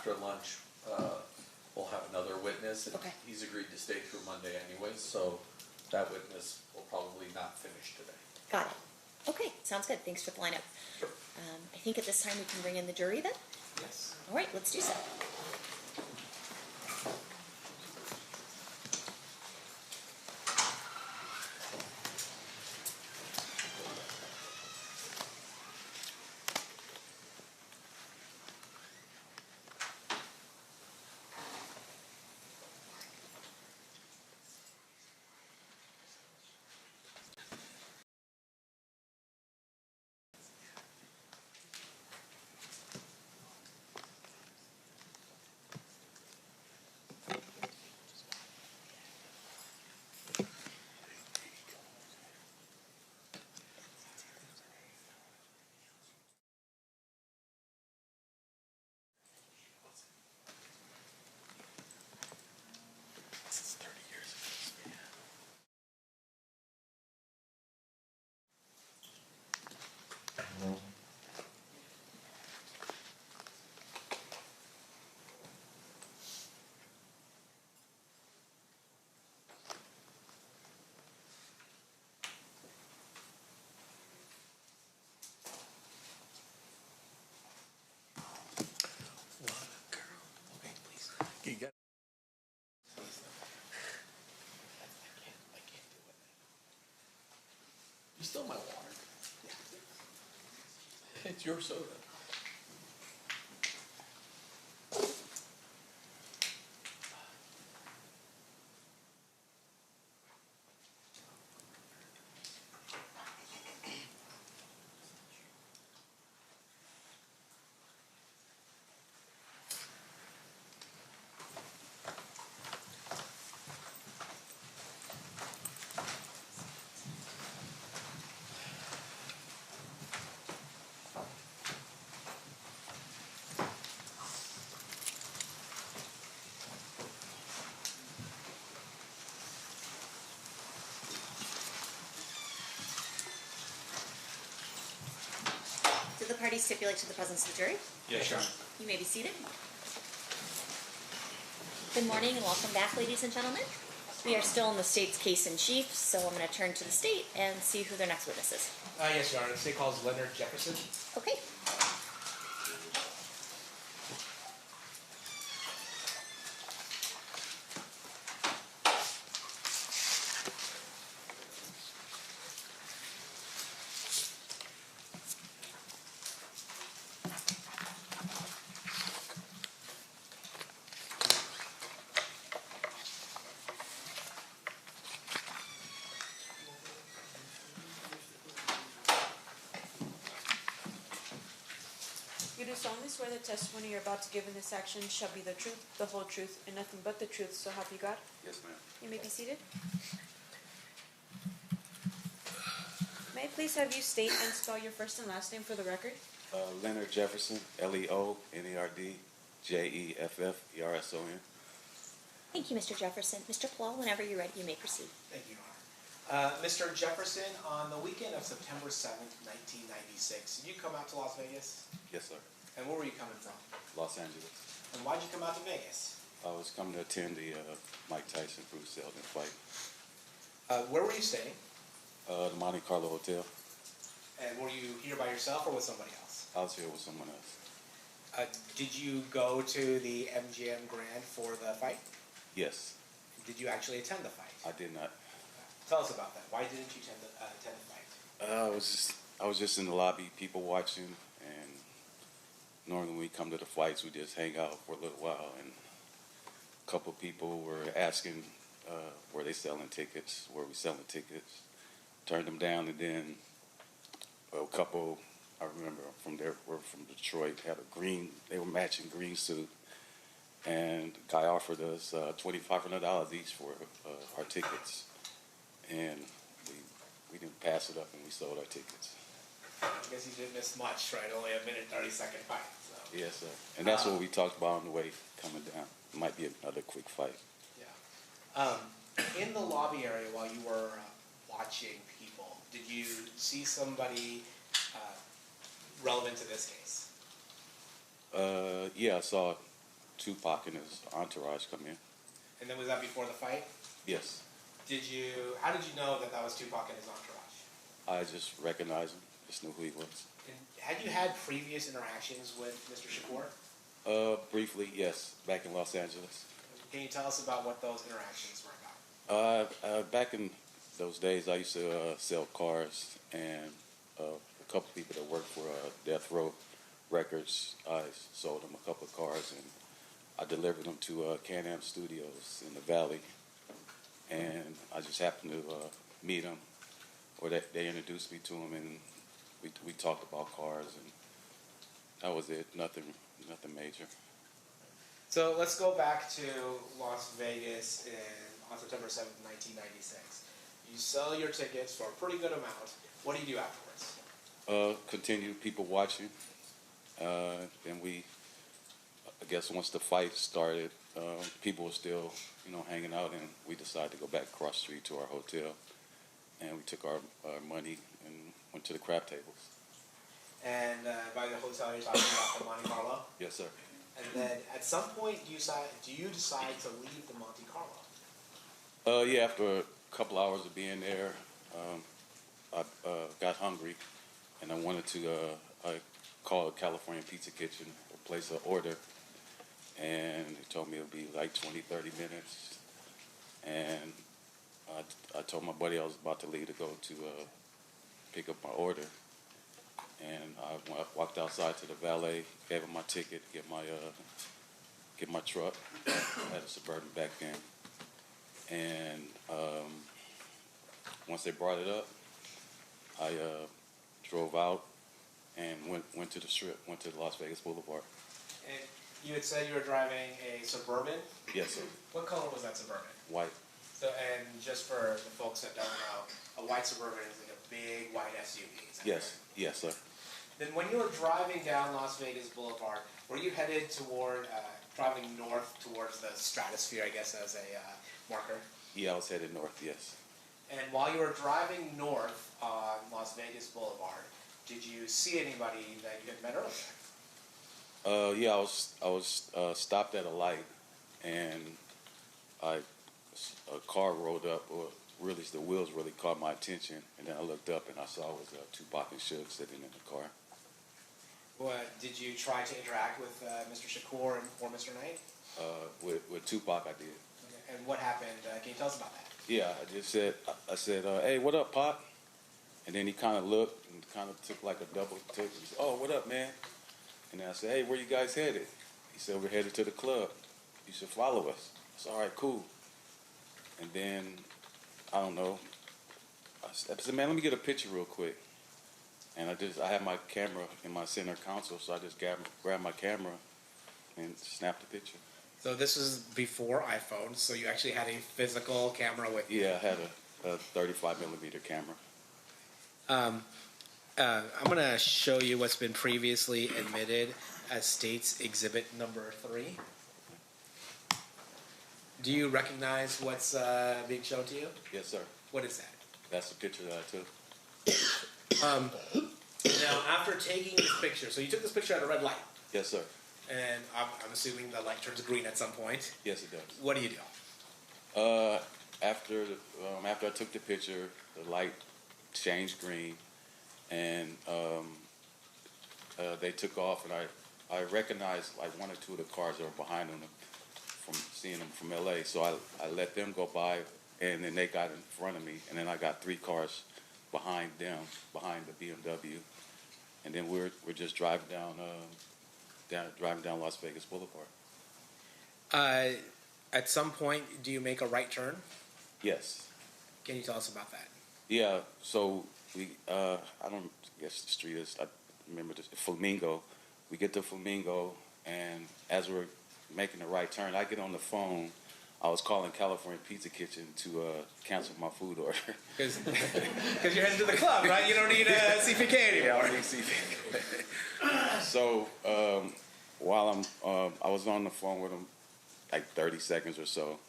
after lunch, we'll have another witness. And Okay. he's agreed to stay through Monday anyway, so that witness will probably not finish today. Got it. Okay, sounds good. Thanks for the lineup. Sure. I think at this time we can bring in the jury then. Yes. All right, let's do so. You got. You stole my water. It's your soda. Did the parties stipulate to the presence of the jury? Yes, Your Honor. You may be seated. Good morning and welcome back, ladies and gentlemen. We are still in the state's case in chief, so I'm going to turn to the state and see who their next witness is. Yes, Your Honor. The state calls Leonard Jefferson. Okay. You do solemnly swear the testimony you're about to give in this action shall be the truth, the whole truth, and nothing but the truth, so help you God? Yes, ma'am. You may be seated. May I please have you state and spell your first and last name for the record? Leonard Jefferson, Leonardjefferson. Thank you, Mr. Jefferson. Mr. Paul, whenever you're ready, you may proceed. Thank you, Your Honor. Mr. Jefferson, on the weekend of September 7th, 1996, did you come out to Las Vegas? Yes, sir. And where were you coming from? Los Angeles. And why'd you come out to Vegas? I was coming to attend the Mike Tyson Bruce Seldon fight. Where were you staying? The Monte Carlo Hotel. And were you here by yourself or with somebody else? I was here with someone else. Did you go to the MGM Grand for the fight? Yes, Did you actually attend the fight? I did not. Tell us about that. Why didn't you attend the fight? I was just in the lobby, people watching, and normally when we come to the fights, we just hang out for a little while. And a couple people were asking, were they selling tickets? Were we selling tickets? Turned them down, and then a couple, I remember were from Detroit, had a green, they were matching green suit, and the guy offered us $2,500 each for our tickets, and we didn't pass it up, and we sold our tickets. I guess you didn't miss much, right? Only a minute, 30-second fight. So. Yes, sir. And that's what we talked about on the way coming down. It might be another quick fight. Yeah. In the lobby area while you were watching people, did you see somebody relevant to this case? Yeah, I saw Tupac and his entourage come in. And then was that before the fight? Yes. How did you know that that was Tupac and his entourage? I just recognized him. Just knew who he was. And had you had previous interactions with Mr. Shakur? Briefly, yes. Back in Los Angeles. Can you tell us about what those interactions were about? Back in those days, I used to sell cars, and a couple people that worked for Death Row Records, I sold them a couple of cars, and I delivered them to Can-Am Studios in the Valley. And I just happened to meet them, or they introduced me to them, and we talked about cars, and that was it. Nothing major. So let's go back to Las Vegas on September 7th, 1996. You sell your tickets for a pretty good amount. What do you do afterwards? Continue people watching. Then I guess once the fight started, people were still, hanging out, and we decided to go back across the street to our hotel, and we took our money and went to the crap tables. And by the hotel, you're talking about the Monte Carlo? Yes, sir. And then at some point, do you decide to leave the Monte Carlo? Yeah, after a couple hours of being there, I got hungry, and I wanted to I called a California Pizza Kitchen to place an order, and they told me it would be like 20, 30 minutes. And I told my buddy I was about to leave to go to pick up my order. And I walked outside to the valet, gave him my ticket, get my truck. I had a Suburban back then. And once they brought it up, I drove out and went to the Strip, went to the Las Vegas Boulevard. And you had said you were driving a Suburban. Yes, sir. What color was that Suburban? White. So, and just for the folks that don't know, a white Suburban is like a big white SUV. Is that Yes, correct? yes, sir. Then when you were driving down Las Vegas Boulevard, were you headed toward, driving north towards the stratosphere, I guess, as a marker? Yeah, I was headed north, yes. And while you were driving north on Las Vegas Boulevard, did you see anybody that you had met earlier? Yeah, I was stopped at a light, and a car rolled up, or really the wheels really caught my attention, and then I looked up and I saw it was Tupac and Suge sitting in the car. Did you try to interact with Mr. Shakur or Mr. Knight? With Tupac, I did. Okay. And what happened? Can you tell us about that? Yeah, I said, hey, what up, Pop? And then he kind of looked and kind of took like a double take. He said, oh, what up, man? And then I said, hey, where you guys headed? He said, we're headed to the club. You should follow us. I said, all right, cool. And then, I don't know, I said, man, let me get a picture real quick. And I had my camera in my center console, so I just grabbed my camera and snapped the picture. So this was before iPhone, so you actually had a physical camera with you. Yeah, I had a 35 millimeter camera. I'm going to show you what's been previously admitted as State's Exhibit Number 3. Do you recognize what's being shown to you? Yes, sir. What is that? That's the picture that I took. Now, after taking this picture, so you took this picture at a red light, Yes, sir. and I'm assuming the light turns green at some point. Yes, it does. What do you do? After I took the picture, the light changed green, and they took off, and I recognized like one or two of the cars that were behind them from seeing them from LA. So I let them go by, and then they got in front of me, and then I got 3 cars behind them, behind the BMW, and then we're just driving down Las Vegas Boulevard. At some point, do you make a right turn? Yes. Can you tell us about that? Yeah. So I don't guess the street is. I remember this Flamingo. We get to Flamingo, and as we're making the right turn, I get on the phone. I was calling California Pizza Kitchen to cancel my food order. Because you're heading to the club, right? You don't need a CPK anymore. Yeah, I don't need CPK. So while I was on the phone with him, like 30 seconds or so,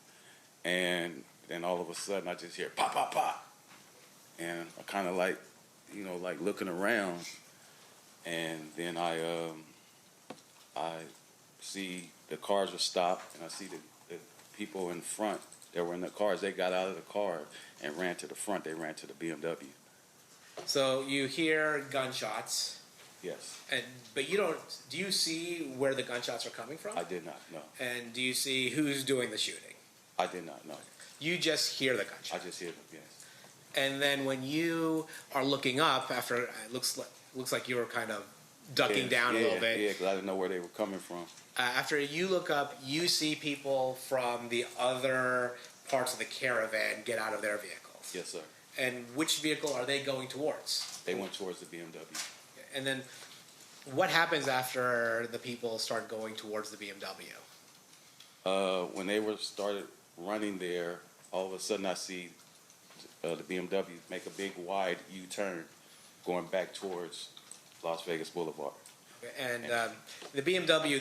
and then all of a sudden I just hear pop, pop, pop, and I kind of like, like looking around, and then I see the cars were stopped, and I see the people in front that were in the cars. They got out of the car and ran to the front. They ran to the BMW. So you hear gunshots, Yes, but you don't. Do you see where the gunshots are coming from? I did not know. And do you see who's doing the shooting? I did not know. You just hear the I gunshots. just hear them. Yes. And then when you are looking up, after it looks like you were kind of ducking down a little bit. Yeah, because I didn't know where they were coming from. After you look up, you see people from the other parts of the caravan get out of their vehicles. Yes, sir. And which vehicle are they going towards? They went towards the BMW. And then what happens after the people start going towards the BMW? When they started running there, all of a sudden I see the BMW make a big wide U-turn going back towards Las Vegas Boulevard. And the BMW,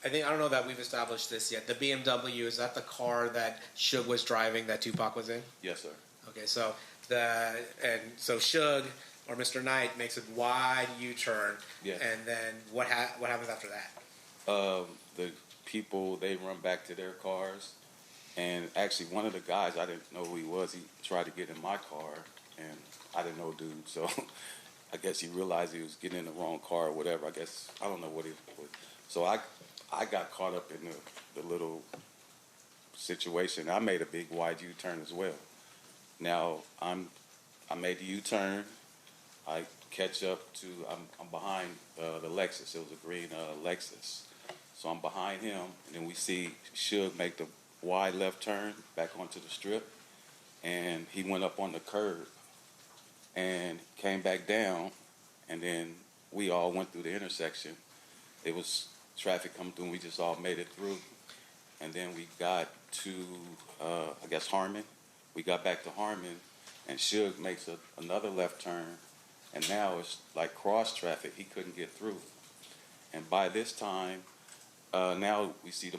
I don't know that we've established this yet. The BMW, is that the car that Suge was driving that Tupac was in? Yes, sir. Okay, so Suge or Mr. Knight makes a wide U-turn. Yes. And then what happens after that? The people, they run back to their cars. And actually, one of the guys, I didn't know who he was. He tried to get in my car, and I didn't know dude. So I guess he realized he was getting in the wrong car or whatever. I guess, I don't know what it was. So I got caught up in the little situation. I made a big wide U-turn as well. Now, I made the U-turn. I catch up to, I'm behind the Lexus. It was a green Lexus. So I'm behind him, and then we see Suge make the wide left turn back onto the strip, and he went up on the curb and came back down, and then we all went through the intersection. It was traffic coming through, and we just all made it through. And then we got to, I guess, Harmon. We got back to Harmon, and Suge makes another left turn, and now it's like cross traffic. He couldn't get through. And by this time, now we see the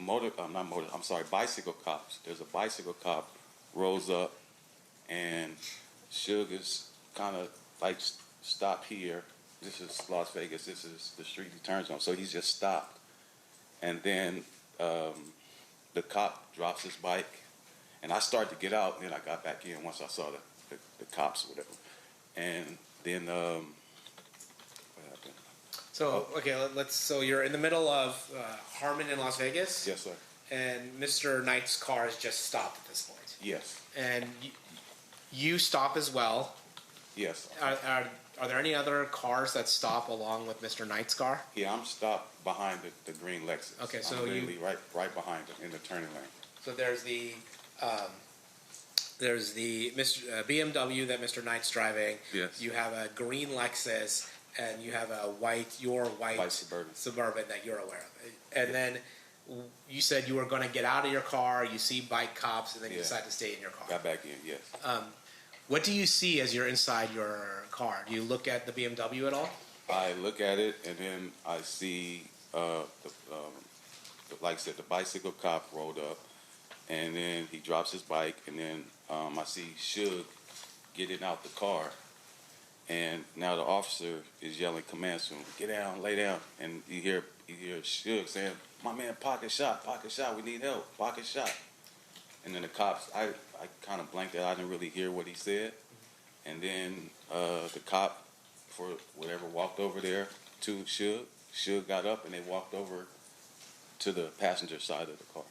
bicycle cops. There's a bicycle cop rolls up, and Suge is kind of like, stop here. This is Las Vegas. This is the street he turns on. So he's just stopped. And then the cop drops his bike, and I started to get out, and then I got back in once I saw the cops or whatever. And then what happened? So, okay, so you're in the middle of Harmon in Las Vegas? Yes, sir. And Mr. Knight's car has just stopped at this point. Yes. And you stop as well. Yes. Are there any other cars that stop along with Mr. Knight's car? Yeah, I'm stopped behind the green Lexus. Okay, so I'm literally right behind it in the turning lane. So there's the BMW that Mr. Knight's driving. Yes. You have a green Lexus, and you have a white Suburban that you're aware of. And then you said you were going to get out of your car. You see bike cops, and then you decide to stay in your car. Got back in. Yes. What do you see as you're inside your car? Do you look at the BMW at all? I look at it, and then I see, like I said, the bicycle cop rolled up, and then he drops his bike, and then I see Suge getting out the car, and now the officer is yelling commands to him, get down, lay down, and you hear Suge saying, my man, pocket shot, we need help, pocket shot. And then the cops, I kind of blanked out. I didn't really hear what he said. And then the cop, for whatever, walked over there to Suge. Suge got up, and they walked over to the passenger side of the car.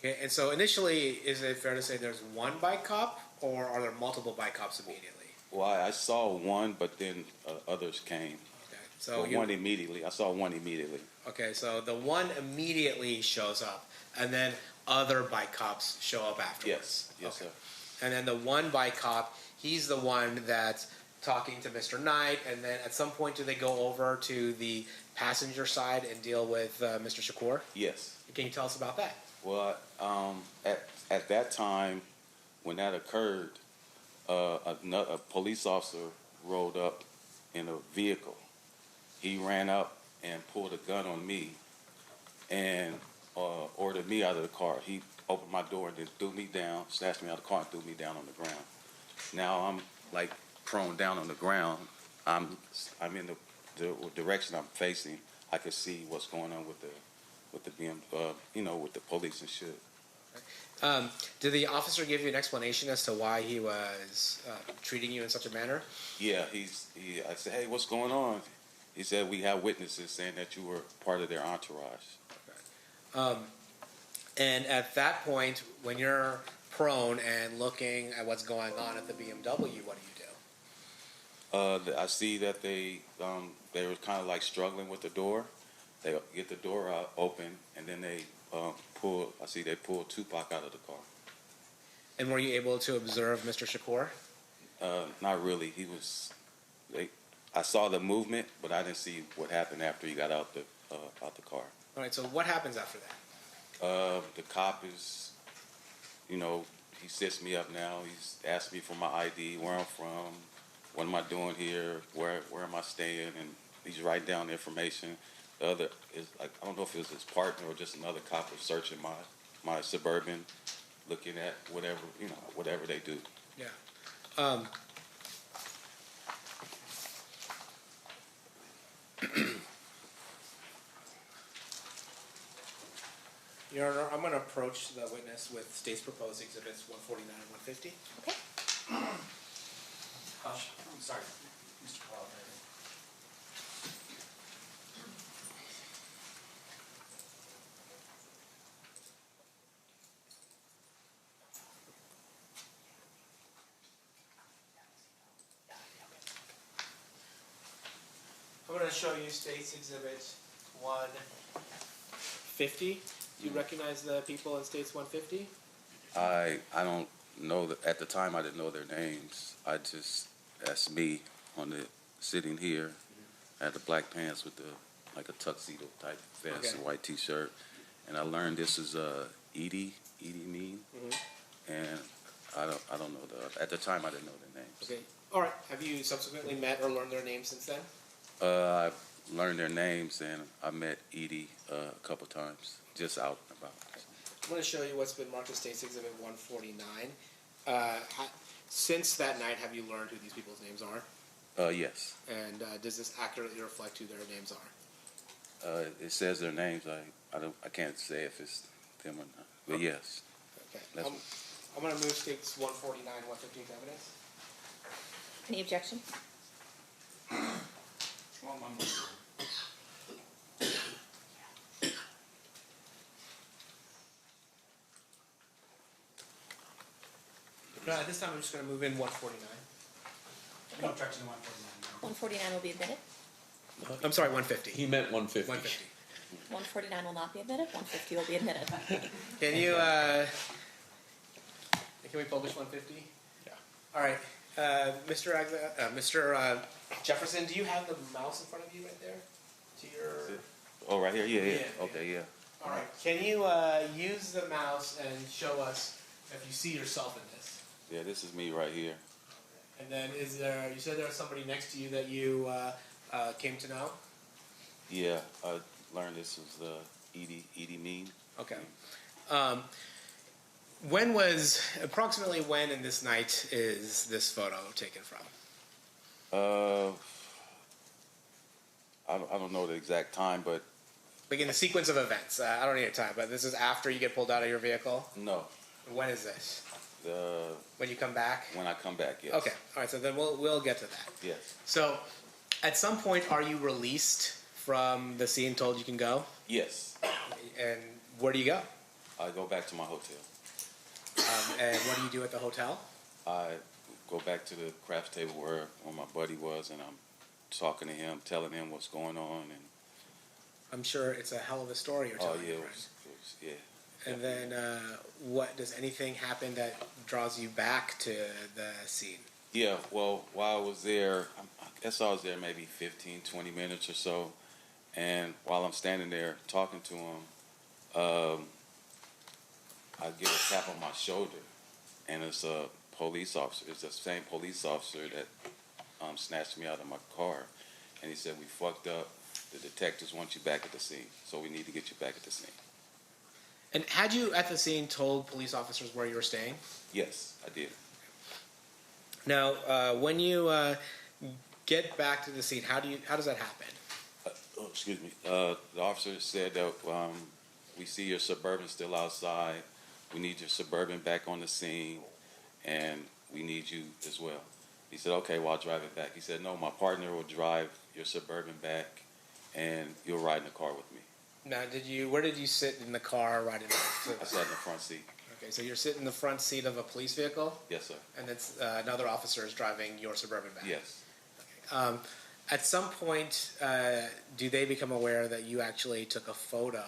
Okay, and so initially, is it fair to say there's one bike cop, or are there multiple bike cops immediately? Well, I saw one, but then others came. Okay, so one immediately. I saw one immediately. Okay, so the one immediately shows up, and then other bike cops show up afterwards. Yes, okay. sir. And then the one bike cop, he's the one that's talking to Mr. Knight, and then at some point do they go over to the passenger side and deal with Mr. Shakur? Yes. Can you tell us about that? Well, at that time, when that occurred, a police officer rolled up in a vehicle. He ran up and pulled a gun on me and ordered me out of the car. He opened my door and then threw me down, snatched me out of the car and threw me down on the ground. Now I'm like prone down on the ground. I'm in the direction I'm facing. I could see what's going on with with the with the police and shit. Did the officer give you an explanation as to why he was treating you in such a manner? Yeah, I said, hey, what's going on? He said, we have witnesses saying that you were part of their entourage. And at that point, when you're prone and looking at what's going on at the BMW, what do you do? I see that they were kind of like struggling with the door. They get the door open, and then they pull Tupac out of the car. And were you able to observe Mr. Shakur? Not really. I saw the movement, but I didn't see what happened after he got out the car. All right, so what happens after that? The cop is, he sits me up now. He's asked me for my ID, where I'm from, what am I doing here, where am I staying, and he's writing down the information. The other is I don't know if it was his partner or just another cop was searching my Suburban, looking at whatever they do. Yeah. Your Honor, I'm going to approach the witness with state's proposed exhibits 149 and 150. Okay. I'm sorry, Mr. Carl. I'm going to show you state's exhibit 150. Do you recognize the people in states 150? I don't know that at the time I didn't know their names. That's me sitting here. I had the black pants with like a tuxedo type vest and white T-shirt, and I learned this is Edie Mean, and I don't know at the time I didn't know their names. Okay. All right. Have you subsequently met or learned their names since then? I've learned their names, and I met Edie a couple times, just out and about. I'm going to show you what's been marked as State's Exhibit 149. Since that night, have you learned who these people's names are? Yes. And does this accurately reflect who their names are? It says their names. I can't say if it's them or not, but yes. Okay. I'm going to move States 149, 150 to evidence. Any objection? Well, one more. No, at this time, I'm just going to move in 149. No objection to 149. 149 will be admitted. I'm sorry, 150. He meant 150. 150. 149 will not be admitted. 150 will be admitted. Can you, can we publish 150? Yeah. All right. Mr. Jefferson, do you have the mouse in front of you right there? To your... Oh, right here? Yeah. Yeah. Okay, yeah. All right. Can you use the mouse and show us if you see yourself in this? Yeah, this is me right here. And then you said there was somebody next to you that you came to know? Yeah, I learned this was Edie Mean. Okay. Approximately when in this night is this photo taken from? I don't know the exact time, but... Like in the sequence of events. I don't need a time, but this is after you get pulled out of your vehicle? No. When is this? When you come back? When I come back, yes. Okay. All right, so then we'll get to that. Yes. So, at some point, are you released from the scene, told you can go? Yes. And where do you go? I go back to my hotel. And what do you do at the hotel? I go back to the crafts table where my buddy was, and I'm talking to him, telling him what's going on. And I'm sure it's a hell of a story you're telling. Oh, yeah. me, Yeah. And then, does anything happen that draws you back to the scene? Yeah, well, while I was there, I guess I was there maybe 15, 20 minutes or so. And while I'm standing there talking to him, I get a tap on my shoulder. And it's a police officer. It's the same police officer that snatched me out of my car. And he said, we fucked up. The detectives want you back at the scene. So we need to get you back at the scene. And had you at the scene told police officers where you were staying? Yes, I did. Now, when you get back to the scene, how does that happen? Excuse me. The officer said that we see your Suburban still outside. We need your Suburban back on the scene, and we need you as well. He said, okay, well, I'll drive it back. He said, no, my partner will drive your Suburban back, and you'll ride in the car with me. Now, where did you sit in the car riding? I sat in the front seat. Okay, so you're sitting in the front seat of a police vehicle? Yes, sir. And it's another officer is driving your Suburban back? Yes. At some point, do they become aware that you actually took a photo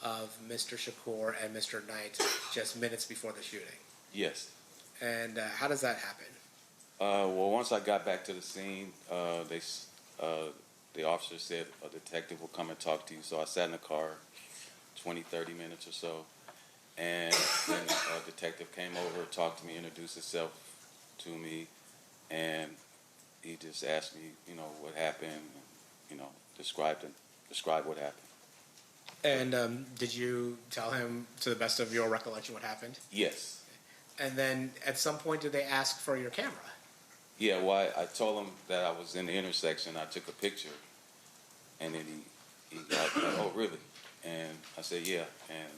of Mr. Shakur and Mr. Knight just minutes before the shooting? Yes. And how does that happen? Well, once I got back to the scene, the officer said a detective will come and talk to you. So I sat in the car 20, 30 minutes or so. And then a detective came over, talked to me, introduced himself to me, and he just asked me, what happened, describe what happened. And did you tell him, to the best of your recollection, what happened? Yes. And then at some point, did they ask for your camera? Yeah, well, I told him that I was in the intersection. I took a picture, and then he got like, oh, really? And I said, yeah. And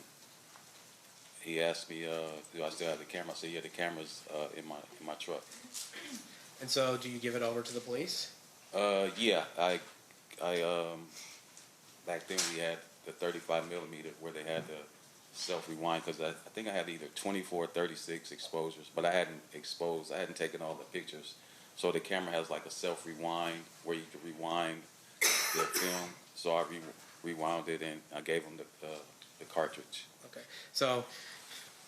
he asked me, do I still have the camera? I said, yeah, the camera's in my truck. And so, do you give it over to the police? Yeah, I back then we had the 35 millimeter where they had the self rewind, because I think I had either 24 or 36 exposures, but I hadn't taken all the pictures. So the camera has like a self rewind where you can rewind the film. So I rewound it, and I gave them the cartridge. Okay. So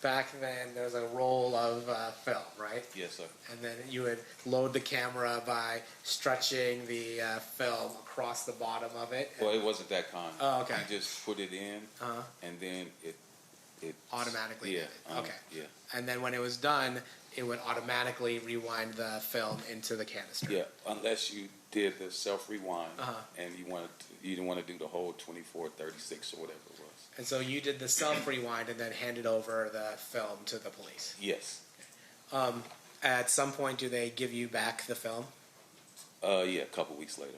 back then there was a roll of film, right? Yes, sir. And then you would load the camera by stretching the film across the bottom of it. Well, it wasn't that kind. Oh, okay. You just put it in, and then it Automatically yeah, did it. Okay. yeah. And then when it was done, it would automatically rewind the film into the canister. Yeah, unless you did the self rewind, and you didn't want to do the whole 24, 36 or whatever it was. And so you did the self rewind and then handed over the film to the police. Yes. At some point, do they give you back the film? Yeah, a couple weeks later.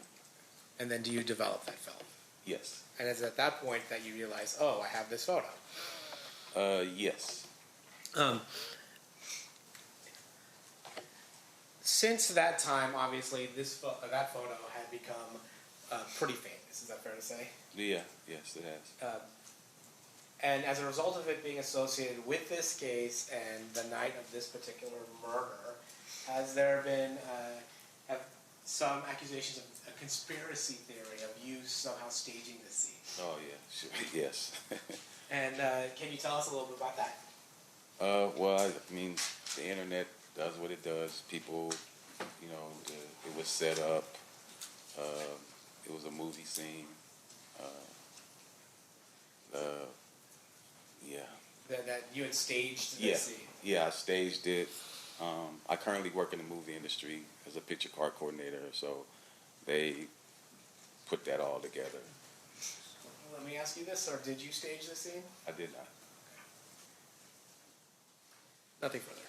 And then do you develop that film? Yes. And it's at that point that you realize, oh, I have this photo. Yes. Since that time, obviously, that photo had become pretty famous. Is that fair to say? Yeah. Yes, it has. And as a result of it being associated with this case and the night of this particular murder, has there been have some accusations of a conspiracy theory of you somehow staging the scene? Oh yeah, sure. Yes. And can you tell us a little bit about that? Well, I mean, the internet does what it does. People, it was set up. It was a movie scene. Yeah. That you had staged Yeah. this scene? Yeah, I staged it. I currently work in the movie industry as a picture card coordinator, so they put that all together. Let me ask you this, or did you stage the scene? I did not. Nothing further.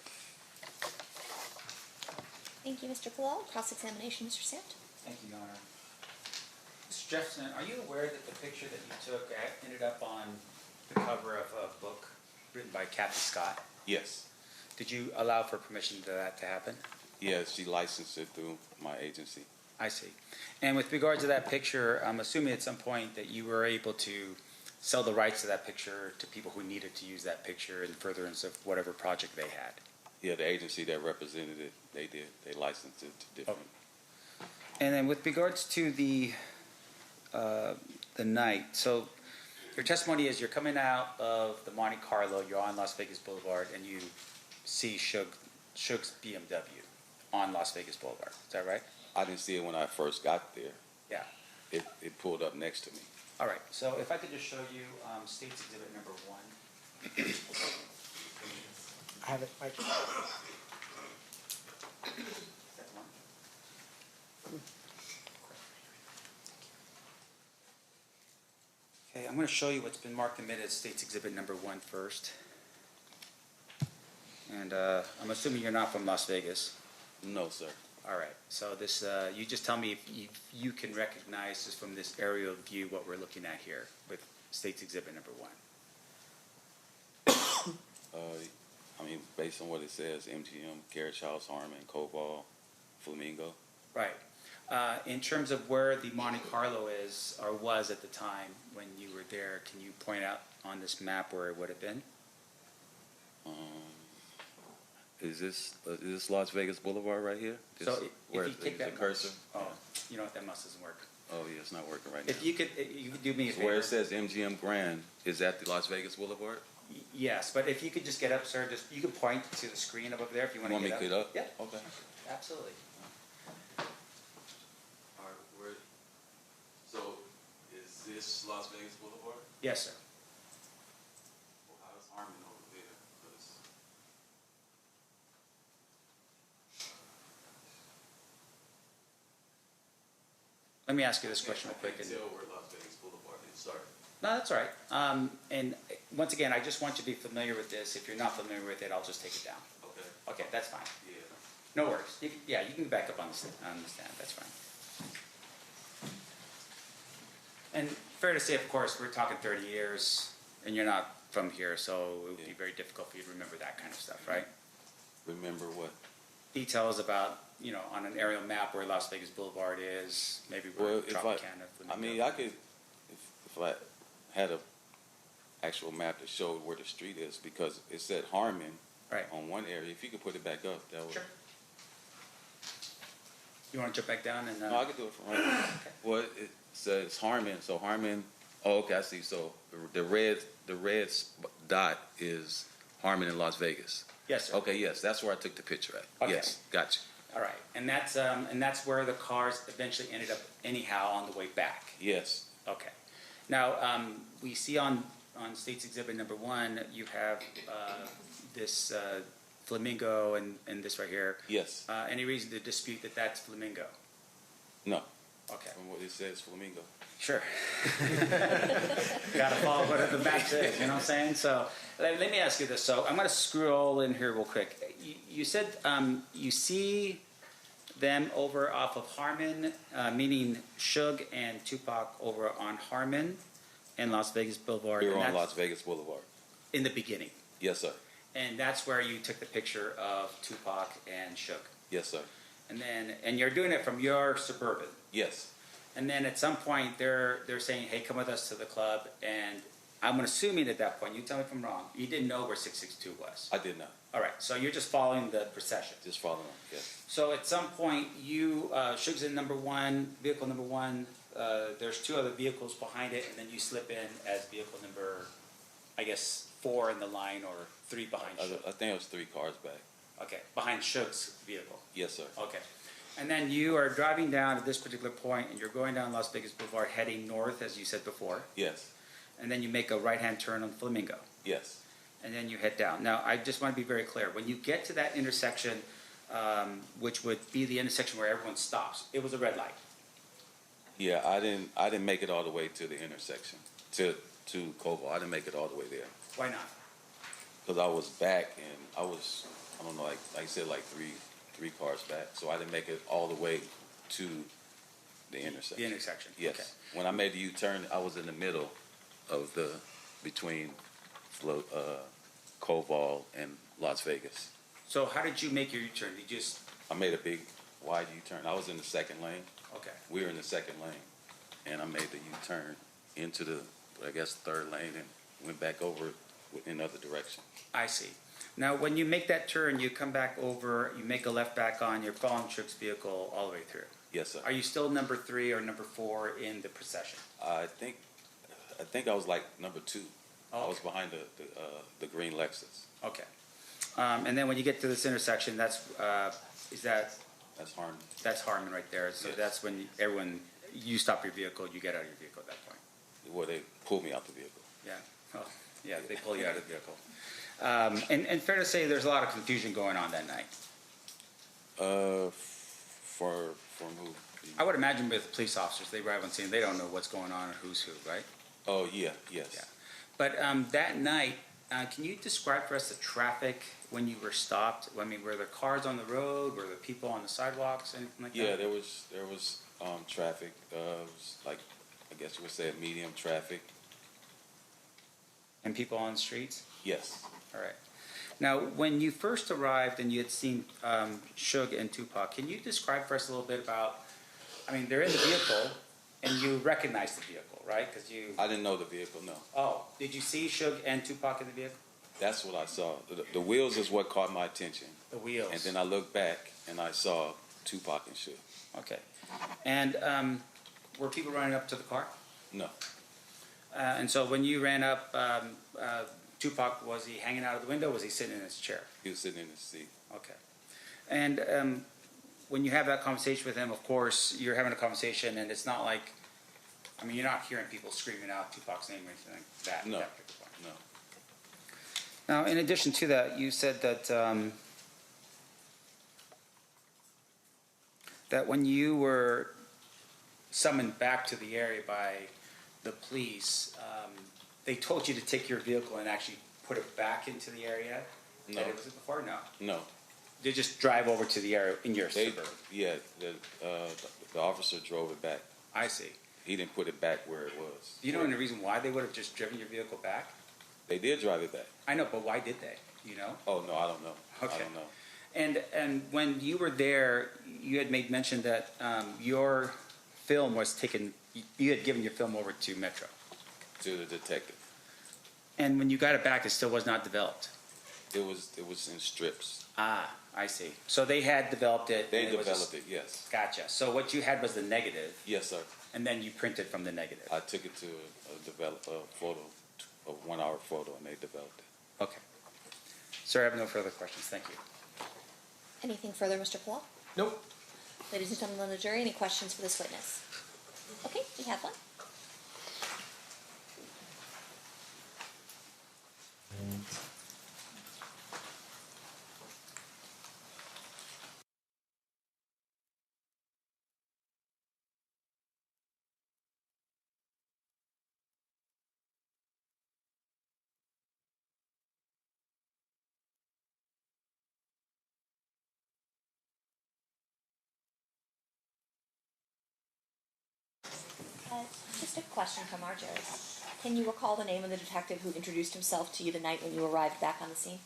Thank you, Mr. Kalal. Cross-examination, Mr. Sant. Thank you, Your Honor. Mr. Jefferson, are you aware that the picture that you took ended up on the cover of a book written by Kathy Scott? Yes. Did you allow for permission for that to happen? Yeah, she licensed it through my agency. I see. And with regard to that picture, I'm assuming at some point that you were able to sell the rights to that picture to people who needed to use that picture in furtherance of whatever project they had. Yeah, the agency that represented it, they did. They licensed it to different. And then with regards to the night, so your testimony is you're coming out of the Monte Carlo, you're on Las Vegas Boulevard, and you see Suge's BMW on Las Vegas Boulevard. Is that right? I didn't see it when I first got there. Yeah. It pulled up next to me. All right. So if I could just show you State's Exhibit number 1. I have it, Mike. Is that one? Okay, I'm going to show you what's been marked and admitted as State's Exhibit number 1 first. And I'm assuming you're not from Las Vegas. No, sir. All right. So this, you just tell me if you can recognize just from this aerial view what we're looking at here with State's Exhibit number 1. based on what it says, MGM, Carriage House, Harmon, Cobalt, Flamingo. Right. In terms of where the Monte Carlo is or was at the time when you were there, can you point out on this map where it would have been? Is this Las Vegas Boulevard right here? So This- if where you take the that cursor? Oh, you know what? That must doesn't work. Oh yeah, it's not working right now. If you could do me a So where favor. it says MGM Grand, is that the Las Vegas Boulevard? Yes, but if you could just get up, sir, just you can point to the screen above there if you want Want to me get to up. get up? Yeah, Okay. absolutely. All right, so is this Las Vegas Boulevard? Yes, sir. Well, how's Harmon over there? 'Cause Let me ask you this question real quick. I can't tell where Las Vegas Boulevard is, sorry. No, that's all right. And once again, I just want you to be familiar with this. If you're not familiar with it, I'll just take it down. Okay. Okay, that's fine. Yeah. No worries. Yeah, you can back up on the stand. That's fine. And fair to say, of course, we're talking 30 years, and you're not from here, so it would be very difficult for you to remember that kind of stuff, right? Remember what? Details about, on an aerial map where Las Vegas Boulevard is, maybe where Well, if I Tropicana, could, if I had a actual map that showed where the street is, because it said Harmon Right. on one area. If you could put it back up, that would. Sure. You want to jump back down and? No, I could do it from right now. Well, it says Harmon, so Harmon. Oh, okay, I see. So the red dot is Harmon in Las Vegas. Yes, sir. Okay, yes, that's where I took the picture at. Okay. Yes, gotcha. All right, and that's where the cars eventually ended up anyhow on the way back. Yes, Okay. Now, we see on State's Exhibit Number 1, you have this flamingo and this right here. yes, Any reason to dispute that that's flamingo? no. Okay. From what it says, Flamingo. Sure. Gotta follow what the map says, you know what I'm saying? So, let me ask you this. So, I'm gonna scroll in here real quick. You said you see them over off of Harmon, meaning Suge and Tupac over on Harmon and Las Vegas Boulevard. We were and on that's Las Vegas Boulevard. in the beginning. Yes, sir. And that's where you took the picture of Tupac and Suge. Yes, sir. And you're doing it from your Suburban. Yes, And then at some point, they're saying, "Hey, come with us to the club." And I'm assuming at that point, you tell me if I'm wrong, you didn't know where 662 was. I did not. All right, so you're just following the procession. Just following. Yes. So at some point, you Suge's in vehicle number one. There's two other vehicles behind it, and then you slip in as vehicle number, I guess, 4 in the line or 3 behind Suge. I think it was 3 cars back. Okay, behind Suge's vehicle. Yes, sir. Okay. And then you are driving down at this particular point, and you're going down Las Vegas Boulevard, heading north, as you said before. Yes. And then you make a right-hand turn on Flamingo, Yes. and then you head down. Now, I just want to be very clear. When you get to that intersection, which would be the intersection where everyone stops, it was a red light. Yeah, I didn't make it all the way to the intersection to Koval. I didn't make it all the way there Why not? because I was back and I don't know, like I said, like three cars back. So I didn't make it all the way to the intersection. The intersection. Yes. Okay. When I made the U-turn, I was in the middle of between Koval and Las Vegas. So how did you make your U-turn? You just I made a big wide U-turn. I was in the second lane. okay. We were in the second lane, and I made the U-turn into the, I guess, third lane and went back over in other direction. I see. Now, when you make that turn, you come back over. You make a left back on. You're following Suge's vehicle all the way through. Yes, sir. Are you still number 3 or number 4 in the procession? I think I was like number 2. I was Okay. behind the green Lexus. Okay. And then when you get to this intersection, that's That's Harmon. that's Harmon right there. So Yes. that's when you stop your vehicle, you get out of your vehicle at that point. Where they pulled me out the vehicle. Yeah. Oh, yeah, they pull you out of the vehicle. And fair to say, there's a lot of confusion going on that night. For who? I would imagine with police officers, they arrive on scene, they don't know what's going on or who's who, right? Oh yeah, yes. Yeah. But that night, can you describe for us the traffic when you were stopped? I mean, were there cars on the road? Were there people on the sidewalks? Anything like Yeah, that? there was traffic. It was like, I guess you would say medium traffic. And people on the streets? Yes. All right. Now, when you first arrived and you had seen Suge and Tupac, can you describe for us a little bit about, I mean, they're in the vehicle and you recognize the vehicle, right? Because you, I didn't know the vehicle, no. oh, did you see Suge and Tupac in the vehicle? That's what I saw. The wheels is what caught my attention. The wheels. And then I looked back and I saw Tupac and Suge. Okay. And were people running up to the car? No, And so when you ran up, Tupac, was he hanging out of the window? Was he sitting in his chair? he was sitting in his seat. Okay. And when you have that conversation with him, of course, you're having a conversation, and it's not like, I mean, you're not hearing people screaming out Tupac's name or anything like that. No, at that particular point. no. Now, in addition to that, you said that that when you were summoned back to the area by the police, they told you to take your vehicle and actually put it back into the area No. that it was before. No, No. they just drive over to the area in your They, suburb. yeah, the officer drove it back. I see. He didn't put it back where it was. Do you know any reason why they would have just driven your vehicle back? They did drive it back. I know, but why did they? You know. Oh, no, I don't know. Okay. I don't know. And when you were there, you had made mention that your film was taken. You had given your film over to Metro, To the detective. and when you got it back, it still was not developed. It was in strips. Ah, I see. So they had developed it. They and it was developed just- it, yes. Gotcha. So what you had was the negative, Yes, sir. and then you printed from the negative. I took it to a photo, a 1 hour photo, and they developed it. Okay. Sir, I have no further questions. Thank you. Anything further, Mr. Paul? Nope. Ladies and gentlemen of the jury, any questions for this witness? Okay, we have one. Just a question from our jury. Can you recall the name of the detective who introduced himself to you the night when you arrived back on the scene?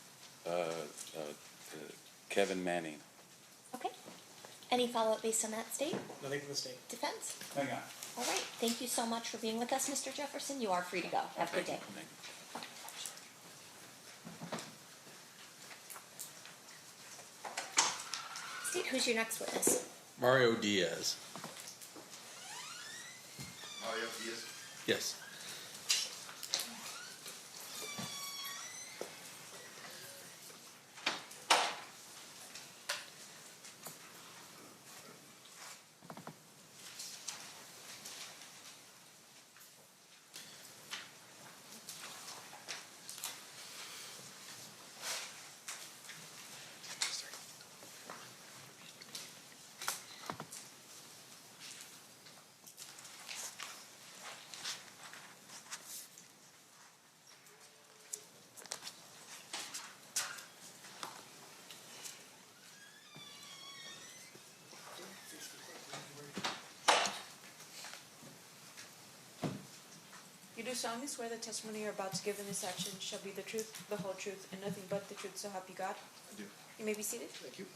Kevin Manning. Okay. Any follow-up based on that state? Nothing from the state. Defense? Hang on. All right. Thank you so much for being with us, Mr. Jefferson. You are free to go. Have a good day. Thank you. State, who's your next witness? Mario Diaz. Mario Diaz. Yes. You do solemnly swear the testimony you're about to give in this action shall be the truth, the whole truth, and nothing but the truth, so help you God? I do. You may be seated. Thank you.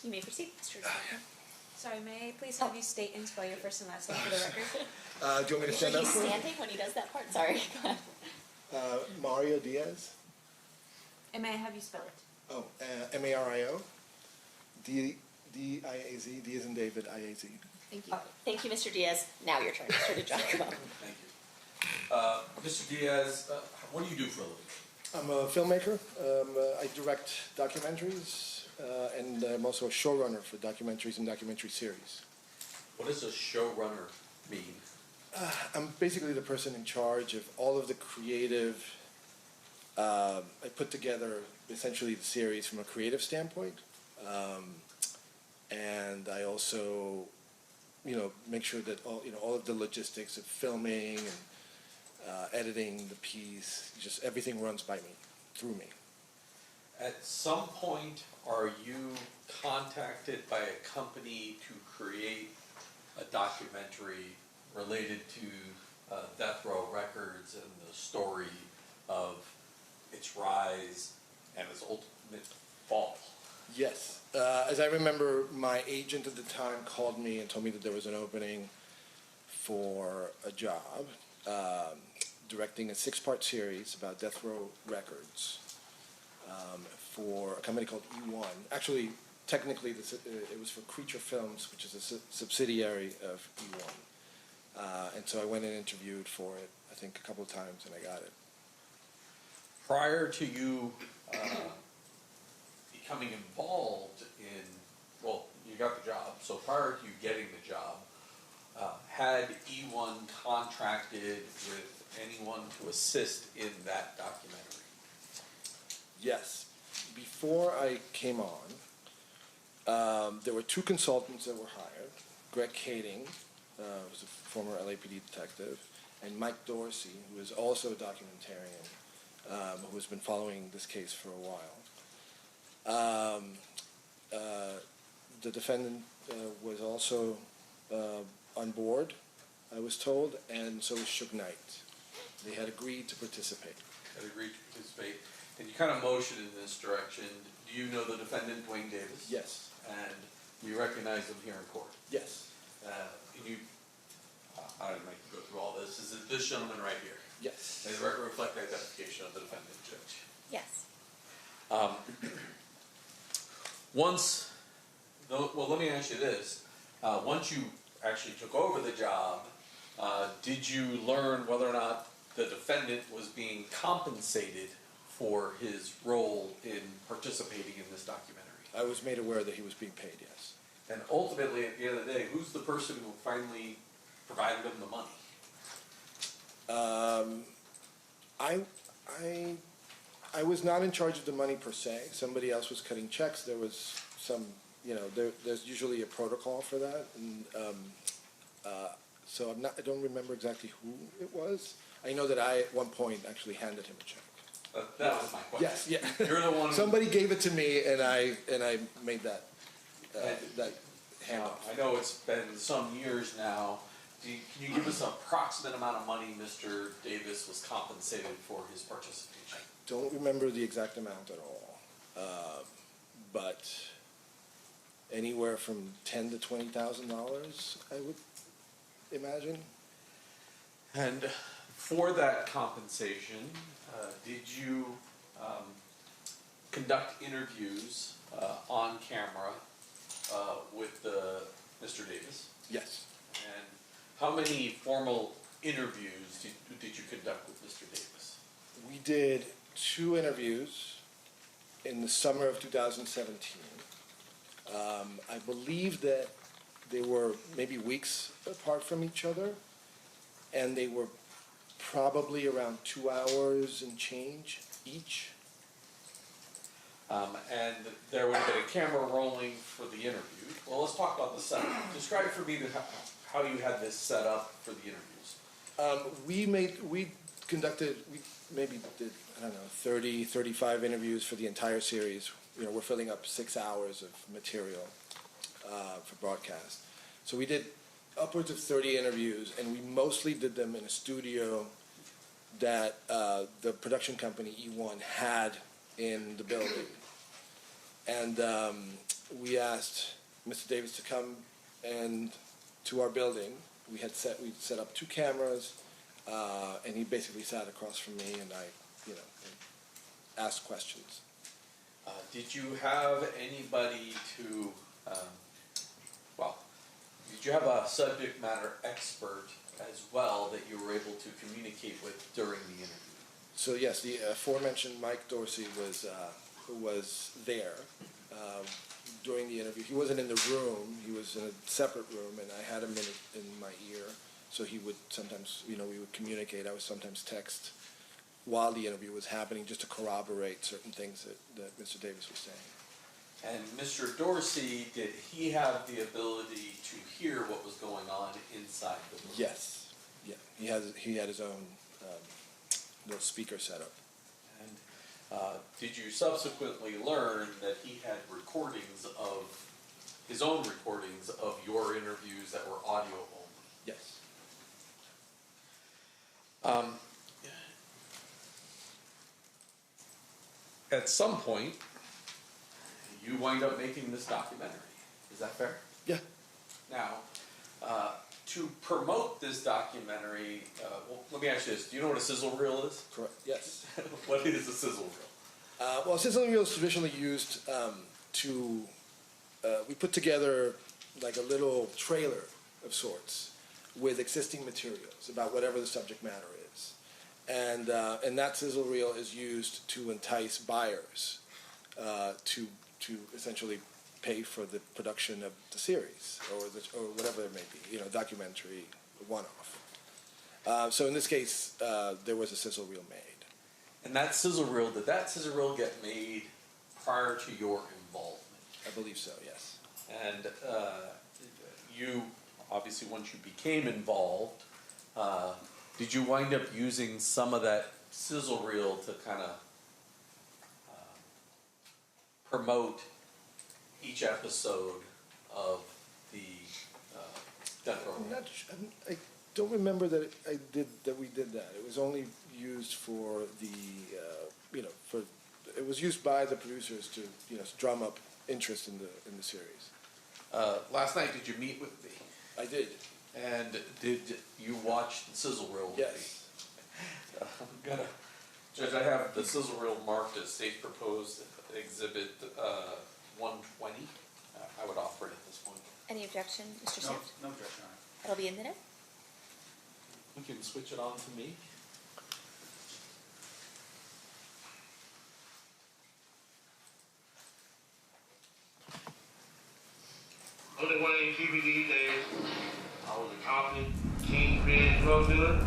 You may proceed, Mr. Jefferson. Sorry, may I please have you state and spell your first and last name for the record? Do you want me to stand Usually up? he's standing when he does that part. Sorry. Go ahead. Mario Diaz. And may I have you spell it? Oh, Mario. D-I-A-Z. D as in David, I-A-Z. Thank you. All right. Thank you, Mr. Diaz. Now your turn, Mr. DeJacomo. Thank you. Mr. Diaz, what do you do for a living? I'm a filmmaker. I direct documentaries, and I'm also a showrunner for documentaries and documentary series. What does a showrunner mean? I'm basically the person in charge of all of the creative. I put together essentially the series from a creative standpoint, and I also, make sure that all of the logistics of filming and editing the piece, just everything runs by me, through me. At some point, are you contacted by a company to create a documentary related to Death Row Records and the story of its rise and its ultimate fall. Yes. As I remember, my agent at the time called me and told me that there was an opening for a job directing a 6-part series about Death Row Records for a company called E1. Actually, technically, it was for Creature Films, which is a subsidiary of E1. And so I went and interviewed for it, I think a couple of times, and I got it. Prior to you becoming involved in, well, you got the job, so prior to you getting the job, had E1 contracted with anyone to assist in that documentary? Yes. Before I came on, there were 2 consultants that were hired. Greg Kading, who was a former LAPD detective, and Mike Dorsey, who is also a documentarian, who has been following this case for a while. The defendant was also on board, I was told, and so was Suge Knight. They had agreed to participate. Had agreed to participate, and you kind of motioned in this direction. Do you know the defendant, Duane Davis? Yes. And you recognize him here in court? Yes. Can you, I don't make you go through all this, is it this gentleman right here? Yes. Does the record reflect the identification of the defendant, Judge? Yes. Well, let me ask you this. Once you actually took over the job, did you learn whether or not the defendant was being compensated for his role in participating in this documentary? I was made aware that he was being paid, yes. And ultimately, at the end of the day, who's the person who finally provided him the money? I was not in charge of the money per se. Somebody else was cutting checks. There was some, there's usually a protocol for that. And so I don't remember exactly who it was. I know that I, at one point, actually handed him a check. That was my question. Yes, yeah. You're the one who... Somebody gave it to me, and I made that Now, handoff. I know it's been some years now. Can you give us an approximate amount of money Mr. Davis was compensated for his participation? Don't remember the exact amount at all, but anywhere from $10,000 to $20,000, I would imagine. And for that compensation, did you conduct interviews on camera with Mr. Davis? Yes. And how many formal interviews did you conduct with Mr. Davis? We did 2 interviews in the summer of 2017. I believe that they were maybe weeks apart from each other, and they were probably around 2 hours and change each. And there would have been a camera rolling for the interview. Well, let's talk about the setup. Describe for me how you had this set up for the interviews. We maybe did, 30, 35 interviews for the entire series. We're filling up 6 hours of material for broadcast. So we did upwards of 30 interviews, and we mostly did them in a studio that the production company E1 had in the building. And we asked Mr. Davis to come to our building. We set up 2 cameras, and he basically sat across from me, and I asked questions. Did you have anybody to, did you have a subject matter expert as well that you were able to communicate with during the interview? So yes, the aforementioned Mike Dorsey was there during the interview. He wasn't in the room; he was in a separate room, and I had him in my ear. So he would sometimes, we would communicate. I would sometimes text while the interview was happening, just to corroborate certain things that Mr. Davis was saying. And Mr. Dorsey, did he have the ability to hear what was going on inside the room? Yes, yeah, he had his own little speaker setup. And did you subsequently learn that he had his own recordings of your interviews that were audio only? Yes. at some point, you wind up making this documentary. Is that fair? Yeah. Now, to promote this documentary, well, let me ask you this. Do you know what a sizzle reel is? Correct. Yes. What is a sizzle reel? Well, sizzle reel is traditionally used we put together like a little trailer of sorts with existing materials about whatever the subject matter is. And that sizzle reel is used to entice buyers to essentially pay for the production of the series or whatever it may be, documentary, one-off. So in this case, there was a sizzle reel made. And that sizzle reel, did that sizzle reel get made prior to your involvement? I believe so, yes. And you, obviously, once you became involved, did you wind up using some of that sizzle reel to kind of promote each episode of the Death Row? I don't remember that we did that. It was only used for it was used by the producers to drum up interest in the series. Last night, did you meet with me? I did. And did you watch the sizzle reel with Yes. me? Judge, I have the sizzle reel marked as State Proposed Exhibit 120. I would offer it at this point. Any objection, Mr. Swift? No objection. It'll be admitted. We can switch it on to me. On the Duane Keffe D days, I was a confident, kingpin drug dealer.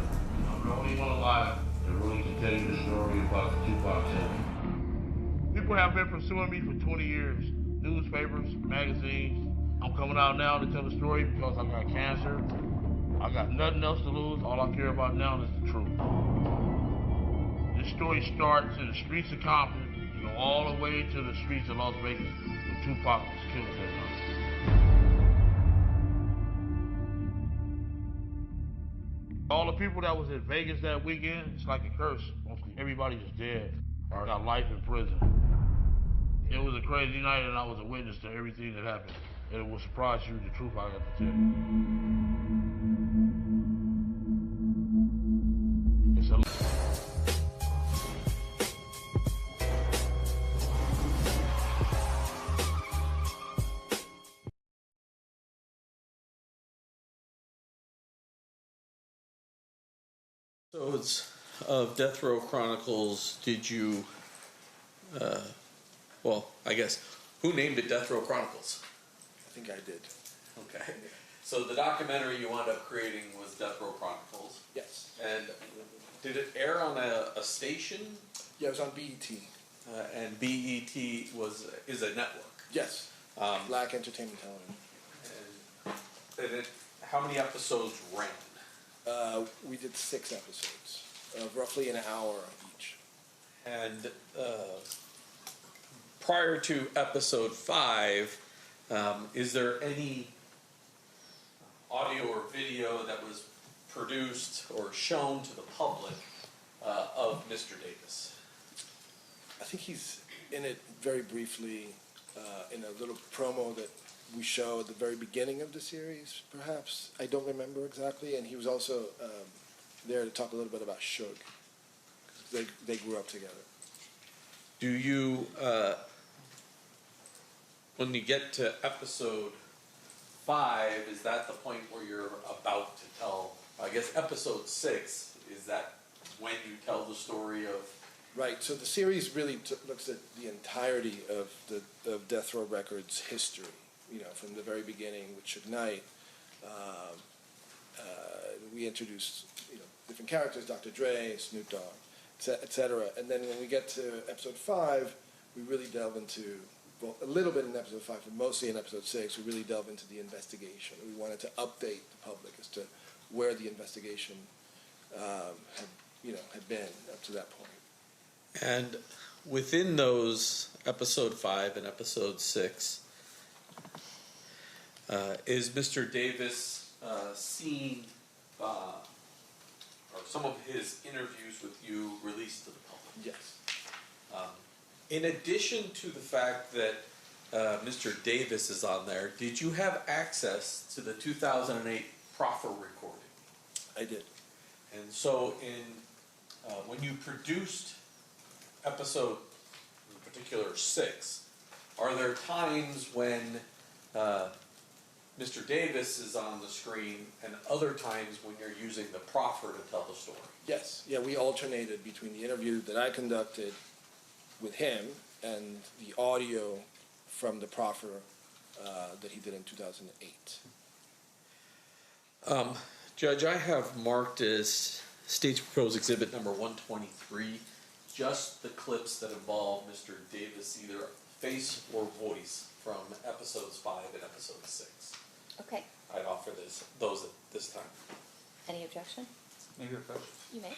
I'm the only one alive that really can tell you the story about the Tupac Shakur. People have been pursuing me for 20 years. Newspapers, magazines. I'm coming out now to tell the story because I got cancer. I got nothing else to lose. All I care about now is the truth. This story starts in the streets of Compton, all the way to the streets of Las Vegas, where Tupac was killed that night. All the people that was in Vegas that weekend, it's like a curse. Everybody is dead or got life in prison. It was a crazy night, and I was a witness to everything that happened. And it will surprise you, the truth I got to tell you. It's a episodes of Death Row Chronicles did you, who named it Death Row Chronicles? I think I did. Okay. So the documentary you wound up creating was Death Row Chronicles. Yes. And did it air on a station? Yeah, it was on BET. And BET is a network. Yes. Black Entertainment Television. And how many episodes ran? We did 6 episodes, roughly an hour each. And prior to episode 5, is there any audio or video that was produced or shown to the public of Mr. Davis? I think he's in it very briefly in a little promo that we show at the very beginning of the series, perhaps. I don't remember exactly. And he was also there to talk a little bit about Suge. They grew up together. Do you, when you get to episode 5, is that the point where you're about to tell, I guess episode 6, is that when you tell the story of? Right, so the series really looks at the entirety of Death Row Records' history, from the very beginning with Suge Knight. We introduced, different characters, Dr. Dre, Snoop Dogg, et cetera. And then when we get to episode 5, we really delve into, well, a little bit in episode 5, but mostly in episode 6, we really delve into the investigation. We wanted to update the public as to where the investigation had been up to that point. And within those episode 5 and episode 6, is Mr. Davis seen, or some of his interviews with you released to the public? Yes. In addition to the fact that Mr. Davis is on there, did you have access to the 2008 proffer recording? I did. And so when you produced episode, in particular 6, are there times when Mr. Davis is on the screen and other times when you're using the proffer to tell the story? Yes. Yeah, we alternated between the interview that I conducted with him and the audio from the proffer that he did in 2008. Judge, I have marked as State's Proposed Exhibit number 123 just the clips that involve Mr. Davis, either face or voice, from episodes 5 and episode 6. Okay. I'd offer those at this time. Any objection? Maybe a question. You may.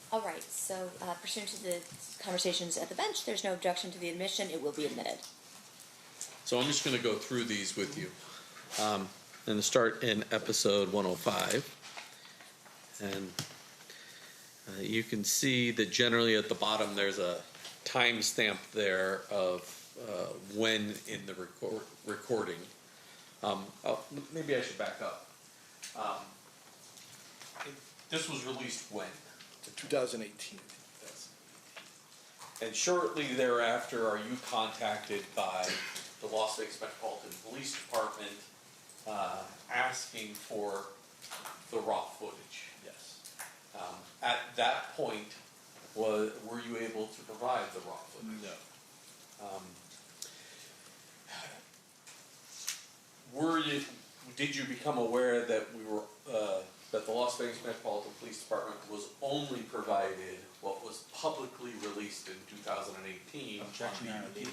All right, so pursuant to the conversations at the bench, there's no objection to the admission. It will be admitted. So I'm just going to go through these with you. And start in episode 105. And you can see that generally at the bottom there's a timestamp there of when in the recording. Maybe I should back up. This was released when? 2018. Yes. And shortly thereafter, are you contacted by the Las Vegas Metropolitan Police Department asking for the raw footage? Yes. At that point, were you able to provide the raw footage? No. Did you become aware that that the Las Vegas Metropolitan Police Department was only provided what was publicly released in 2018 Objection, on Your Honor. BET?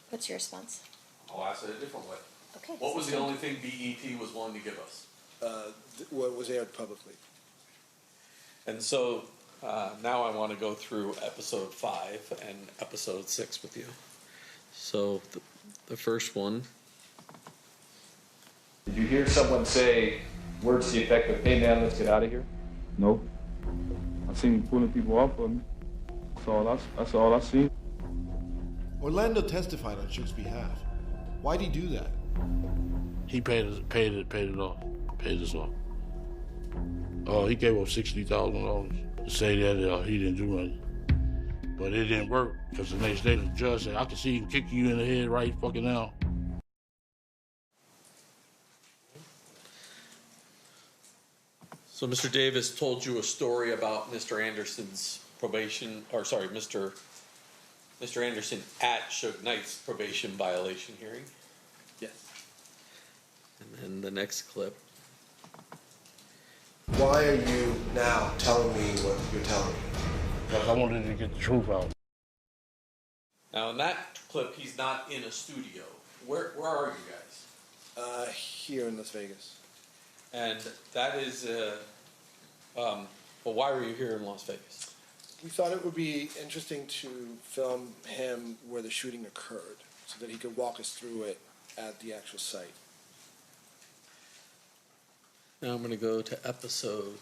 What's your response? I'll ask it a different way. Okay. What was the only thing BET was willing to give us? What was aired publicly. And so now I want to go through episode 5 and episode 6 with you. So the first one. Did you hear someone say words to the effect of, "Hey man, let's get out of here"? Nope. I seen him pulling people off of me. That's all I seen. Orlando testified on Shook's behalf. Why'd he do that? He paid it off. Paid us off. He gave up $60,000 to say that he didn't do nothing. But it didn't work because the next day the judge said, "I can see him kicking you in the head right fucking now." So Mr. Davis told you a story about Mr. Anderson's probation, or sorry, Mr. Anderson at Suge Knight's probation violation hearing. Yes. And then the next clip. Why are you now telling me what you're telling me? Because I wanted to get the truth out. Now in that clip, he's not in a studio. Where are you guys? Here in Las Vegas. And that is, well, why were you here in Las Vegas? We thought it would be interesting to film him where the shooting occurred so that he could walk us through it at the actual site. Now I'm going to go to episode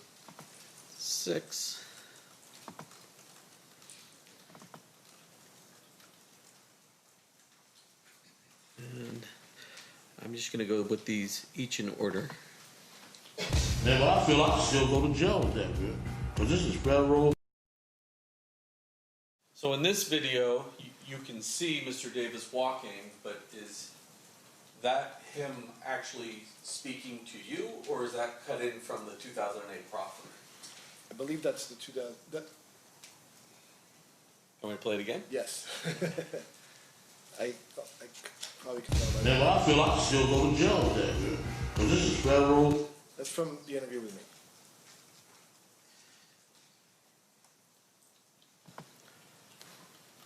6. And I'm just going to go with these each in order. Man, well, I feel I can still go to jail with that, man. Because this is federal. So in this video, you can see Mr. Davis walking, but is that him actually speaking to you, or is that cut in from the 2008 proffer? I believe that's the 2000. Want me to play it again? Yes. I probably can tell by Man, well, I feel I can still go to jail with that, man. Because this is federal. That's from the interview with me.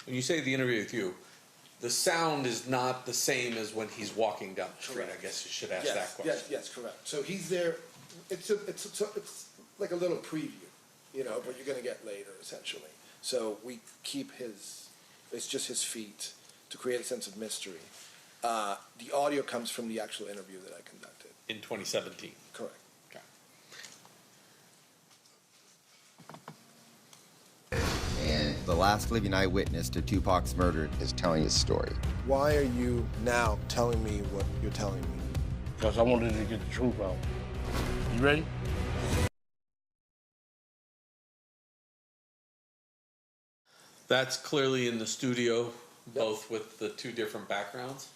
When you say the interview with you, the sound is not the same as when he's walking down the street. Correct. I guess you should ask that question. Yes, correct. So he's there. It's like a little preview, you know, what you're going to get later, essentially. So we keep it's just his feet to create a sense of mystery. The audio comes from the actual interview that I conducted. In 2017. Correct. And the last living eyewitness to Tupac's murder is telling his story. Why are you now telling me what you're telling me? Because I wanted to get the truth out. You ready? That's clearly in the studio, both with the two different backgrounds.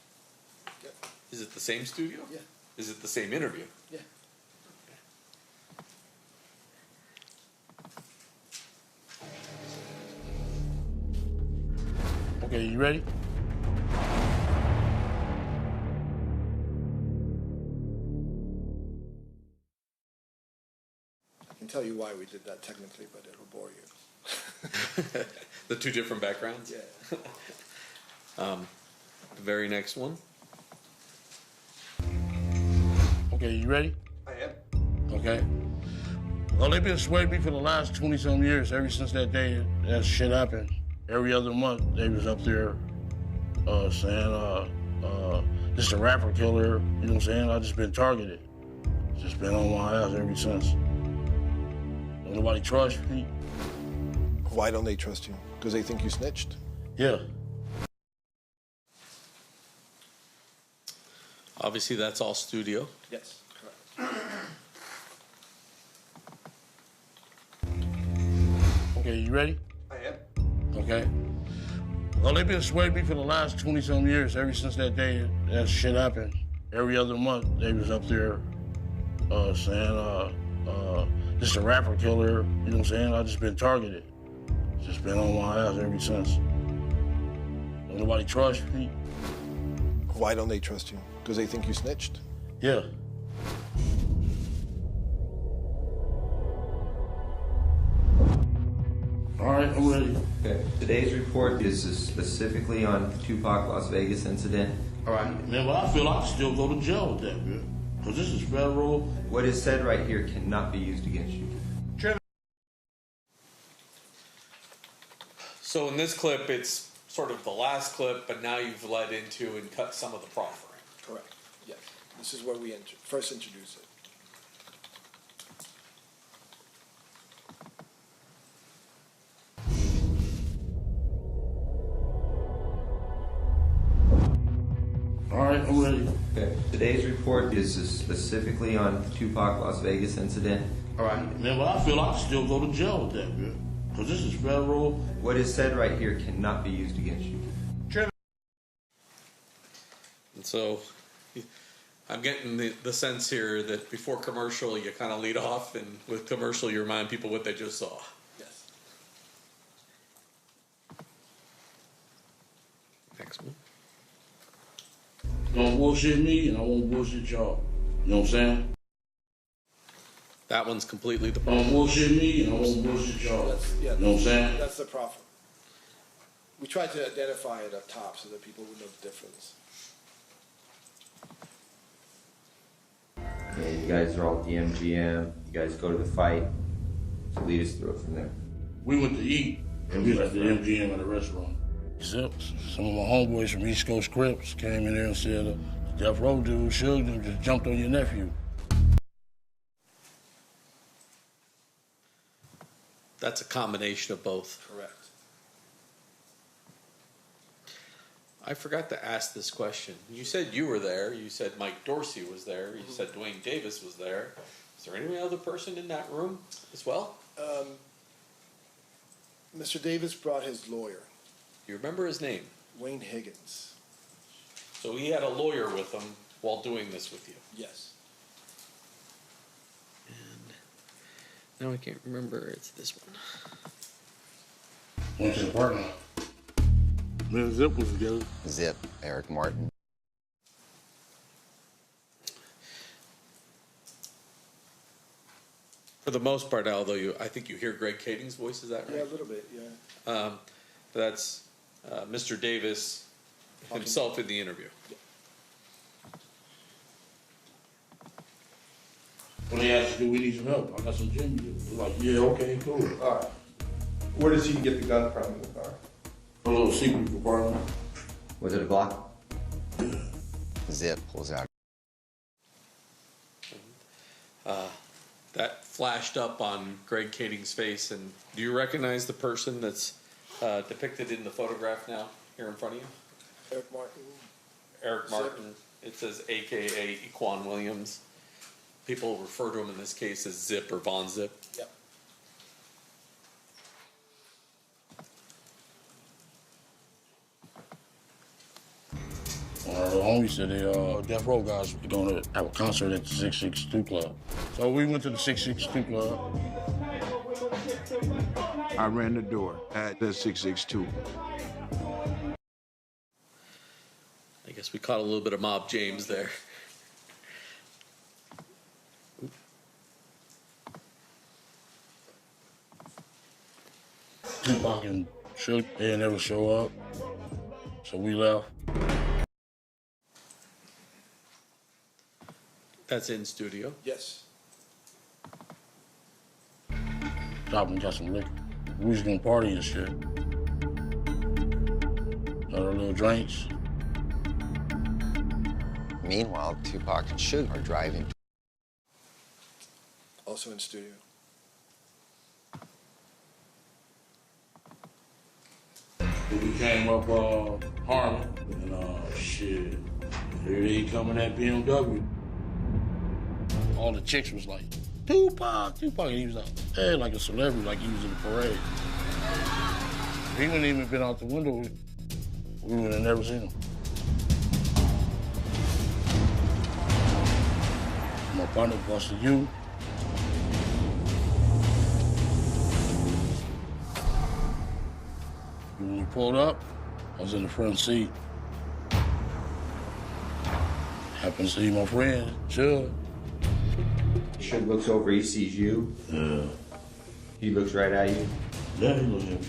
Yep. Is it the same studio? Yeah. Is it the same interview? Yeah. Okay, you ready? I can tell you why we did that technically, but it'll bore you. The two different backgrounds? Yeah. The very next one. Okay, you ready? I am. Okay. Well, they've been sweating me for the last 20-some years, ever since that day that shit happened. Every other month, they was up there saying, this is a rapper killer, you know what I'm saying? I just been targeted. Just been on my ass ever since. Don't nobody trust me. Why don't they trust you? Because they think you snitched? Yeah. Obviously, that's all studio. Yes, correct. Okay, you ready? I am. Okay. Well, they've been sweating me for the last 20-some years, ever since that day that shit happened. Every other month, they was up there saying, this is a rapper killer, you know what I'm saying? I just been targeted. Just been on my ass ever since. Don't nobody trust me. Why don't they trust you? Because they think you snitched? Yeah. All right, I'm ready. Okay. Today's report is specifically on the Tupac Las Vegas incident. All right. Man, well, I feel I can still go to jail with that, man. Because this is federal. What is said right here cannot be used against you. So in this clip, it's sort of the last clip, but now you've led into and cut some of the proffering. Correct. Yes. This is where we first introduce it. All right, I'm ready. Okay. Today's report is specifically on the Tupac Las Vegas incident. All right. Man, well, I feel I can still go to jail with that, man. Because this is federal. What is said right here cannot be used against you. And so I'm getting the sense here that before commercial, you kind of lead off, and with commercial, you remind people what they just saw. Yes. Next one. Don't bullshit me, and I won't bullshit y'all. You know what I'm saying? That one's completely the Don't bullshit me, and I won't bullshit y'all. You know what I'm saying? That's the proffer. We tried to identify it up top so that people would know the difference. Yeah, you guys are all at the MGM. You guys go to the fight. So lead us through it from there. We went to eat, and we was at the MGM at a restaurant. Except some of my homeboys from East Coast Crips came in there and said, the Death Row dude, Suge, them just jumped on your nephew. That's a combination of both. Correct. I forgot to ask this question. You said you were there. You said Mike Dorsey was there. You said Duane Davis was there. Is there any other person in that room as well? Mr. Davis brought his lawyer. You remember his name? Wayne Higgins. So he had a lawyer with him while doing this with you. Yes. Now I can't remember. It's this one. Went to the parking lot. Me and Zip was together. Zip, Eric Martin. For the most part, although I think you hear Greg Kading's voice, is that right? Yeah, a little bit, yeah. That's Mr. Davis himself in the interview. When they asked, do we need some help? I got some gym to do. We're like, yeah, okay, cool. All right. Where does he get the gun from in the car? A little secret compartment. Was it a Glock? Zip pulls out. That flashed up on Greg Kading's face, and do you recognize the person that's depicted in the photograph now here in front of you? Eric Martin. Eric Martin. It says AKA Equan Williams. People refer to him in this case as Zip or Von Zip. Yep. The homie said Death Row guys were going to have a concert at the 662 Club. So we went to the 662 Club. I ran the door at the 662. I guess we caught a little bit of Mob James there. Tupac and Shook, they didn't ever show up. So we left. That's in studio. Yes. Stopped and got some liquor. We was gonna party and shit. Got our little drinks. Meanwhile, Tupac and Suge are driving. Also in studio. We came up Harlem and shit. Here they coming at BMW. All the chicks was like, Tupac, Tupac, and he was like, hey, like a celebrity, like he was in the parade. He wouldn't even been out the window. We would have never seen him. My partner busted you. When we pulled up, I was in the front seat. Happened to see my friend, Chuck. Suge looks over, he sees you. Yeah. He looks right at you. Yeah, he looks at me.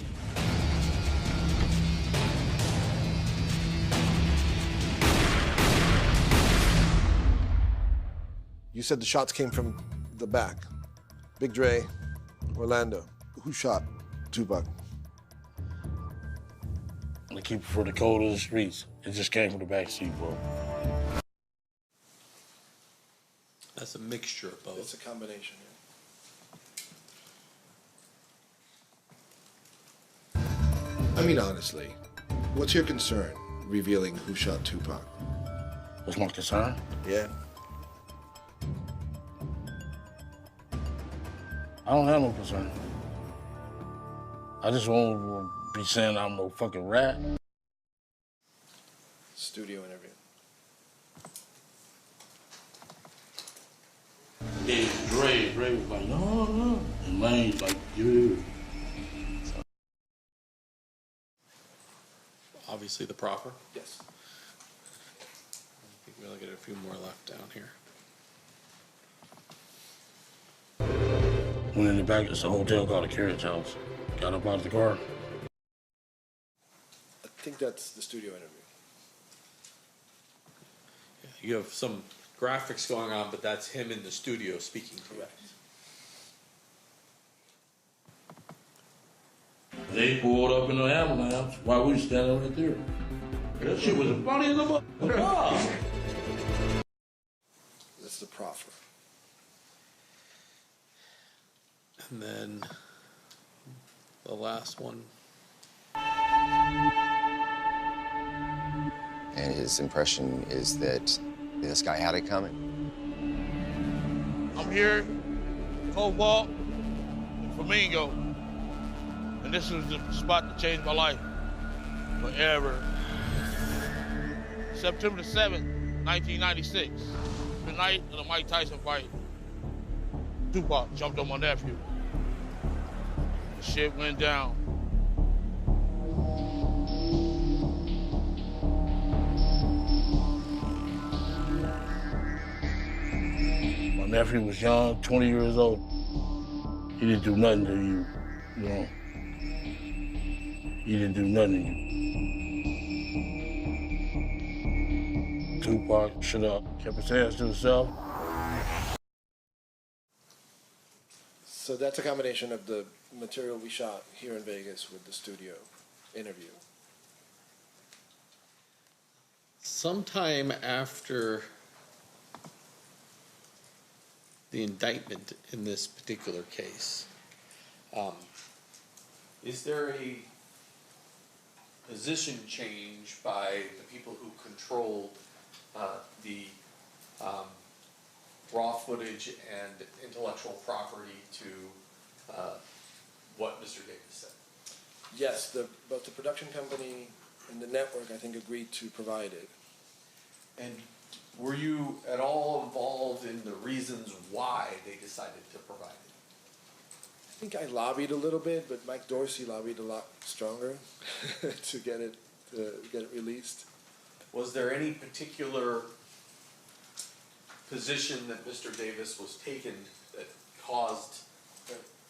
You said the shots came from the back. Big Dre, Orlando. Who shot Tupac? They keep it for the code of the streets. It just came from the back seat, bro. That's a mixture of both. It's a combination, yeah. I mean, honestly, what's your concern revealing who shot Tupac? What's my concern? Yeah. I don't have no concern. I just won't be saying I'm no fucking rat. Studio interview. Yeah, Dre was like, no. And Lane's like, you. Obviously the proffer. Yes. I think we only get a few more left down here. Went in the back, it's a hotel called the Carriage House. Got up out of the car. I think that's the studio interview. Yeah, you have some graphics going on, but that's him in the studio speaking. Correct. They pulled up in the ambulance while we was standing right there. That shit was funny as a motherfucker. That's the proffer. And then the last one. And his impression is that this guy had it coming. I'm here, Cobalt, Flamingo, and this was the spot that changed my life forever. September the 7th, 1996, the night of the Mike Tyson fight, Tupac jumped on my nephew. The shit went down. nephew was young, 20 years old. He didn't do nothing to you, you know. He didn't do nothing to you. Tupac should have kept his hands to himself. So that's a combination of the material we shot here in Vegas with the studio interview. Sometime after the indictment in this particular case, Is there a position change by the people who controlled the raw footage and intellectual property to what Mr. Davis said? Yes, both the production company and the network, I think, agreed to provide it. And were you at all involved in the reasons why they decided to provide it? I think I lobbied a little bit, but Mike Dorsey lobbied a lot stronger to get it released. Was there any particular position that Mr. Davis was taken that caused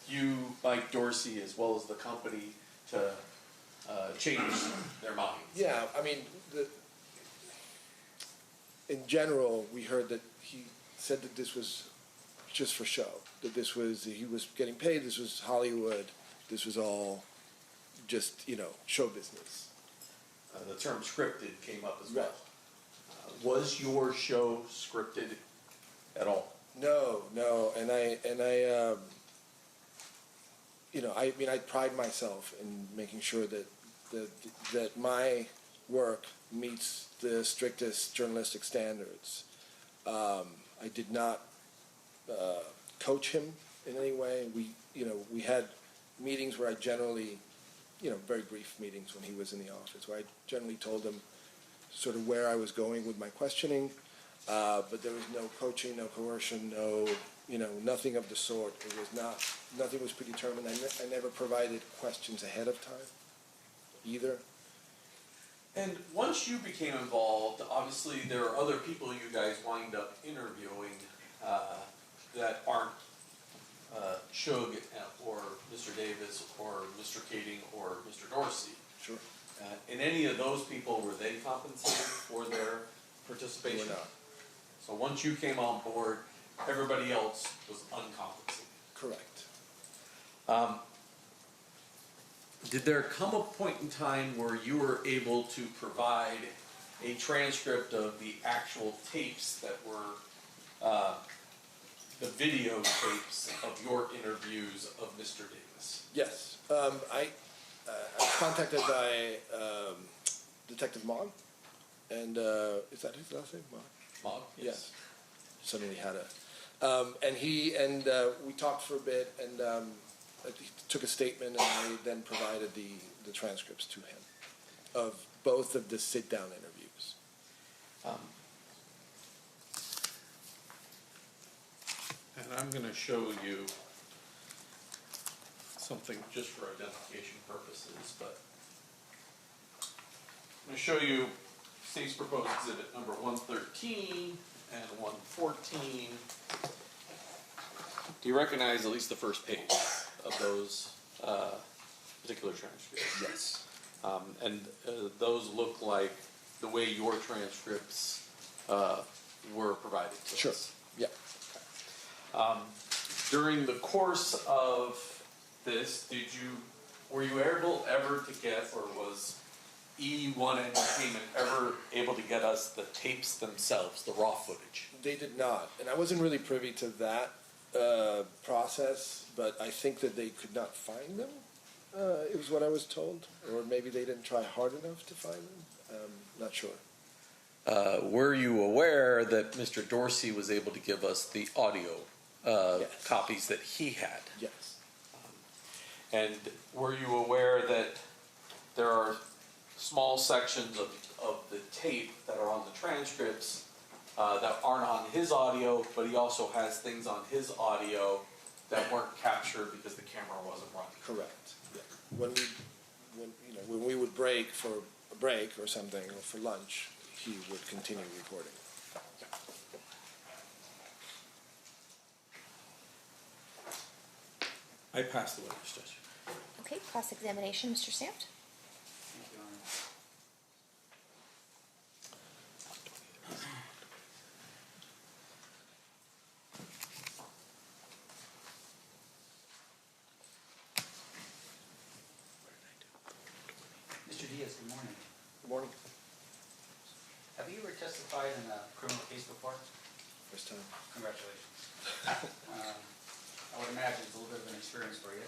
you, Mike Dorsey, as well as the company to change their minds? Yeah, I mean, in general, we heard that he said that this was just for show, that he was getting paid, this was Hollywood, this was all just, show business. The term scripted came up as well. Was your show scripted at all? No, and I I pride myself in making sure that my work meets the strictest journalistic standards. I did not coach him in any way. We had meetings where I generally, very brief meetings when he was in the office, where I generally told him sort of where I was going with my questioning, but there was no coaching, no coercion, nothing of the sort. It was nothing was predetermined. I never provided questions ahead of time, either. And once you became involved, obviously there are other people you guys wind up interviewing that aren't Shug or Mr. Davis or Mr. Kading or Mr. Dorsey. Sure. And any of those people, were they compensated for their participation? They were not. So once you came on board, everybody else was uncompensated. Correct. Did there come a point in time where you were able to provide a transcript of the actual tapes that were the videotapes of your interviews of Mr. Davis? Yes. I was contacted by Detective Mogg, and is that his last name? Mogg, yes. Suddenly had a... and we talked for a bit, and he took a statement, and I then provided the transcripts to him of both of the sit-down interviews. And I'm going to show you something just for identification purposes, but I'm going to show you State's Proposed Exhibit number 113 and 114. Do you recognize at least the first page of those particular transcripts? Yes. And those look like the way your transcripts were provided to Sure. us. Yeah. During the course of this, were you able ever to get, or was E1 Entertainment ever able to get us the tapes themselves, the raw footage? They did not, and I wasn't really privy to that process, but I think that they could not find them. It was what I was told, or maybe they didn't try hard enough to find them. Not sure. Were you aware that Mr. Dorsey was able to give us the audio Yes. copies that he had? Yes. And were you aware that there are small sections of the tape that are on the transcripts that aren't on his audio, but he also has things on his audio that weren't captured because the camera wasn't running? Correct. Yeah. When we would break for a break or something, or for lunch, he would continue recording. I passed the witness, Judge. Okay, cross-examination, Mr. Samt. Thank you, Your Honor. Mr. Diaz, good morning. Good morning. Have you ever testified in a criminal case before? First time. Congratulations. I would imagine it's a little bit of an experience for you.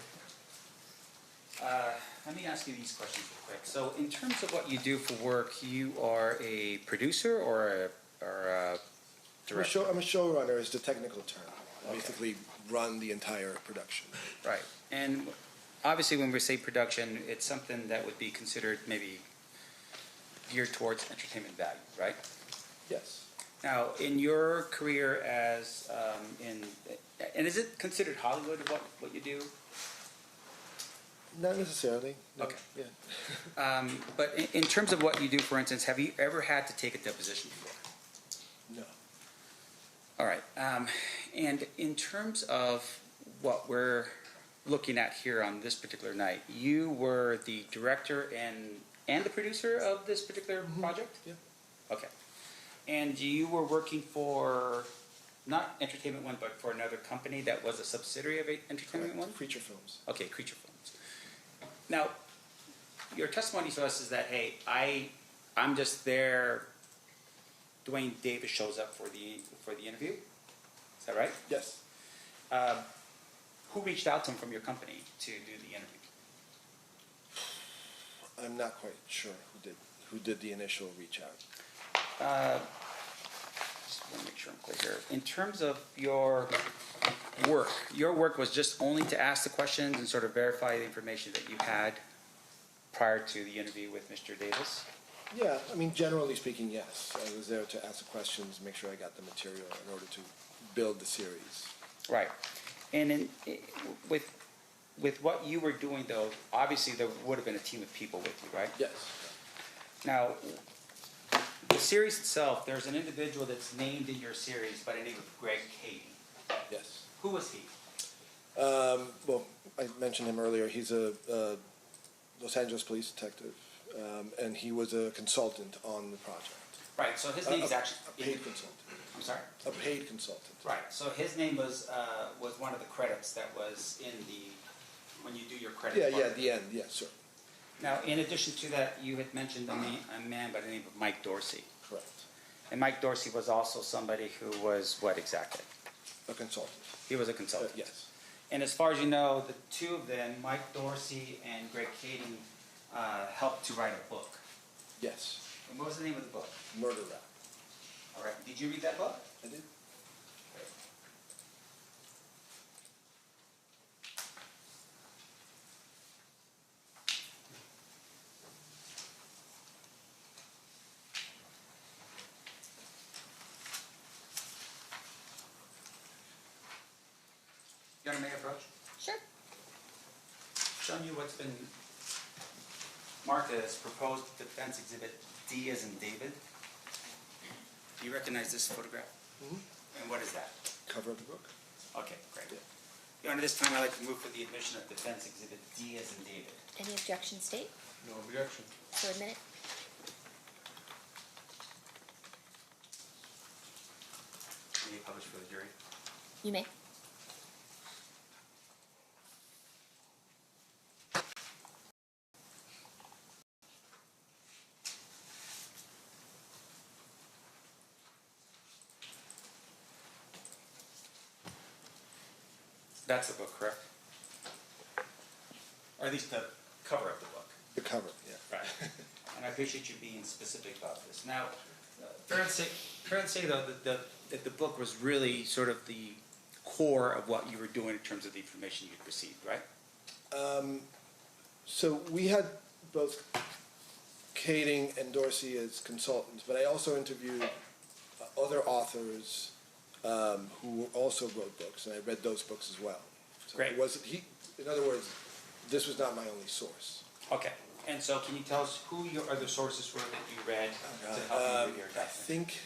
Let me ask you these questions real quick. So in terms of what you do for work, you are a producer or a director? I'm a showrunner is the technical term. I basically run the entire production. Right. And obviously when we say production, it's something that would be considered maybe geared towards entertainment value, right? Yes. Now, in your career as, and is it considered Hollywood what you do? Not necessarily. No. Okay. Yeah. But in terms of what you do, for instance, have you ever had to take a deposition before? No. All right. And in terms of what we're looking at here on this particular night, you were the director and the producer of this particular project? Yeah. Okay. And you were working for, not Entertainment One, but for another company that was a subsidiary of Entertainment One? Creature Films. Okay, Creature Films. Now, your testimony to us is that, hey, I'm just there. Duane Davis shows up for the interview. Is that right? Yes. Who reached out to him from your company to do the interview? I'm not quite sure who did the initial reach out. Just want to make sure I'm clear here. In terms of your work was just only to ask the questions and sort of verify the information that you had prior to the interview with Mr. Davis? Yeah, I mean, generally speaking, yes. I was there to ask the questions, make sure I got the material in order to build the series. Right. And with what you were doing, though, obviously there would have been a team of people with you, right? Yes. Now, the series itself, there's an individual that's named in your series by the name of Greg Cady. Yes. Who was he? Well, I mentioned him earlier. He's a Los Angeles police detective, and he was a consultant on the project. Right, so his name's actually... A paid consultant. I'm sorry? A paid consultant. Right, so his name was one of the credits that was in when you do your credits. Yeah, part. at the end, yes, sir. Now, in addition to that, you had mentioned a man by the name of Mike Dorsey. Correct. And Mike Dorsey was also somebody who was what exactly? A consultant. He was a consultant? Yes. And as far as you know, the two of them, Mike Dorsey and Greg Cady, helped to write a book. Yes. And what was the name of the book? Murder Rap. All right. Did you read that book? I did. You want to make an approach? Sure. Showing you what's been marked as proposed defense exhibit D as in David. Do you recognize this photograph? Mm-hmm. And what is that? Cover of the book. Okay, great. Your Honor, this time I'd like to move for the admission of defense exhibit D as in David. Any objection, State? No objection. So admit it. May you publish for the jury? You may. That's the book, correct? Or at least the cover of the book. The cover, yeah. Right. And I appreciate you being specific about this. Now, fair to say though that the book was really sort of the core of what you were doing in terms of the information you'd received, right? So we had both Kading and Dorsey as consultants, but I also interviewed other authors who also wrote books, and I read those books as well. So Great. It wasn't, in other words, this was not my only source. Okay. And so can you tell us who your other sources were that you read to help you with your I think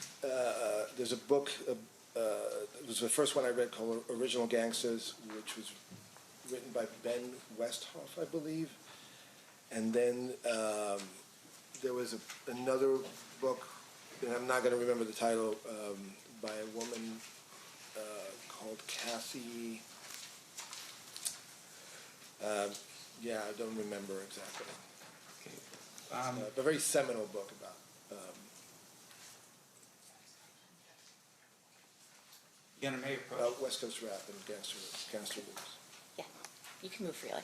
there's a book, it was the first one I read called Original Gangsters, which was written by Ben Westhoff, I believe. And then there was another book, and I'm not going to remember the title, by a woman called Cassie. Yeah, I don't remember exactly. Okay. A very seminal book about. You gonna make West Coast rap and gangster blues. Yeah, you can move freely.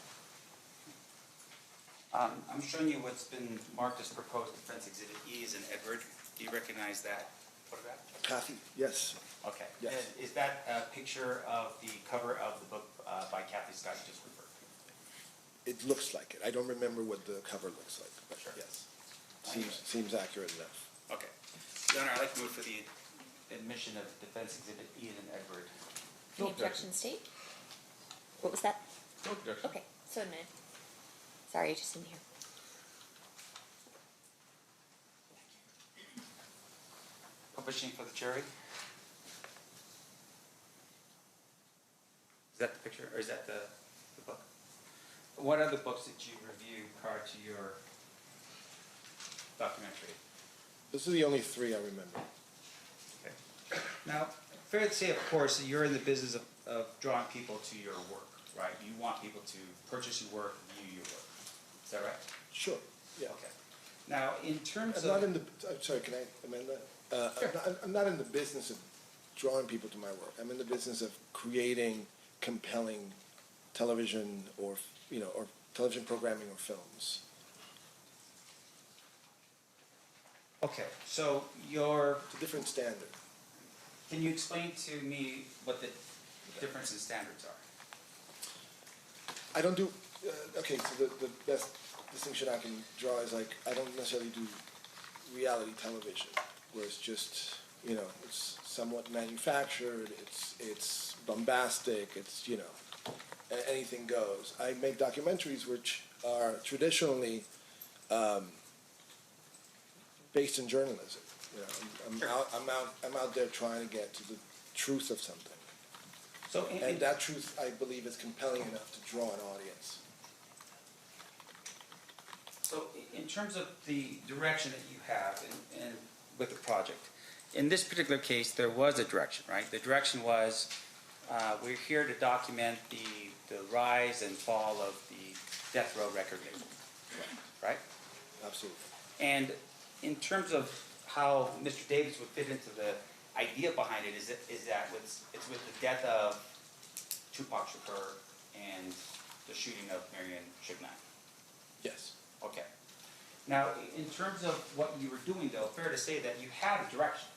I'm showing you what's been marked as proposed defense exhibit E is an Edward. Do you recognize that photograph? Kathy, yes. Okay. Yes. Is that a picture of the cover of the book by Kathy Scott you just referred to? It looks like it. I don't remember what the cover looks like, but Sure. yes. Seems accurate enough. Okay. Your Honor, I'd like to move for the admission of defense exhibit E and Edward. Any objection, state? What was that? No objection. Okay, so admitted. Sorry, I just didn't hear. Publishing for the jury. Is that the picture, or is that the book? What other books did you review prior to your documentary? Those are the only three I remember. Okay. Now, fair to say, of course, that you're in the business of drawing people to your work, right? You want people to purchase your work, view your work. Is that right? Sure, yeah. Okay. Now, in terms I'm of... not in the, I'm sorry, can I amend that? Sure. I'm not in the business of drawing people to my work. I'm in the business of creating compelling television or television programming or films. Okay, so your... It's a different standard. Can you explain to me what the difference in standards are? I don't do, okay, so the best distinction I can draw is like, I don't necessarily do reality television, where it's just, it's somewhat manufactured, it's bombastic, it's, anything goes. I make documentaries which are traditionally based in journalism. I'm out there trying to get to the truth of something. So and that truth, I believe, is compelling enough to draw an audience. So in terms of the direction that you have in with the project, in this particular case, there was a direction, right? The direction was, we're here to document the rise and fall of the death row record label, right? Absolutely. And in terms of how Mr. Davis would fit into the idea behind it, is that it's with the death of Tupac Shakur and the shooting of Marion Shignan. Yes. Okay. Now, in terms of what you were doing, though, fair to say that you had a direction.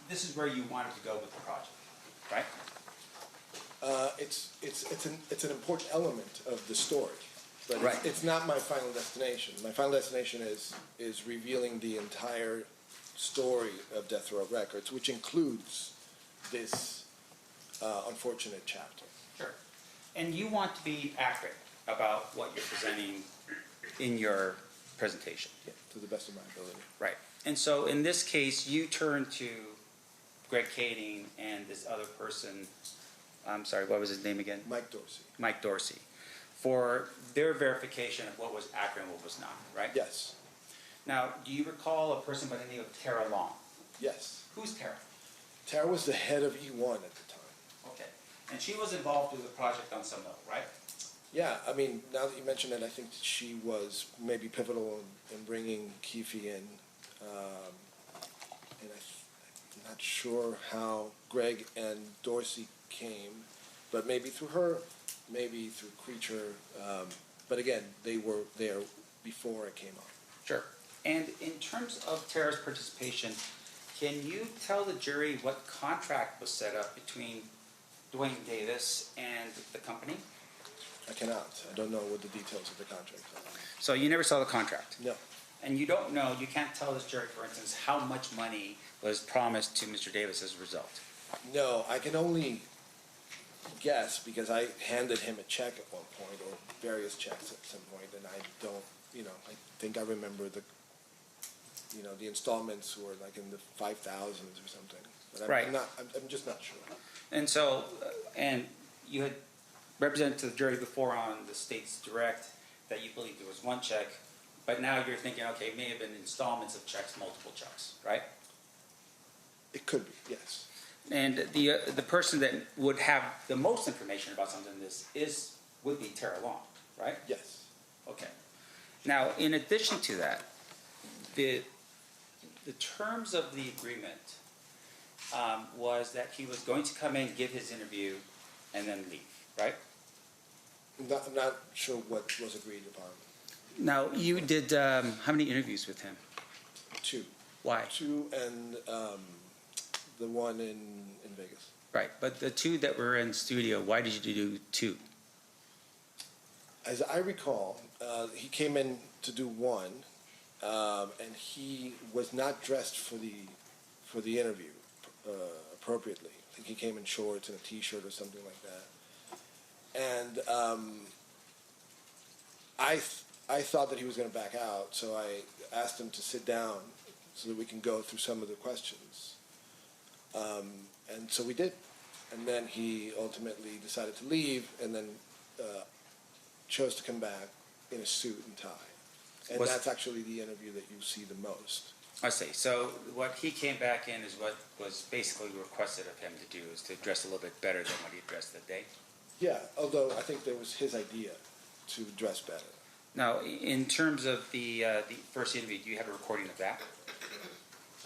This is where you wanted to go with the project, right? It's an important element of the story, but Right. it's not my final destination. My final destination is revealing the entire story of Death Row Records, which includes this unfortunate chapter. Sure. And you want to be accurate about what you're presenting in your presentation. Yeah, to the best of my ability. Right. And so in this case, you turn to Greg Kading and this other person, I'm sorry, what was his name again? Mike Dorsey. Mike Dorsey, for their verification of what was accurate and what was not, right? Yes. Now, do you recall a person by the name of Tara Long? Yes. Who's Tara? Tara was the head of E1 at the time. Okay. And she was involved with the project on some level, right? Yeah, I mean, now that you mention it, I think that she was maybe pivotal in bringing Keffe in. And I'm not sure how Greg and Dorsey came, but maybe through her, maybe through Creature. But again, they were there before it came on. Sure. And in terms of Tara's participation, can you tell the jury what contract was set up between Duane Davis and the company? I cannot. I don't know what the details of the contract are. So you never saw the contract? No. And you don't know, you can't tell this jury, for instance, how much money was promised to Mr. Davis as a result? No, I can only guess because I handed him a check at one point, or various checks at some point, and I don't, I think I remember the installments were like in the 5,000s or something. But Right. I'm just not sure. And so, and you had represented to the jury before on the state's direct that you believe there was one check, but now you're thinking, okay, it may have been installments of checks, multiple checks, right? It could be, yes. And the person that would have the most information about something like this would be Tara Long, right? Yes. Okay. Now, in addition to that, the terms of the agreement was that he was going to come in, give his interview, and then leave, right? I'm not sure what was agreed upon. Now, you did how many interviews with him? 2. Why? 2 and the one in Vegas. Right, but the 2 that were in studio, why did you do 2? As I recall, he came in to do 1, and he was not dressed for the interview appropriately. I think he came in shorts and a T-shirt or something like that. And I thought that he was going to back out, so I asked him to sit down so that we can go through some of the questions. And so we did. And then he ultimately decided to leave, and then chose to come back in a suit and tie. And that's actually the interview that you see the most. I see. So what he came back in is what was basically requested of him to do, is to dress a little bit better than what he dressed that day? Yeah, although I think that was his idea to dress better. Now, in terms of the first interview, do you have a recording of that?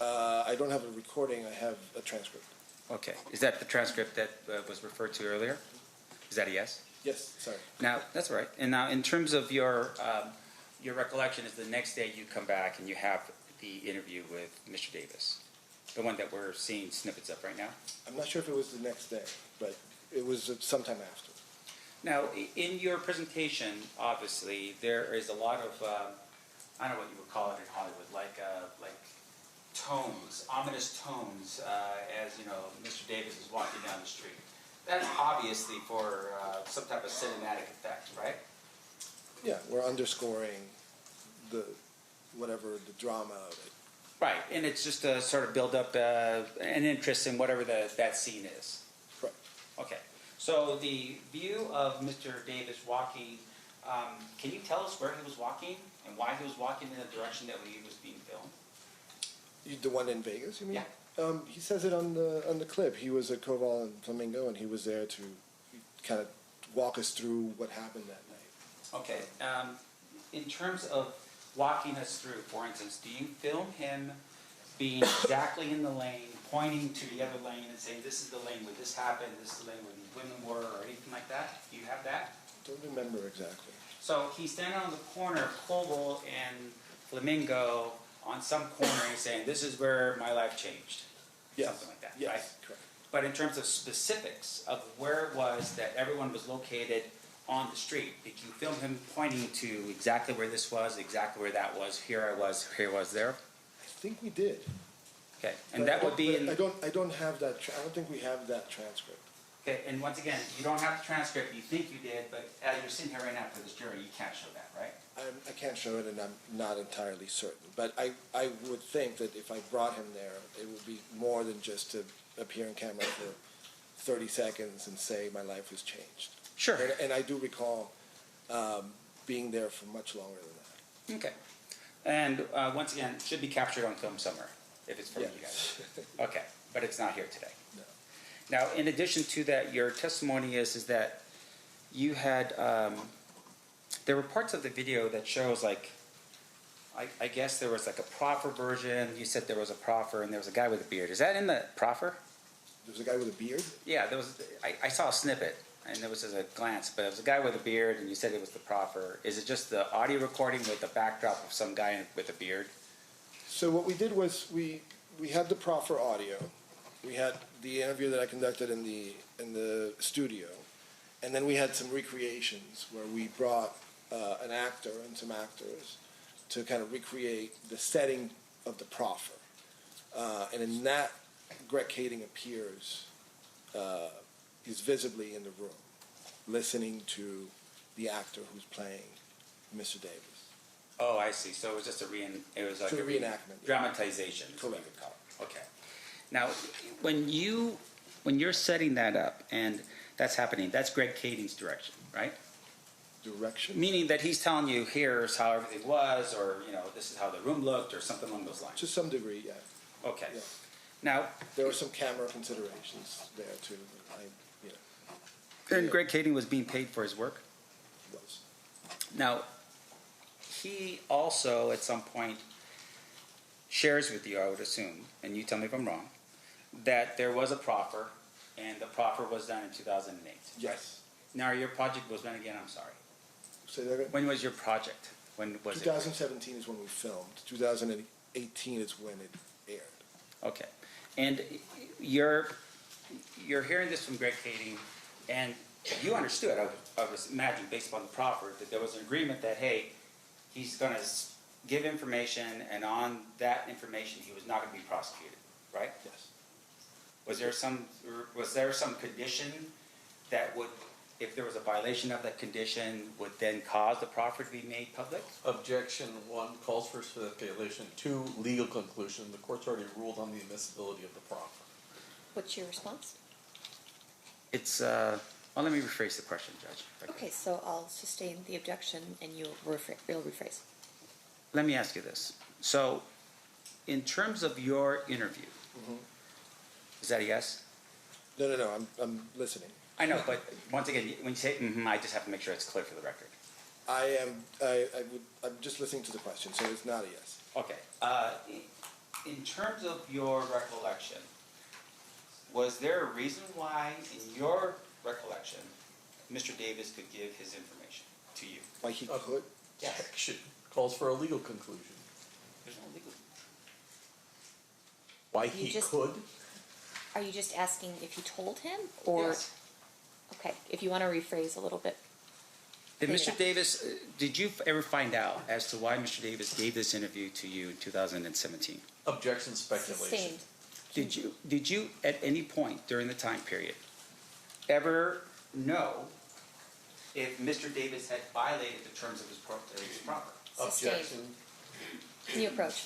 I don't have a recording, I have a transcript. Okay. Is that the transcript that was referred to earlier? Is that a yes? Yes, sorry. Now, that's all right. And now, in terms of your recollection, is the next day you come back and you have the interview with Mr. Davis, the one that we're seeing snippets of right now? I'm not sure if it was the next day, but it was sometime after. Now, in your presentation, obviously, there is a lot of, I don't know what you would call it in Hollywood, like tones, ominous tones, as, you know, Mr. Davis is walking down the street. That's obviously for some type of cinematic effect, right? Yeah, we're underscoring the drama of it. Right, and it's just to sort of build up an interest in whatever that scene is. Right. Okay, so the view of Mr. Davis walking, can you tell us where he was walking and why he was walking in the direction that he was being filmed? The one in Vegas, you mean? Yeah. He says it on the clip. He was at Koval and Flamingo, and he was there to kind of walk us through what happened that night. Okay. In terms of walking us through, for instance, do you film him being exactly in the lane, pointing to the other lane and saying, this is the lane where this happened, this is the lane where these women were, or anything like that? Do you have that? Don't remember exactly. So he's standing on the corner of Koval and Flamingo on some corner and saying, this is where my life changed. Yes. Something like that, Yes, right? correct. But in terms of specifics of where it was that everyone was located on the street, did you film him pointing to exactly where this was, exactly where that was, here I was there? I think we did. Okay, and that would be in... I don't have that, I don't think we have that transcript. Okay, and once again, you don't have the transcript, you think you did, but as you're sitting here right now for this jury, you can't show that, right? I can't show it, and I'm not entirely certain. But I would think that if I brought him there, it would be more than just to appear on camera for 30 seconds and say my life has changed. Sure. And I do recall being there for much longer than that. Okay. And once again, it should be captured on film somewhere, if it's from you guys. Okay, but it's not here today. No. Now, in addition to that, your testimony is that you had, there were parts of the video that shows like, I guess there was like a proffer version. You said there was a proffer and there was a guy with a beard. Is that in the proffer? There was a guy with a beard? Yeah, there was. I saw a snippet and there was just a glance, but it was a guy with a beard and you said it was the proffer. Is it just the audio recording with the backdrop of some guy with a beard? So what we did was we had the proffer audio. We had the interview that I conducted in the studio, and then we had some recreations where we brought an actor and some actors to kind of recreate the setting of the proffer. And in that, Greg Kading appears, he's visibly in the room, listening to the actor who's playing Mr. Davis. Oh, I see. So it was just a reenactment, dramatization. Is what Correct. you would call it. Okay. Now, when you're setting that up, and that's happening. That's Greg Kading's direction, right? Direction? Meaning that he's telling you, here's how everything was, or, this is how the room looked, or something along those lines. To some degree, yeah. Okay. Yeah. Now, There were some camera considerations there too. and Greg Kading was being paid for his work? Was. Now, he also, at some point, shares with you, I would assume, and you tell me if I'm wrong, that there was a proffer, and the proffer was done in 2008. Yes. Now, your project was when again? I'm sorry. Say that again? When was your project? When was 2017 is when we filmed. 2018 is when it aired. Okay. And you're hearing this from Greg Kading, and you understood, I would imagine, based upon the proffer, that there was an agreement that, hey, he's going to give information, and on that information, he was not going to be prosecuted, right? Yes. Was there some condition that would, if there was a violation of that condition, would then cause the proffer to be made public? Objection 1 calls for speculation. 2, legal conclusion. The court's already ruled on the admissibility of the proffer. What's your response? It's, well, let me rephrase the question, Judge. Okay, so I'll sustain the objection and you'll rephrase. Let me ask you this. So, in terms of your interview, is that a yes? No. I'm listening. I know, but once again, when you say I just have to make sure it's clear for the record. I'm just listening to the question, so it's not a yes. Okay. In terms of your recollection, was there a reason why, in your recollection, Mr. Davis could give his information to you? Why he could? Yes. Objection calls for a legal conclusion. There's no legal. Why he could? Are you just asking if you told him, or? Yes. Okay, if you want to rephrase a little bit. Did Mr. Davis, did you ever find out as to why Mr. Davis gave this interview to you in 2017? Objection speculation. Sustained. Did you at any point during the time period ever know if Mr. Davis had violated the terms of his property? Sustained. Objection. New approach.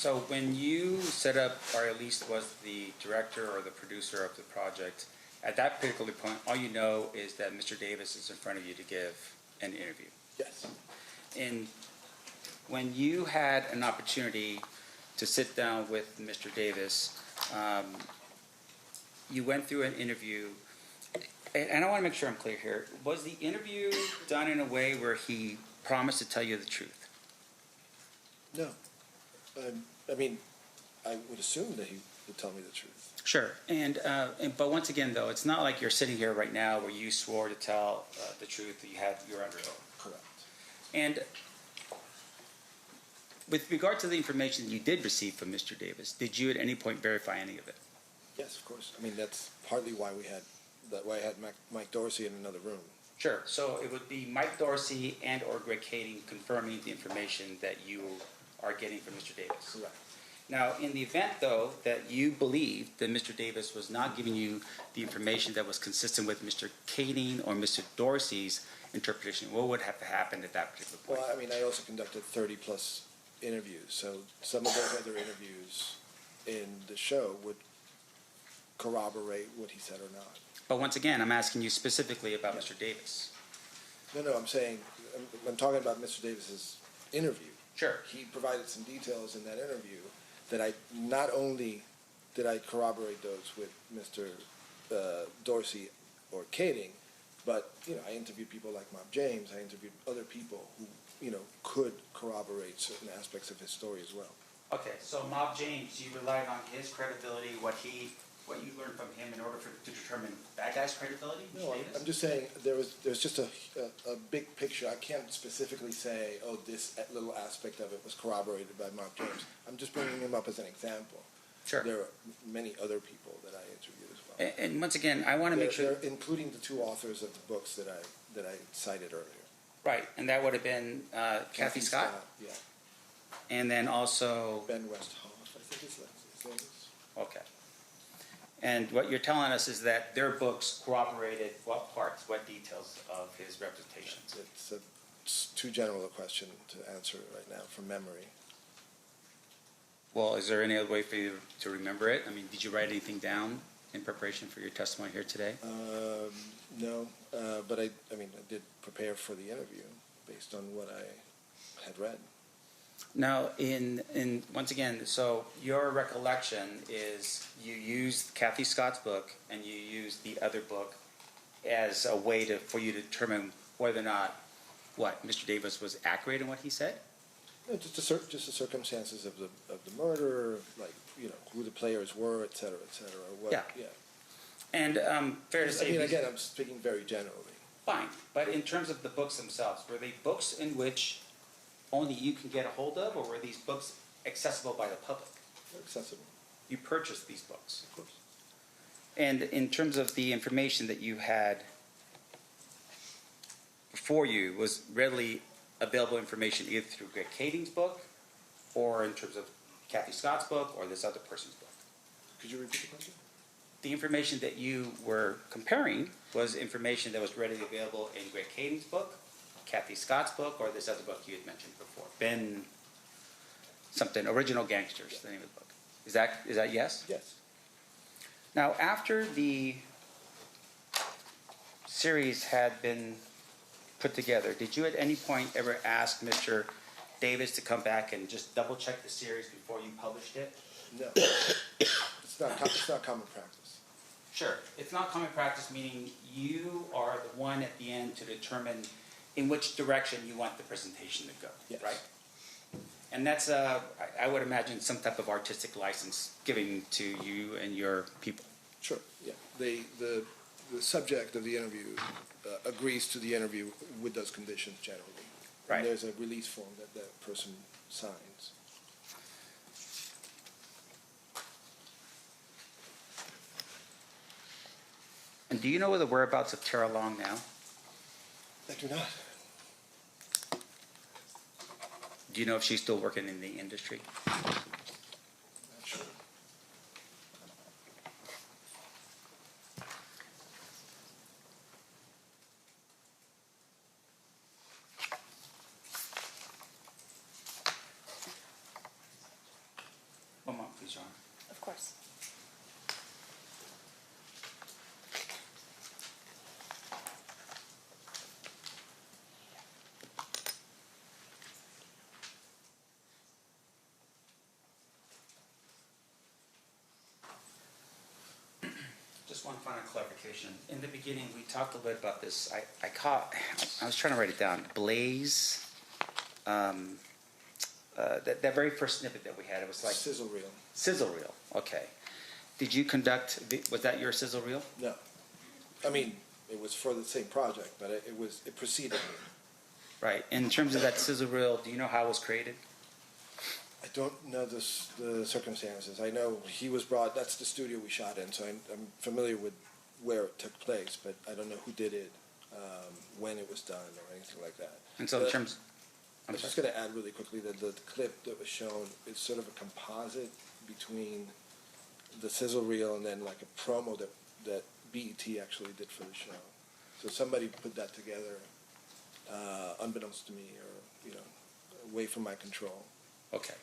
So when you set up, or at least was the director or the producer of the project, at that particular point, all you know is that Mr. Davis is in front of you to give an interview. Yes. And when you had an opportunity to sit down with Mr. Davis, you went through an interview, and I want to make sure I'm clear here. Was the interview done in a way where he promised to tell you the truth? No. I mean, I would assume that he would tell me the truth. Sure. But once again, though, it's not like you're sitting here right now where you swore to tell the truth that you're under oath. Correct. And with regard to the information you did receive from Mr. Davis, did you at any point verify any of it? Yes, of course. I mean, that's partly why I had Mike Dorsey in another room. Sure. So it would be Mike Dorsey and or Greg Kading confirming the information that you are getting from Mr. Davis. Correct. Now, in the event, though, that you believe that Mr. Davis was not giving you the information that was consistent with Mr. Kading or Mr. Dorsey's interpretation, what would have to happen at that particular point? Well, I mean, I also conducted 30-plus interviews, so some of those other interviews in the show would corroborate what he said or not. But once again, I'm asking you specifically about Mr. Davis. No, I'm saying, I'm talking about Mr. Davis's interview. Sure. He provided some details in that interview that I, not only did I corroborate those with Mr. Dorsey or Kading, but, I interviewed people like Mob James, I interviewed other people who, could corroborate certain aspects of his story as well. Okay, so Mob James, you relied on his credibility, what you learned from him in order to determine that guy's credibility, Mr. No, Davis? I'm just saying there's just a big picture. I can't specifically say, oh, this little aspect of it was corroborated by Mob James. I'm just bringing him up as an example. Sure. There are many other people that I interviewed as well. And once again, I want to make sure, including the two authors of the books that I cited earlier. right, and that would have been Keffe Scott, yeah, and then also Ben Westhoff, I think his name is. okay. And what you're telling us is that their books corroborated what parts, what details of his representations? It's too general a question to answer right now from memory. Well, is there any other way for you to remember it? I mean, did you write anything down in preparation for your testimony here today? No, but I did prepare for the interview based on what I had read. Now, in once again, so your recollection is you used Keffe Scott's book and you used the other book as a way for you to determine whether or not Mr. Davis was accurate in what he said? No, just the circumstances of the murder, like who the players were, et cetera, et cetera. Yeah. And fair to say, I mean, again, I'm speaking very generally. Fine, but in terms of the books themselves, were they books in which only you can get a hold of, or were these books accessible by the public? They're accessible. You purchased these books. Of course. And in terms of the information that you had before you, was readily available information either through Greg Kading's book, or in terms of Keffe Scott's book, or this other person's book? Could you repeat the question? The information that you were comparing was information that was readily available in Greg Kading's book, Keffe Scott's book, or this other book you had mentioned before, Ben something, Original Gangsters, the name of the book. Is that yes? Yes. Now, after the series had been put together, did you at any point ever ask Mr. Davis to come back and just double check the series before you published it? No. It's not common practice. Sure. It's not common practice, meaning you are the one at the end to determine in which direction you want the presentation to go, yes. Right? And that's, I would imagine, some type of artistic license given to you and your people. Sure, yeah. The subject of the interview agrees to the interview with those conditions generally. Right. And there's a release form that person signs. And do you know the whereabouts of Tara Long now? I do not. Do you know if she's still working in the industry? Not sure. One moment, please, Your Honor. Of course. Just one final clarification. In the beginning, we talked a little bit about this. I was trying to write it down. Blaze, that very first snippet that we had, it was like Sizzle reel. Sizzle reel. Okay. Did you conduct, was that your sizzle reel? No. I mean, it was for the same project, but it preceded me. Right. In terms of that sizzle reel, do you know how it was created? I don't know the circumstances. I know he was brought, that's the studio we shot in, so I'm familiar with where it took place, but I don't know who did it, when it was done, or anything like that. And so in terms, I was just going to add really quickly that the clip that was shown is sort of a composite between the sizzle reel and then like a promo that BET actually did for the show. So somebody put that together, unbeknownst to me, or away from my control. Okay.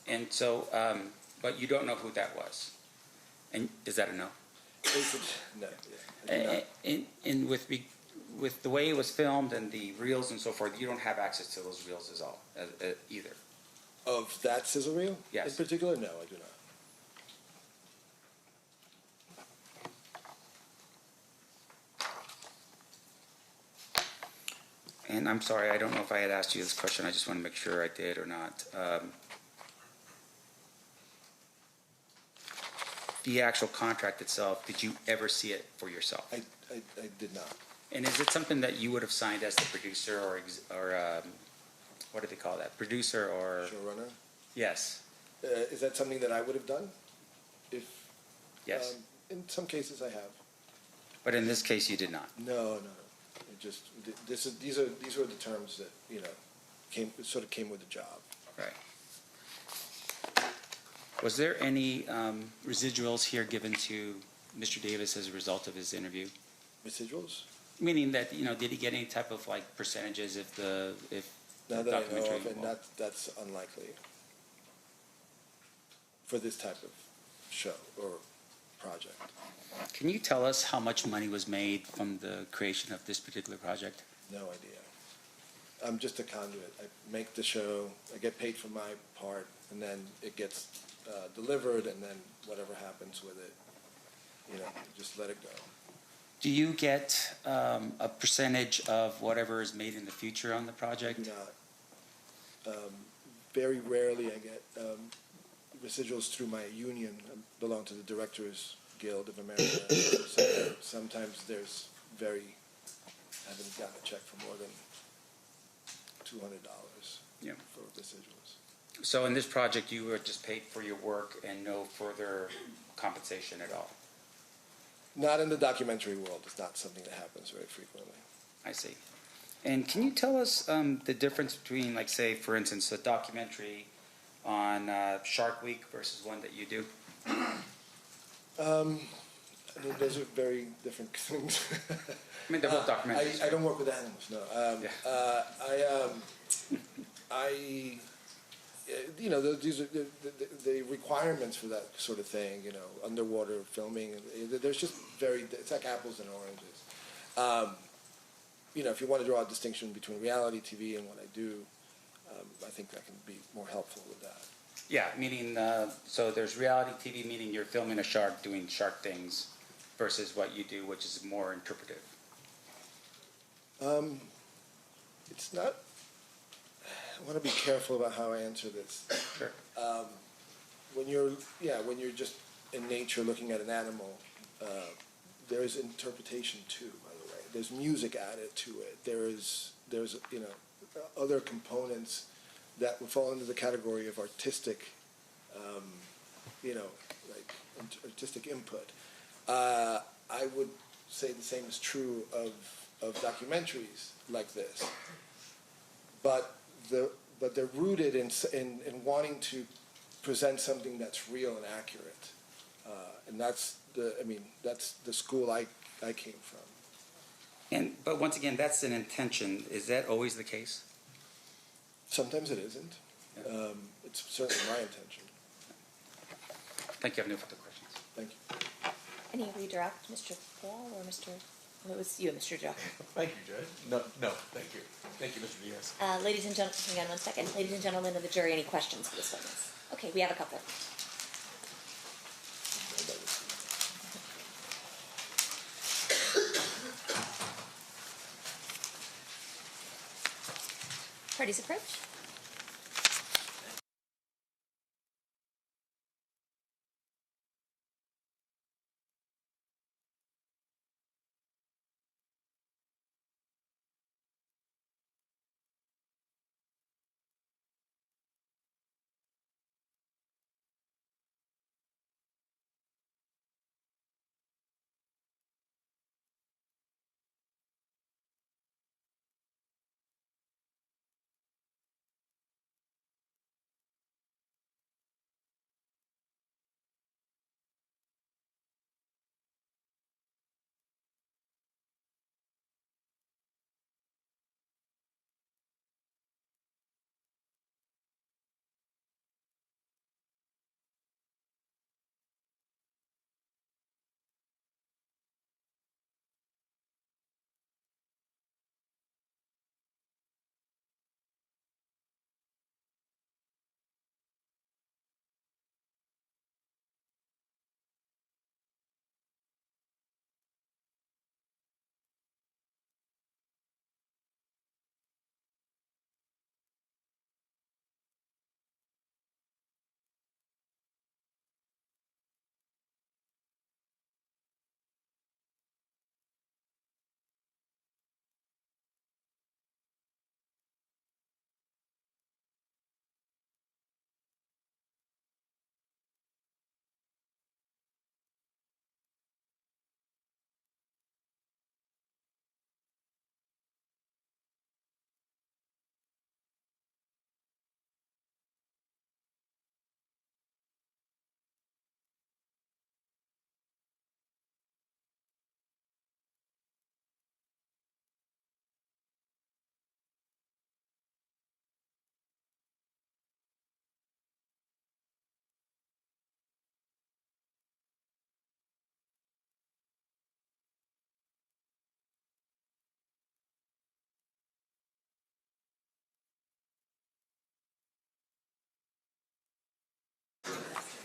And so, but you don't know who that was? And is that a no? No. Yeah, I do not. And with the way it was filmed and the reels and so forth, you don't have access to those reels at all, either? Of that sizzle reel? Yes. In particular, no, I do not. And I'm sorry, I don't know if I had asked you this question. I just want to make sure I did or not. The actual contract itself, did you ever see it for yourself? I did not. And is it something that you would have signed as the producer or what do they call that? Producer or? Showrunner? Yes. Is that something that I would have done? Yes. In some cases I have. But in this case, you did not? No. It just, these were the terms that, sort of came with the job. Right. Was there any residuals here given to Mr. Davis as a result of his interview? Residuals? Meaning that, did he get any type of like percentages if Not that I know documentary of, and involved? that's unlikely for this type of show or project. Can you tell us how much money was made from the creation of this particular project? No idea. I'm just a conduit. I make the show, I get paid for my part, and then it gets delivered, and then whatever happens with it, just let it go. Do you get a percentage of whatever is made in the future on the project? Not. Very rarely I get residuals through my union. I belong to the Directors Guild of America. So sometimes there's I haven't gotten a check for more than $200 for residuals. So in this project, you were just paid for your work and no further compensation at all? Not in the documentary world. It's not something that happens very frequently. I see. And can you tell us the difference between, like, say, for instance, a documentary on Shark Week versus one that you do? I mean, those are very different things. I mean, they're both documentaries. I don't work with animals, no. These are the requirements for that sort of thing, underwater filming. There's just it's like apples and oranges. If you want to draw a distinction between reality TV and what I do, I think I can be more helpful with that. Yeah, meaning, so there's reality TV, meaning you're filming a shark doing shark things, versus what you do, which is more interpretive. It's not. I want to be careful about how I answer this. Sure. When you're just in nature looking at an animal, there's interpretation too. By the way, there's music added to it. There's other components that would fall into the category of artistic, artistic input. I would say the same is true of documentaries like this, but they're rooted in wanting to present something that's real and accurate, and that's the school I came from. But once again, that's an intention. Is that always the case? Sometimes it isn't. Yeah. It's certainly my intention. Thank you. I have no further questions. Thank you. Any redirect, Mr. Paul or Mr. Well, it was you, Mr. Joe. Thank you, Judge. No, thank you. Thank you, Mr. Diaz. Ladies and gentlemen, hang on one second. Ladies and gentlemen of the jury, any questions for this witness? Okay, we have a couple. Parties approach.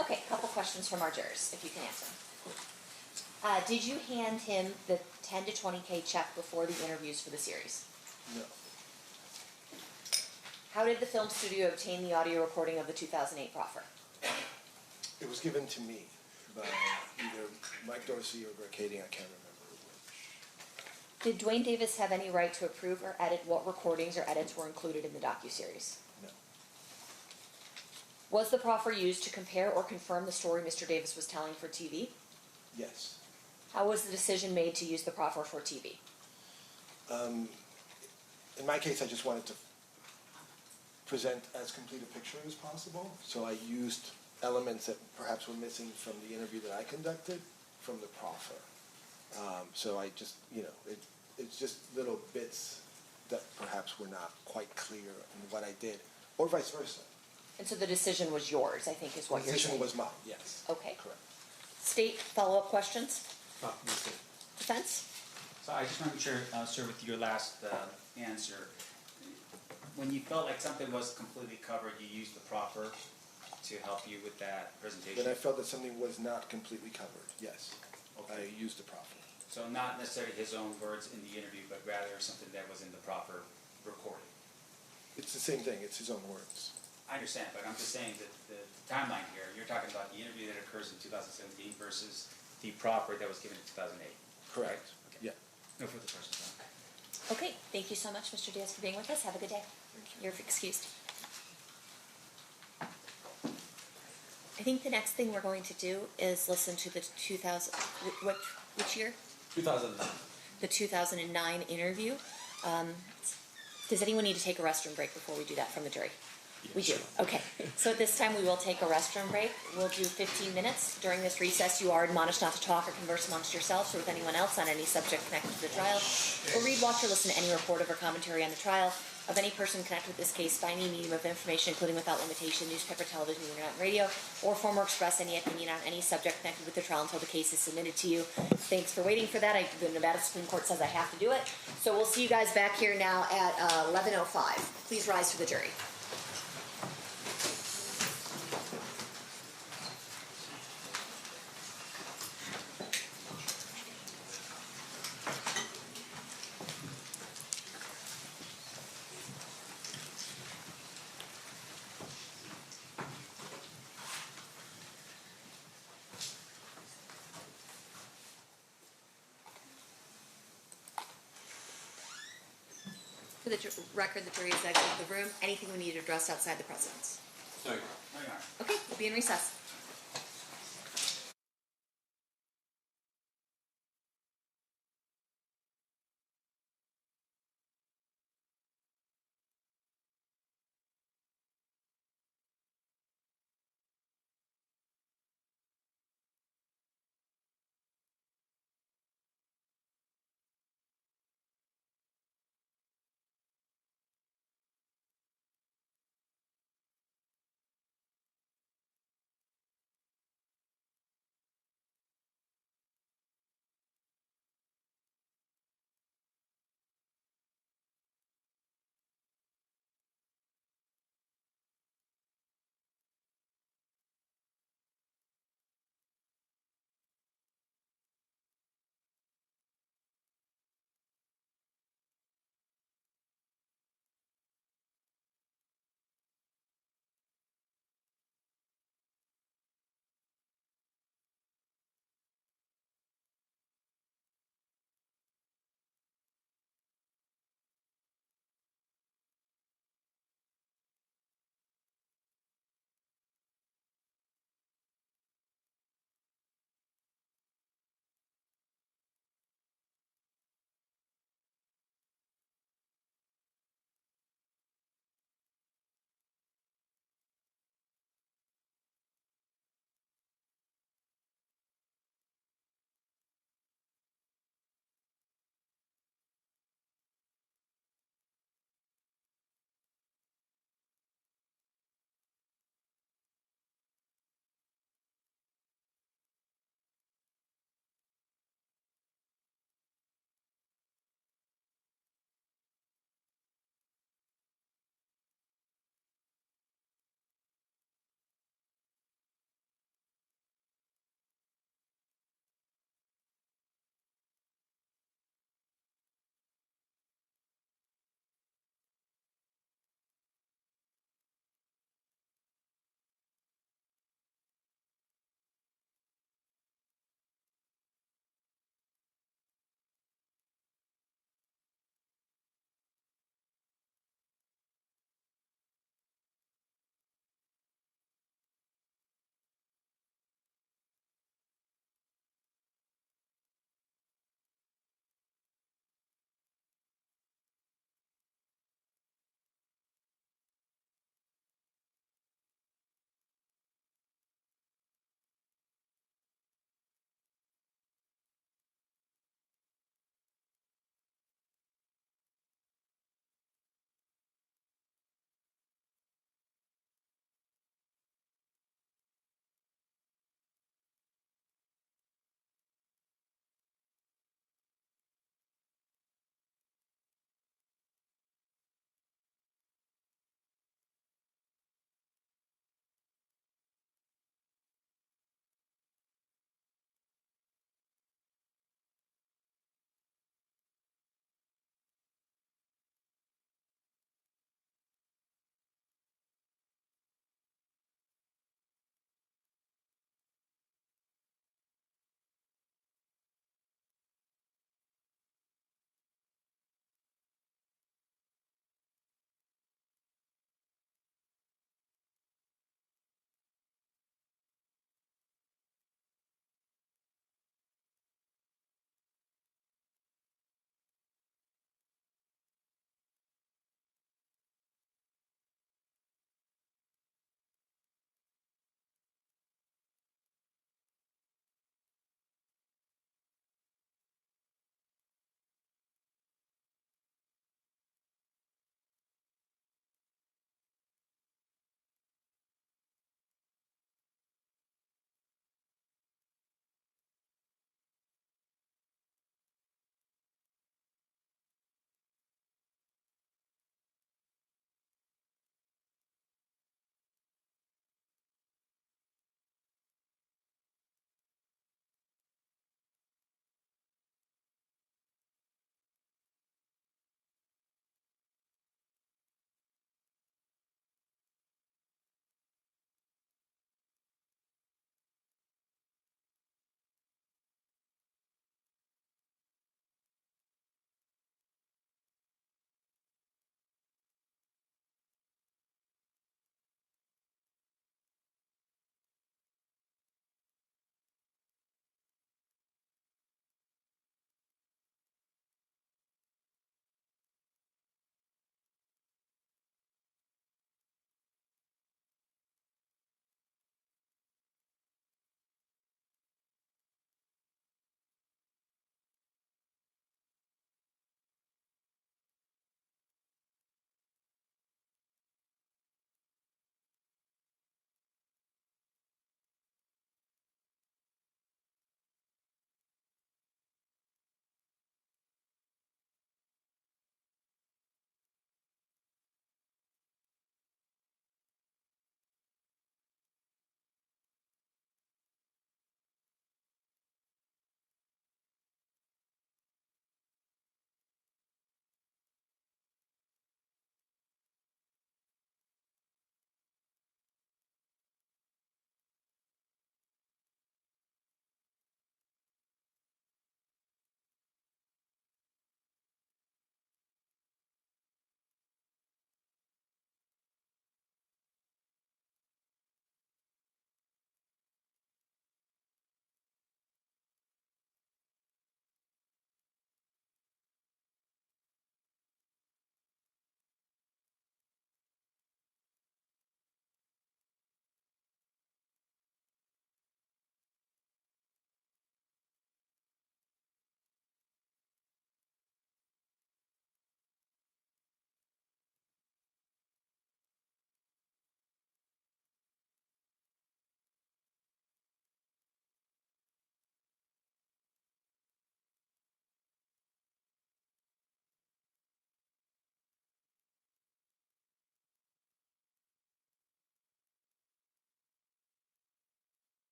Okay, couple questions from our jurors, if you can answer. Did you hand him the 10 to 20K check before the interviews for the series? No. How did the film studio obtain the audio recording of the 2008 proffer? It was given to me by either Mike Dorsey or Greg Kading, I can't remember which. Did Duane Davis have any right to approve or edit what recordings or edits were included in the docuseries? No. Was the proffer used to compare or confirm the story Mr. Davis was telling for TV? Yes. How was the decision made to use the proffer for TV? In my case, I just wanted to present as complete a picture as possible, so I used elements that perhaps were missing from the interview that I conducted from the proffer. So I just, it's just little bits that perhaps were not quite clear in what I did, or vice versa. And so the decision was yours, I think is what you're saying? The decision was mine, yes. Okay. Correct. State follow-up questions? Defense? So I just want to make sure, sir, with your last answer, when you felt like something was completely covered, you used the proffer to help you with that presentation? When I felt that something was not completely covered, yes. Okay. I used the proffer. So not necessarily his own words in the interview, but rather something that was in the proffer recording? It's the same thing, it's his own words. I understand, but I'm just saying that the timeline here, you're talking about the interview that occurs in 2017 versus the proffer that was given in 2008. Correct. Okay. Yeah. No further questions. Okay, thank you so much, Mr. Diaz, for being with us. Have a good day. You're excused. I think the next thing we're going to do is listen to the 2000, which year? 2009. The 2009 interview. Does anyone need to take a restroom break before we do that from the jury? We do. Okay. So at this time, we will take a restroom break. We'll do 15 minutes. During this recess, you are admonished not to talk or converse amongst yourselves or with anyone else on any subject connected to the trial, or read, watch, or listen to any report of or commentary on the trial of any person connected with this case by any medium of information, including without limitation, newspaper, television, internet, and radio, or form or express any opinion on any subject connected with the trial until the case is submitted to you. Thanks for waiting for that. The Nevada Supreme Court says I have to do it. So we'll see you guys back here now at 11:05. Please rise for the jury. For the record, the jury is exited the room. Anything we need to address outside the presence? No. Okay, we'll be in recess.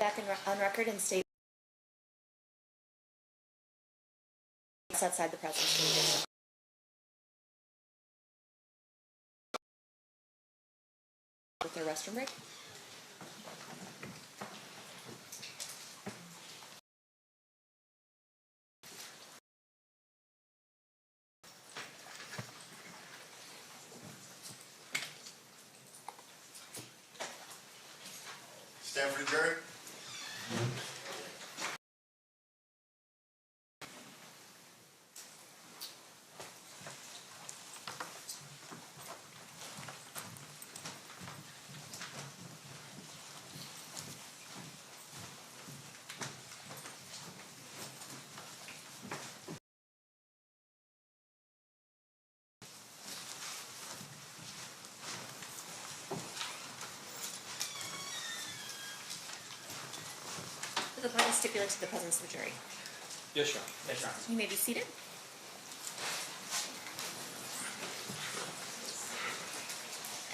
back on record and state outside the presence of the condition. With their restroom break? Stand for the jury. The party stipulates to the presence of the jury. Yes, Your Honor. Yes, Your Honor. You may be seated.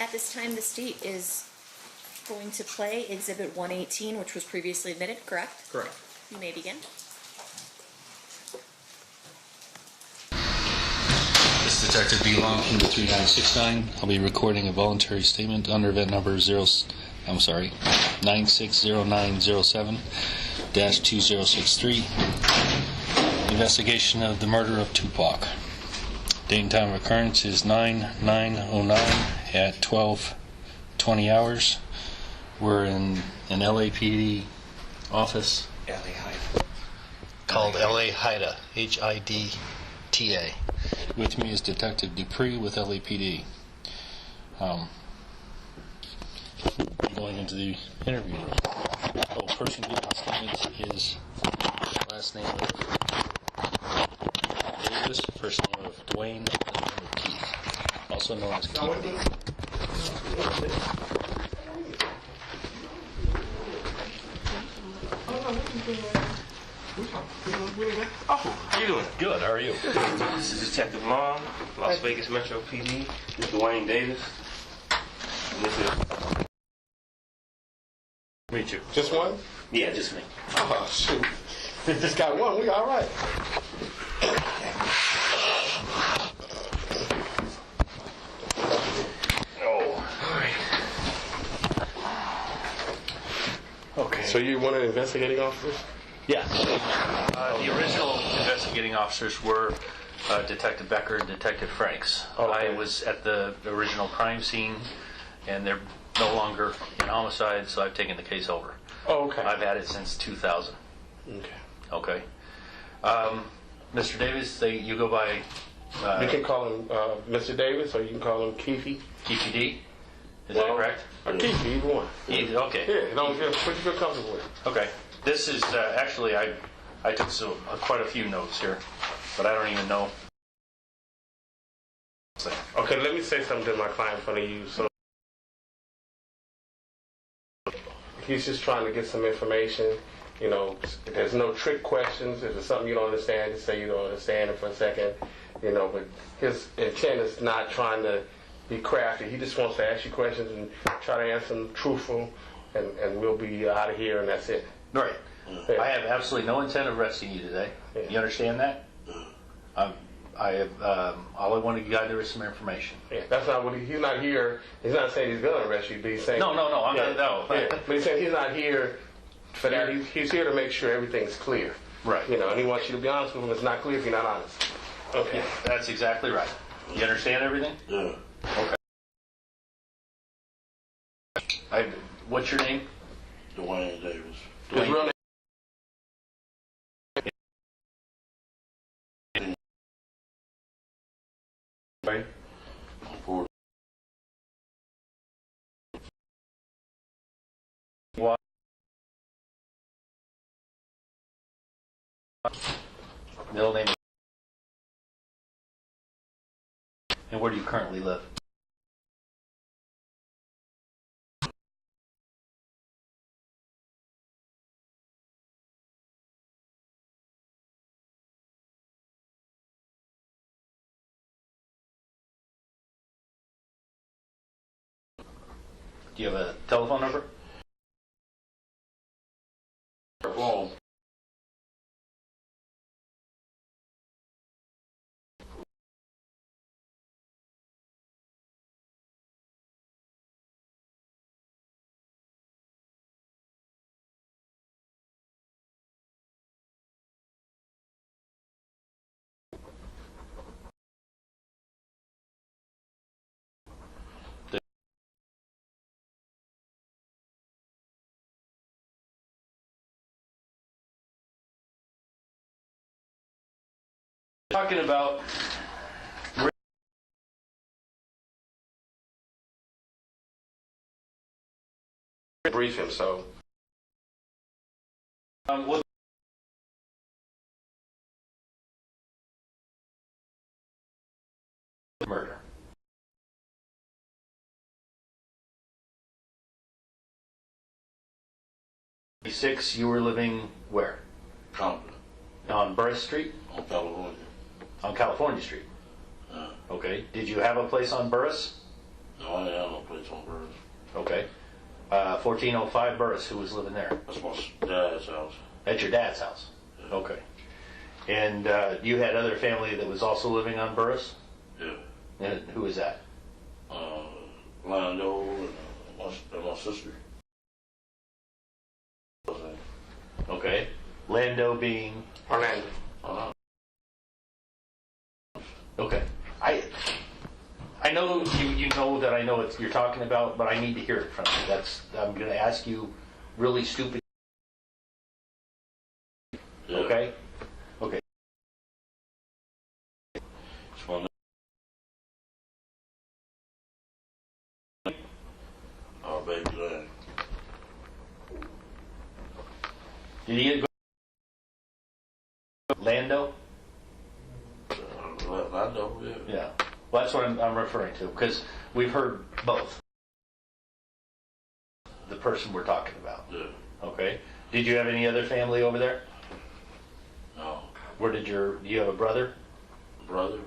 At this time, the state is going to play Exhibit 118, which was previously admitted, correct? Correct. You may begin. This is Detective D. Long from 3969. I'll be recording a voluntary statement under event number 960907-2063. Investigation of the murder of Tupac. Date and time of occurrence is 9/9/09 at 12:20 hours. We're in an LAPD office called LA HIDTA, HIDTA. With me is Detective Dupree with LAPD. Going into the interview room. Oh, person giving statements is last name of Davis, first name of Duane, and name of Keith, also known as Keffe D. Oh, how you doing? Good, how are you? This is Detective Long, Las Vegas Metro PD. This is Duane Davis. And this is... Meet you. Just one? Yeah, just me. Oh, shoot. Just got one. We all right. Oh. Okay. So you one of the investigating officers? Yeah. The original investigating officers were Detective Becker and Detective Franks. Okay. I was at the original crime scene, and they're no longer in homicide, so I've taken the case over. Oh, okay. I've had it since 2000. Okay. Okay. Mr. Davis, you go by... you can call him Mr. Davis, or you can call him Keffe. Keffe D? Is that correct? Or Keffe, either one. Okay. Yeah, don't feel, what you feel comfortable with. Okay. This is actually, I took quite a few notes here, but I don't even know. Okay, let me say something to my client in front of you. So he's just trying to get some information. You know, there's no trick questions. If there's something you don't understand, just say you don't understand it for a second. You know, but his intent is not trying to be crafty. He just wants to ask you questions and try to answer them truthful, and we'll be out of here, and that's it. Right. Yeah. I have absolutely no intent of arresting you today. Yeah. You understand that? I have, all I wanted to gather is some information. Yeah, that's not what he's not here. He's not saying he's going to arrest you, but he's saying... No, I'm not, no. Yeah, but he's saying he's not here for that. He's here to make sure everything's clear. Right. You know, and he wants you to be honest with him. It's not clear if you're not honest. Okay. Yeah, that's exactly right. You understand everything? Yeah. Okay. What's your name? Duane Davis. His real name... Right. What? Middle name. And where do you currently live? Do you have a telephone number? Talking about brief him, so. what murder. Six, you were living where? Compton. On Burris Street? On California. On California Street? Okay. Did you have a place on Burris? No, I didn't have no place on Burris. Okay. 1405 Burris, who was living there? That's my dad's house. At your dad's house? Yeah. Okay. And you had other family that was also living on Burris? Yeah. And who was that? Lando and my sister. Okay. Lando being? Orlando. Okay. I know you know that I know what you're talking about, but I need to hear it from you. I'm going to ask you really stupid. Yeah. Okay? Okay. It's one baby Duane. Did he go Lando? Lando, yeah. Yeah. Well, that's what I'm referring to, because we've heard both. The person we're talking about. Yeah. Okay. Did you have any other family over there? No. Do you have a brother? Brother.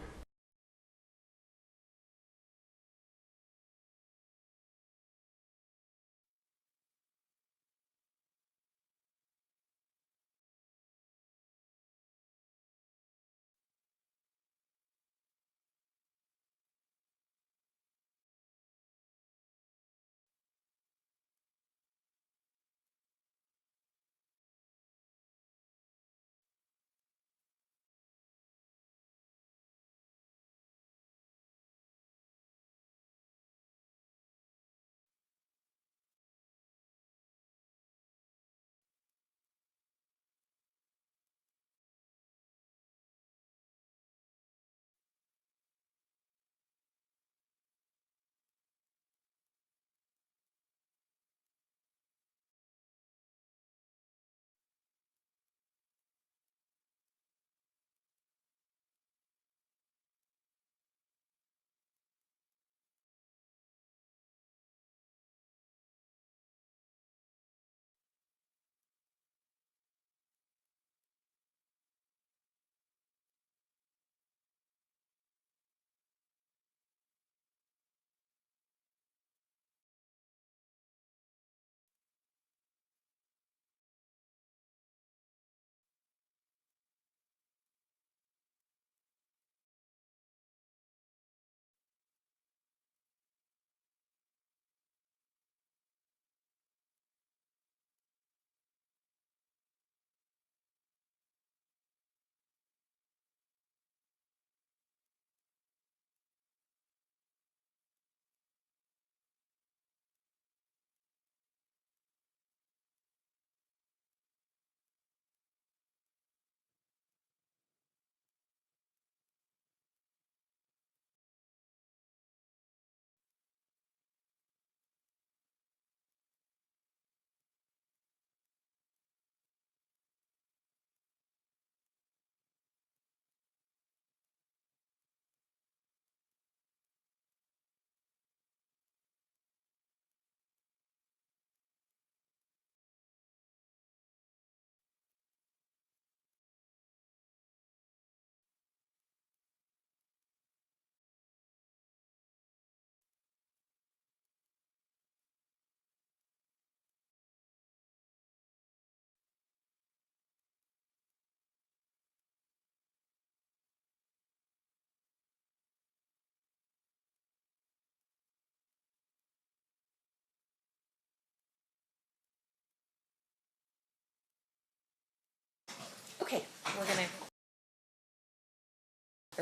Okay,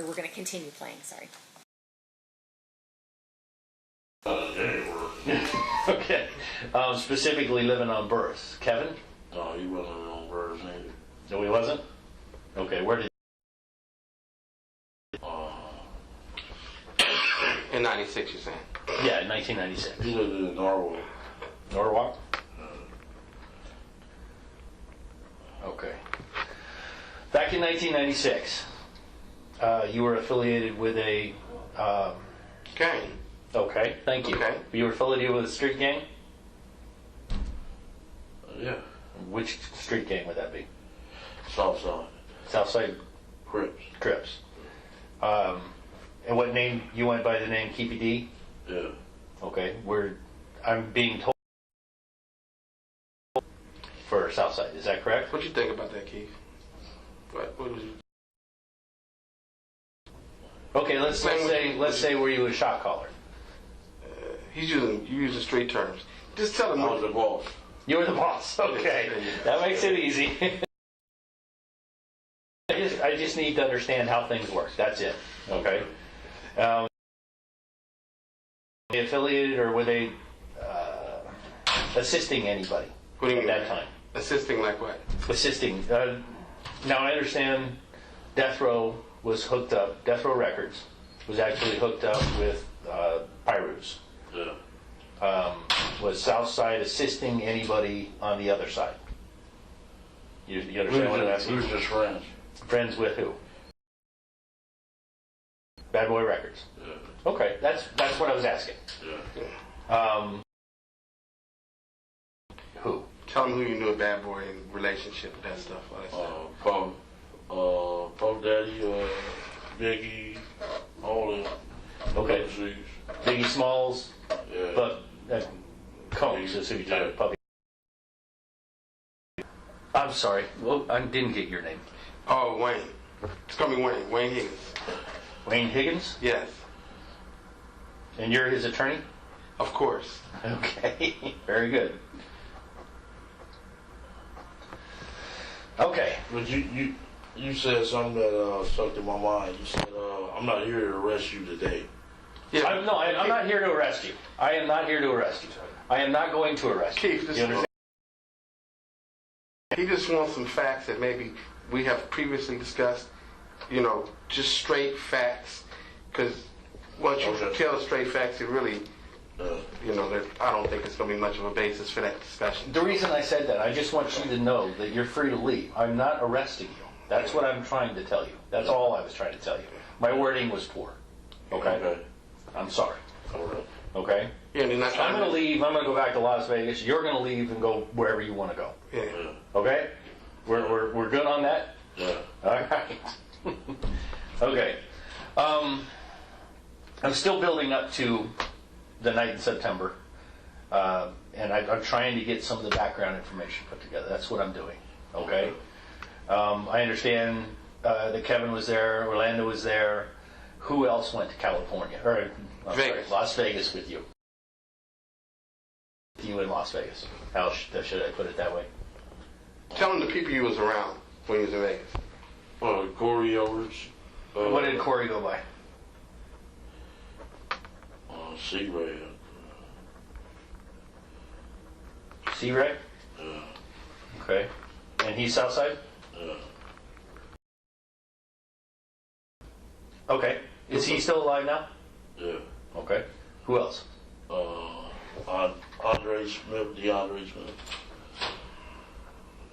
we're gonna continue playing, sorry. Okay. Specifically living on Burris. Kevin? No, he wasn't on Burris neither. No, he wasn't? Okay, where did In 96, you're saying? Yeah, in 1996. He lived in Norwalk. Norwalk? Okay. Back in 1996, you were affiliated with a gang. Okay, thank you. Okay. You were affiliated with a street gang? Yeah. Which street gang would that be? Southside. Southside Crips. Crips. And what name? You went by the name Keffe D? Yeah. Okay. I'm being told for Southside. Is that correct? What you think about that, Keith? What was you? Okay, let's say were you a shot caller? You using street terms. Just tell him. I was the boss. You were the boss. Okay, that makes it easy. I just need to understand how things work. That's it. Okay. Were they affiliated or were they assisting anybody at that time? Assisting like what? Assisting. Now I understand Death Row was hooked up. Death Row Records was actually hooked up with Pyrus. Yeah. Was Southside assisting anybody on the other side? You understand what I'm asking? Who's just friends? Friends with who? Bad Boy Records. Yeah. Okay, that's what I was asking. Yeah. Who? Tell them who you knew a Bad Boy in relationship with that stuff. All that stuff. Puff Daddy, Biggie, all them. Okay. Biggie Smalls. Yeah. But Combs is who you're talking about. I'm sorry. Well, I didn't get your name. Oh, Wayne. It's call me Wayne. Wayne Higgins. Wayne Higgins? Yes. And you're his attorney? Of course. Okay. Very good. Okay. But you said something that stuck in my mind. You said, I'm not here to arrest you today. Yeah. I'm not here to arrest you. I am not here to arrest you. I am not going to arrest you. Keith, You understand? He just wants some facts that maybe we have previously discussed. You know, just straight facts. Because once you tell straight facts, it really, I don't think it's going to be much of a basis for that discussion. The reason I said that, I just want you to know that you're free to leave. I'm not arresting you. That's what I'm trying to tell you. That's all I was trying to tell you. My wording was poor. Okay? I'm sorry. Okay? Yeah, I'm going to leave. I'm going to go back to Las Vegas. You're going to leave and go wherever you want to go. Yeah. Okay? We're good on that? Yeah. All right. Okay. I'm still building up to the night in September, and I'm trying to get some of the background information put together. That's what I'm doing. Okay. I understand that Kevin was there, Orlando was there. Who else went to California? Or Las Vegas with you? You in Las Vegas. How should I put it that way? Tell them the people you was around when you was in Vegas. Corey Overs. What did Corey go by? C-Ray. C-Ray? Yeah. Okay. And he's Southside? Yeah. Okay. Is he still alive now? Yeah. Okay. Who else? Andre Smith, DeAndre Smith.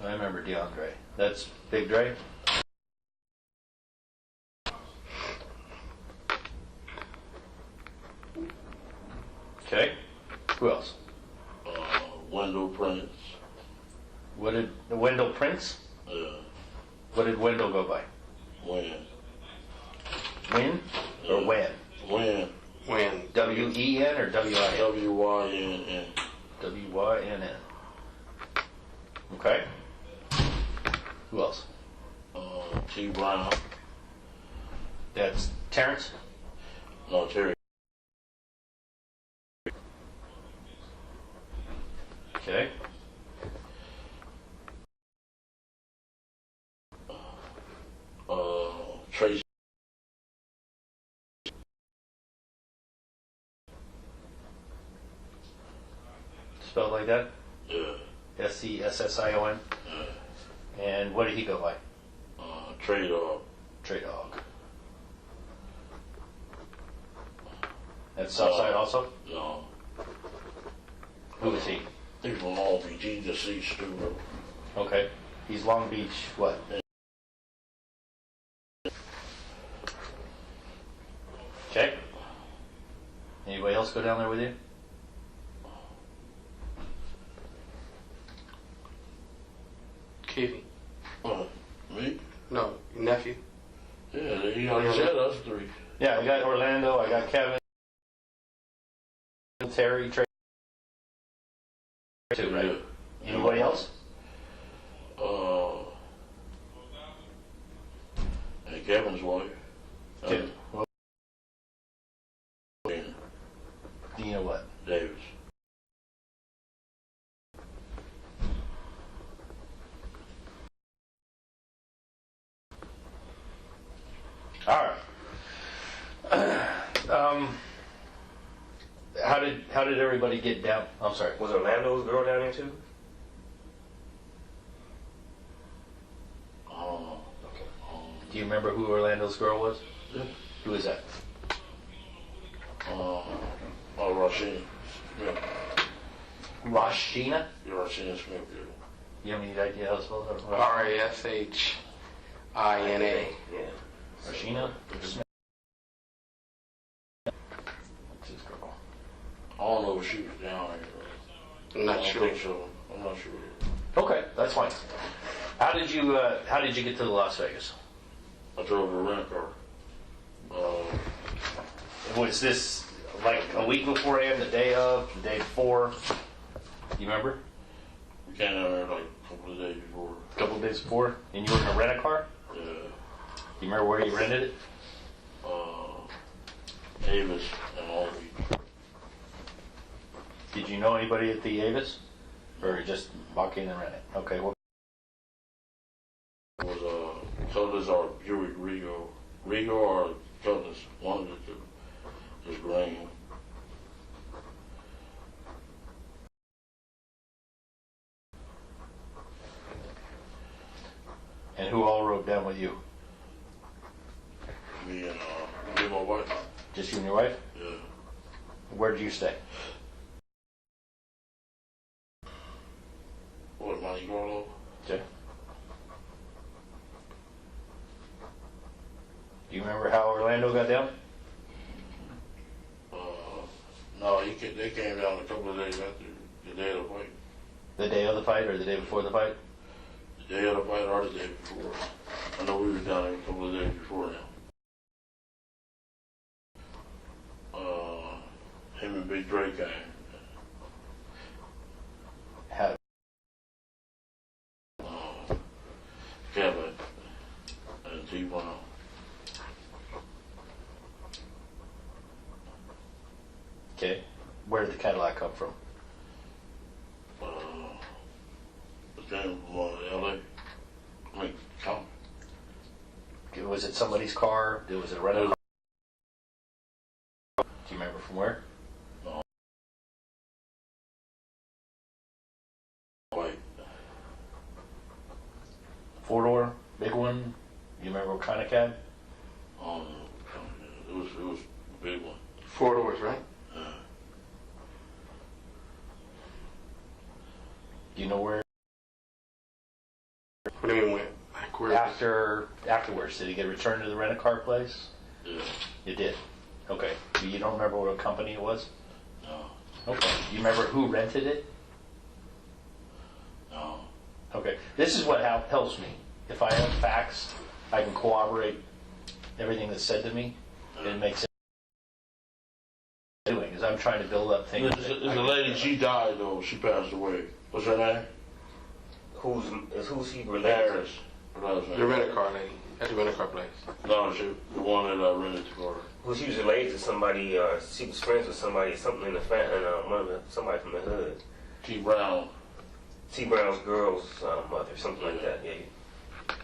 I remember DeAndre. That's Big Dre? Okay. Who else? Wendell Prince. What did Wendell Prince? Yeah. What did Wendell go by? Win. Win? Or Wen? Win. Win. W-E-N or W-I-N? W-Y-N-N. W-Y-N-N. Okay. Who else? T. Brown. That's Terrence? No, Terry. Okay. Tracy. Spelled like that? Yeah. S-C-S-S-I-O-N? Yeah. And what did he go by? Trey Dog. Trey Dog. At Southside also? No. Who is he? He's from Long Beach. He's deceased too. Okay. He's Long Beach, what? Okay. Anybody else go down there with you? Keffe. Me? No, your nephew. Yeah, he already said us three. Yeah, I got Orlando, I got Kevin, Terry, Trey, too, right? Yeah. Anybody else? And Kevin's wife. Kevin. Dina what? Davis. All right. How did everybody get down? I'm sorry. Was Orlando's girl down there too? Do you remember who Orlando's girl was? Yeah. Who is that? Rashina. Yeah. Rashina? Yeah, Rashina Smith. Yeah. You have any idea how to spell that? Rashina. Yeah. Rashina Smith. I don't know if she was down here. I'm not I don't sure. think so. I'm not sure. Okay, that's fine. How did you get to Las Vegas? I drove a rent car. Was this like a week beforehand, the day of, the day before? You remember? We came down there like a couple of days before. A couple of days before? And you were going to rent a car? Yeah. You remember where you rented it? Avis and Long Beach. Did you know anybody at the Avis? Or you just walk in and rent it? Okay. What was Cutlass or Buick Regal. Regal or Cutlass. One of the two. Just green. And who all rode down with you? Me and my wife. Just you and your wife? Yeah. Where did you stay? What, Monte Carlo? Okay. Do you remember how Orlando got down? No, they came down a couple of days after the day of the fight. The day of the fight or the day before the fight? The day of the fight or the day before. I know we were down there a couple of days before now. Him and Big Dre came. How? Kevin and Duane. Okay. Where did the Cadillac come from? It came from LA. I mean, come. Was it somebody's car? Was it a rental car? Do you remember from where? No. Wait. Four-door? Big one? You remember what kind of cab? It was a big one. 4 doors, right? Do you know where? What do you mean when? Like where? Afterwards, did he get returned to the rent-a-car place? Yeah. You did? Okay. You don't remember what company it was? No. Okay. Do you remember who rented it? No. Okay. This is what helps me. If I have facts, I can corroborate everything that's said to me. It makes sense. Doing is I'm trying to build up things. There's a lady, she died though. She passed away. What's her name? Who's she related Harris. The rent-a-car lady at the rent-a-car place. No, the one that I rented for her. Who she was related to somebody, she was friends with somebody, something in the somebody from the hood. T. Brown. T. Brown's girl's mother, something like that, yeah.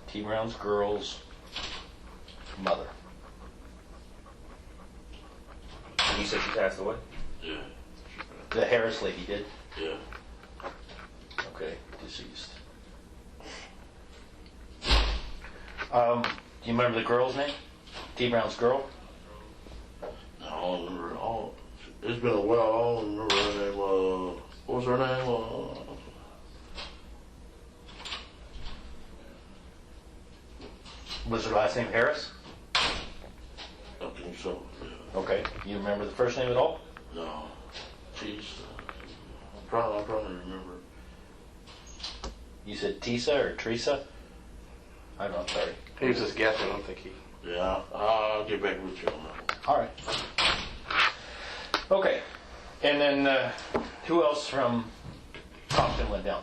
T. Brown's girl's mother. You said she passed away? Yeah. The Harris lady did? Yeah. Okay, deceased. Do you remember the girl's name? T. Brown's girl? No, don't remember. It's been a while. I don't remember her name. What was her name? Was her last name Harris? I think so. Yeah. Okay. You remember the first name at all? No. Jeez. I'm trying to remember. You said Tisa or Teresa? I'm not sorry. He was just guessing. I don't think he. Yeah, I'll get back with you on that one. All right. Okay. And then who else from Compton went down?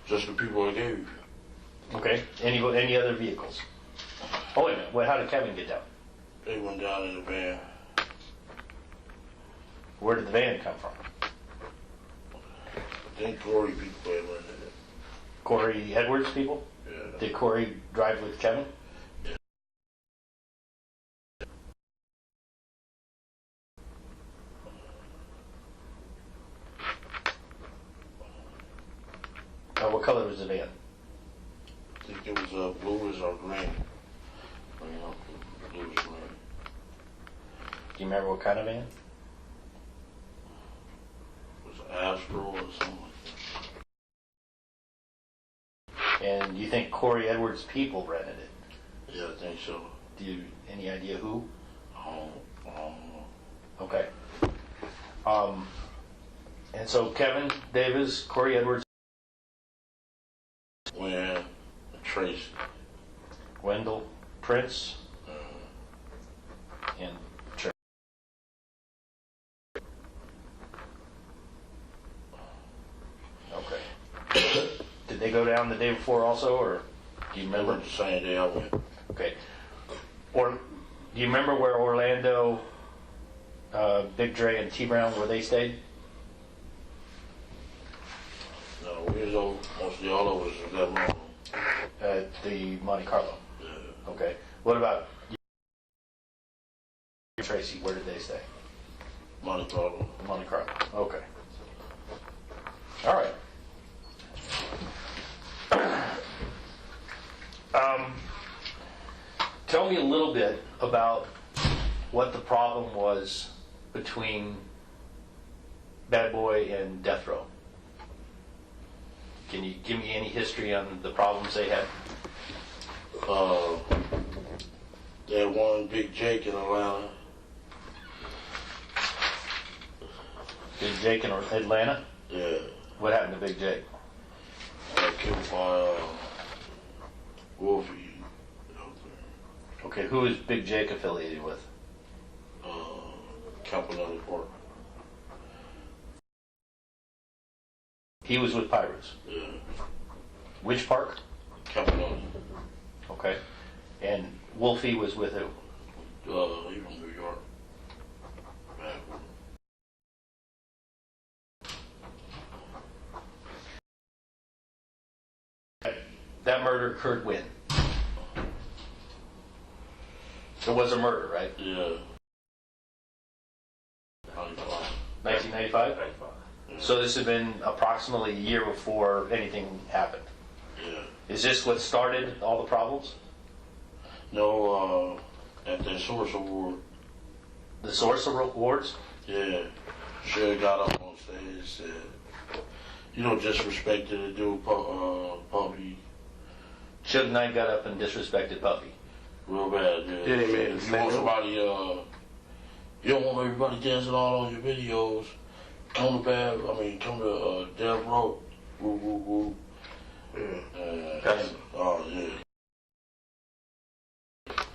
Just the people I gave. Okay. Any other vehicles? Oh, wait a minute. How did Kevin get down? They went down in the van. Where did the van come from? I think Corey people had rented it. Corey Edwards people? Yeah. Did Corey drive with Kevin? Yeah. What color was the van? I think it was bluish or green. Bluish green. Do you remember what kind of van? It was Astro or something like And you think Corey Edwards' people rented it? that. Yeah, I think so. Do you any idea who? I don't know. Okay. And so Kevin Davis, Corey Edwards, When Tracy. Wendell Prince, and Tracy. Okay. Did they go down the day before also, or do you remember? The same day I went. Okay. Or do you remember where Orlando, Big Dre, and T Brown where they stayed? No, we was over, mostly all over that morning. At the Monte Carlo. Yeah. Okay. What about Tracy? Where did they stay? Monte Carlo. Monte Carlo. Okay. All right. Tell me a little bit about what the problem was between Bad Boy and Death Row. Can you give me any history on the problems they had? They had one Big Jake in Atlanta. Big Jake in Atlanta? Yeah. What happened to Big Jake? Killed by Wolfie. Okay, who is Big Jake affiliated with? Campanelli Park. He was with Pirates. Yeah. Which park? Campanelli. Okay. And Wolfie was with who? He from New York. That murder occurred when? It was a murder, right? Yeah. 1995? So this had been approximately a year before anything happened. Yeah. Is this what started all the problems? No, at the Source Award. The Source Awards? Yeah. Suge got up on stage, said, disrespected the dude, Puffy. Suge Knight got up and disrespected Puffy. Real bad, yeah. Yeah, he made You want somebody, you don't want everybody dancing all on your videos. Come to Death Row. Woo, woo, woo. Yeah. Oh, yeah.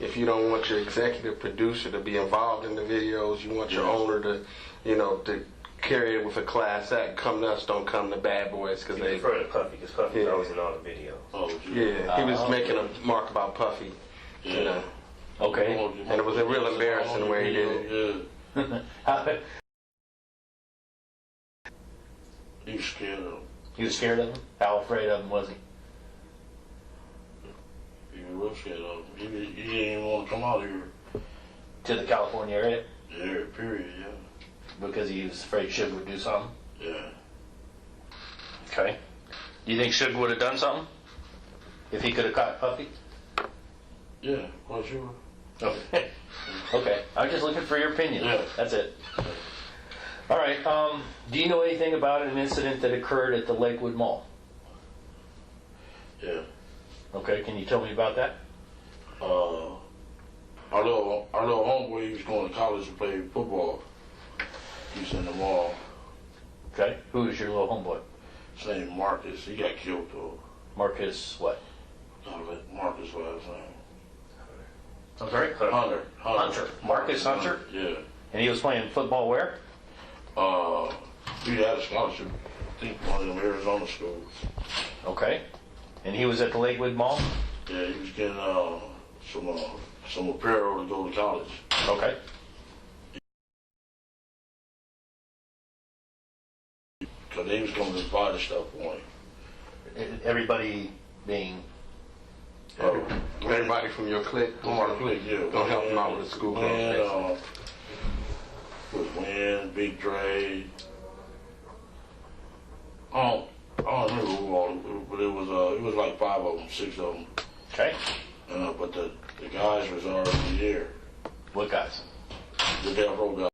If you don't want your executive producer to be involved in the videos, you want your owner to, to carry it with a class act. Come nuts, don't come to Bad Boys because You they. refer to Puffy because Puffy's always in all the videos. Oh, Yeah, he was making a mark about Puffy. Yeah. Okay. And it was a real embarrassing the way he did it. Yeah. He was scared of him. He was scared of him? How afraid of him was he? He was real scared of him. He didn't even want to come out here. To the California area? Yeah, period, yeah. Because he was afraid Suge would do something? Yeah. Okay. Do you think Suge would have done something? If he could have caught Puffy? Yeah, quite sure. Okay. Okay. I'm just looking for your opinion. Yeah. That's it. All right. Do you know anything about an incident that occurred at the Lakewood Mall? Yeah. Okay. Can you tell me about that? Our little homeboy, he was going to college to play football. He's in the mall. Okay. Who is your little homeboy? His name Marcus. He got killed though. Marcus what? Marcus was his name. I'm sorry? Hunter. Marcus Hunter? Yeah. And he was playing football where? He had a scholarship. I think one of them Arizona schools. Okay. And he was at the Lakewood Mall? Yeah, he was getting some apparel to go to college. Okay. Because they was coming to buy the stuff for him. Everybody being... Everybody from your clique? From our clique, yeah. Don't help him out with the school. Duane, Big Dre. I don't remember who all, but it was like 5 of them, 6 of them. Okay. But the guys was already there. What guys? The Death Row guys.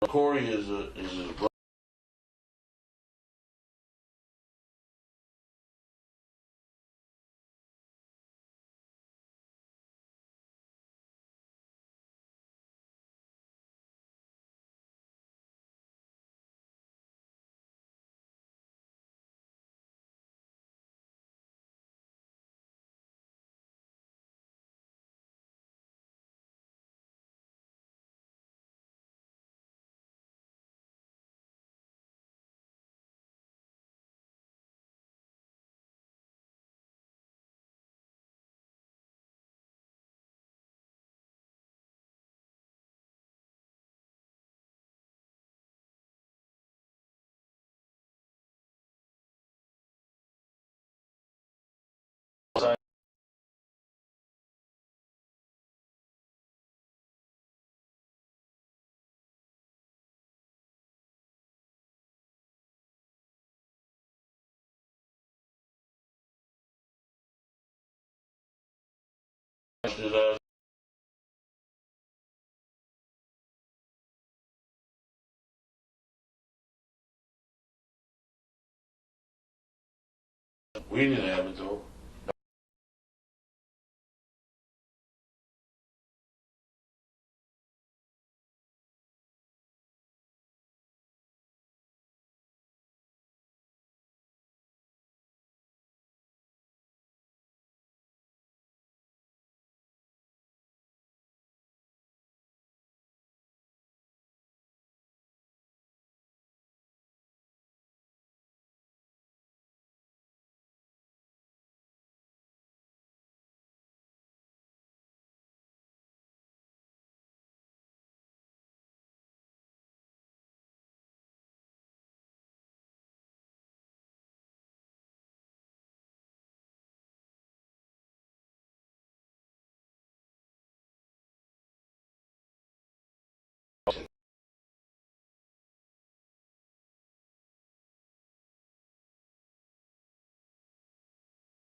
Corey is his brother. We didn't have it though.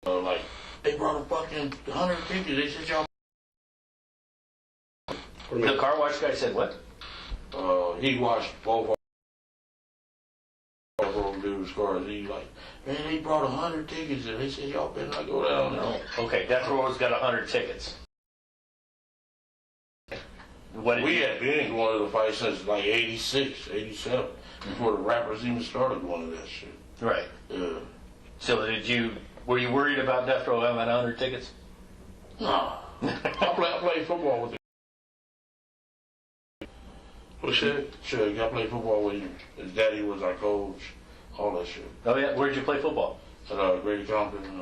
Like, they brought a fucking 100 tickets. They said y'all. The car wash guy said what? He washed both of them dudes' cars. He like, man, they brought 100 tickets and they said y'all better not go down there. Okay, Death Row's got 100 tickets. We had been going to the fight since like 86, 87, before the rappers even started going to that shit. Right. Yeah. So were you worried about Death Row having 100 tickets? Nah. I played football with him. Well, sure, I played football with him. His daddy was our coach, all that shit. Oh yeah, where'd you play football? At Grady Compton,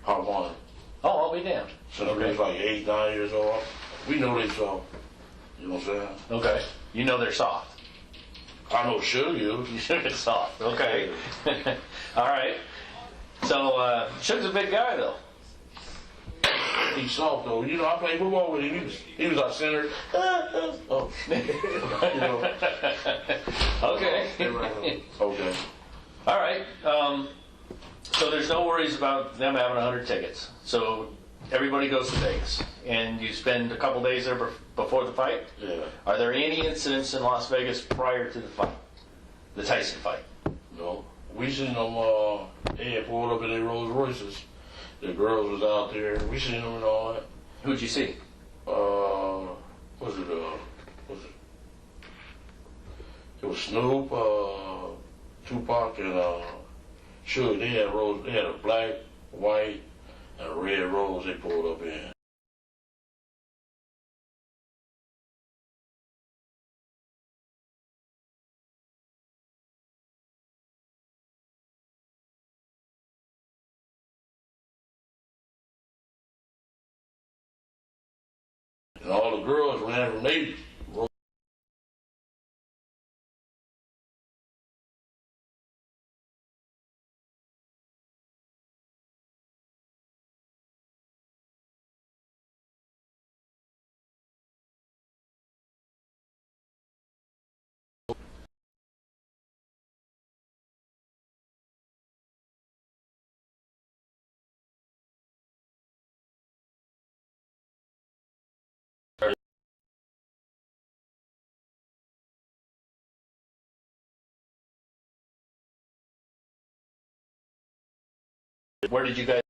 Part 1. Oh, I'll be damned. Since we was like 8, 9 years old. We know they soft. You know what I'm saying? Okay. You know they're soft. I know Suge is. You Suge is soft. Okay. All right. So Suge's a big guy though. He's soft though. You know, I played football with him. He was our center. Oh. You know. Okay. Okay. All right. So there's no worries about them having 100 tickets. So everybody goes to Vegas, and you spend a couple days there before the fight. Yeah. Are there any incidents in Las Vegas prior to the fight, the Tyson fight? No. We seen them. They had pulled up in their Rolls Royces. The girls was out there. We seen them and all that. Who'd you see? Was it? It was Snoop, Tupac, and Suge. They had Rolls. They had a black, white, and a red Rolls. They pulled up in. And all the girls ran from they. Where did you guys?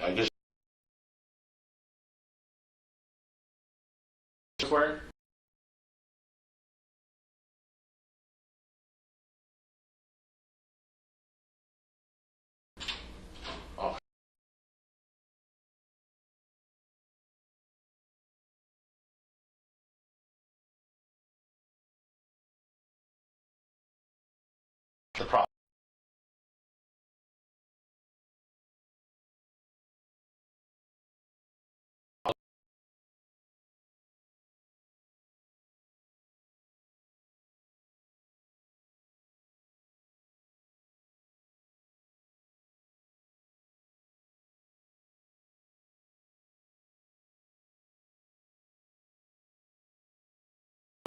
I guess. Wearing? The problem.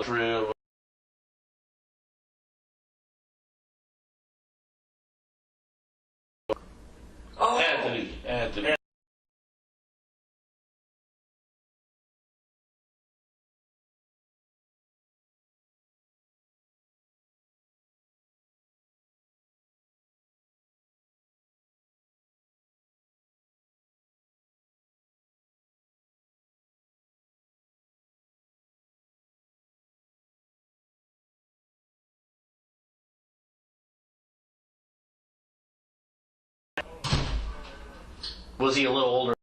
Real. Anthony. Was he a little older?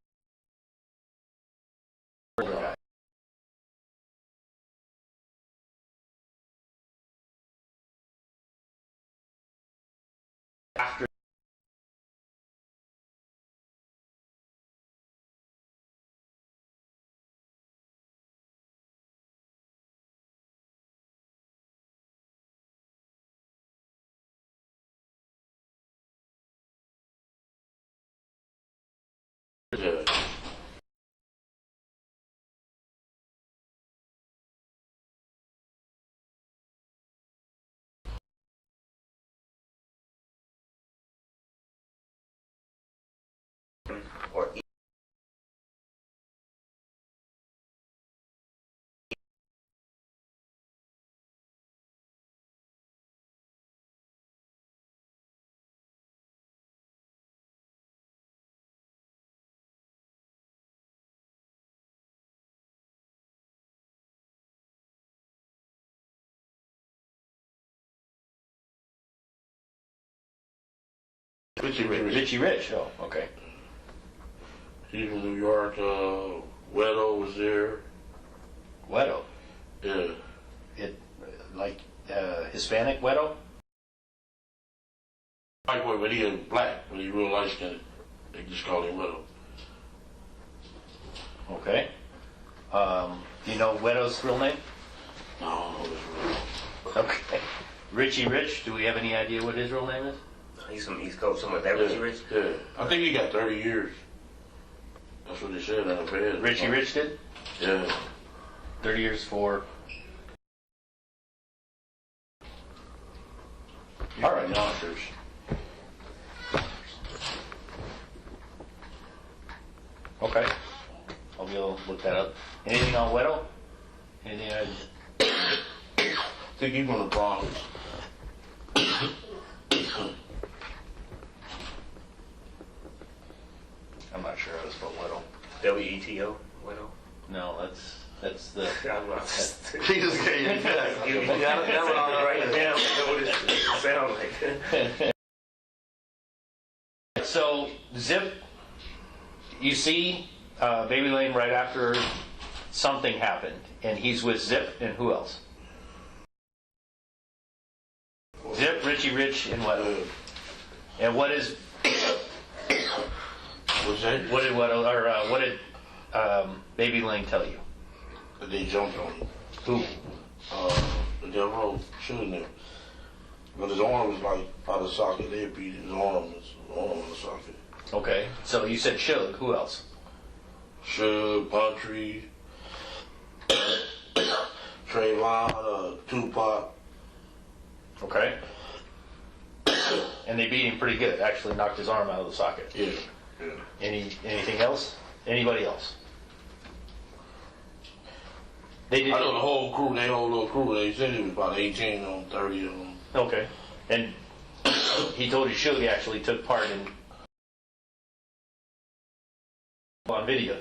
Guy? After Yeah. or Richie Rich. Richie Rich. Oh, okay. He's from New York. Wedo was there. Wedo. Yeah. Like Hispanic Wedo. White boy, but he is black, but he real light skinned. They just call him Wedo. Okay. Do you know Wedo's real name? No, it's real. Okay. Richie Rich. Do we have any idea what his real name is? he's from East Coast, something like that. Richie Rich. Yeah. I think he got 30 years. That's what they said on the bed. Richie Rich did? Yeah. 30 years for. All right, youngsters. Okay. I'll be able to look that up. Anything on Wedo? Anything I think he's from the Bronx. I'm not sure how to spell Wedo. W-E-T-O, Wedo. No, that's the. He just gave you that. That one on the right now. What it sound like. So, Zip, you see Baby Lane right after something happened, and he's with Zip and who else? Zip, Richie Rich, and what? And what is? What's that? What did Baby Lane tell you? That they jumped on him. Who? The devil shooting him. But his arm was like out of socket. They beat his arm in the socket. Okay, so you said Suge. Who else? Suge, Puntry, Trayvon, Tupac. Okay. And they beat him pretty good. Actually knocked his arm out of the socket. Yeah. Anything else? Anybody else? They did. I know the whole crew, their whole little crew. They said it was about 18 on 30 of them. Okay. And he told you Suge actually took part in on video.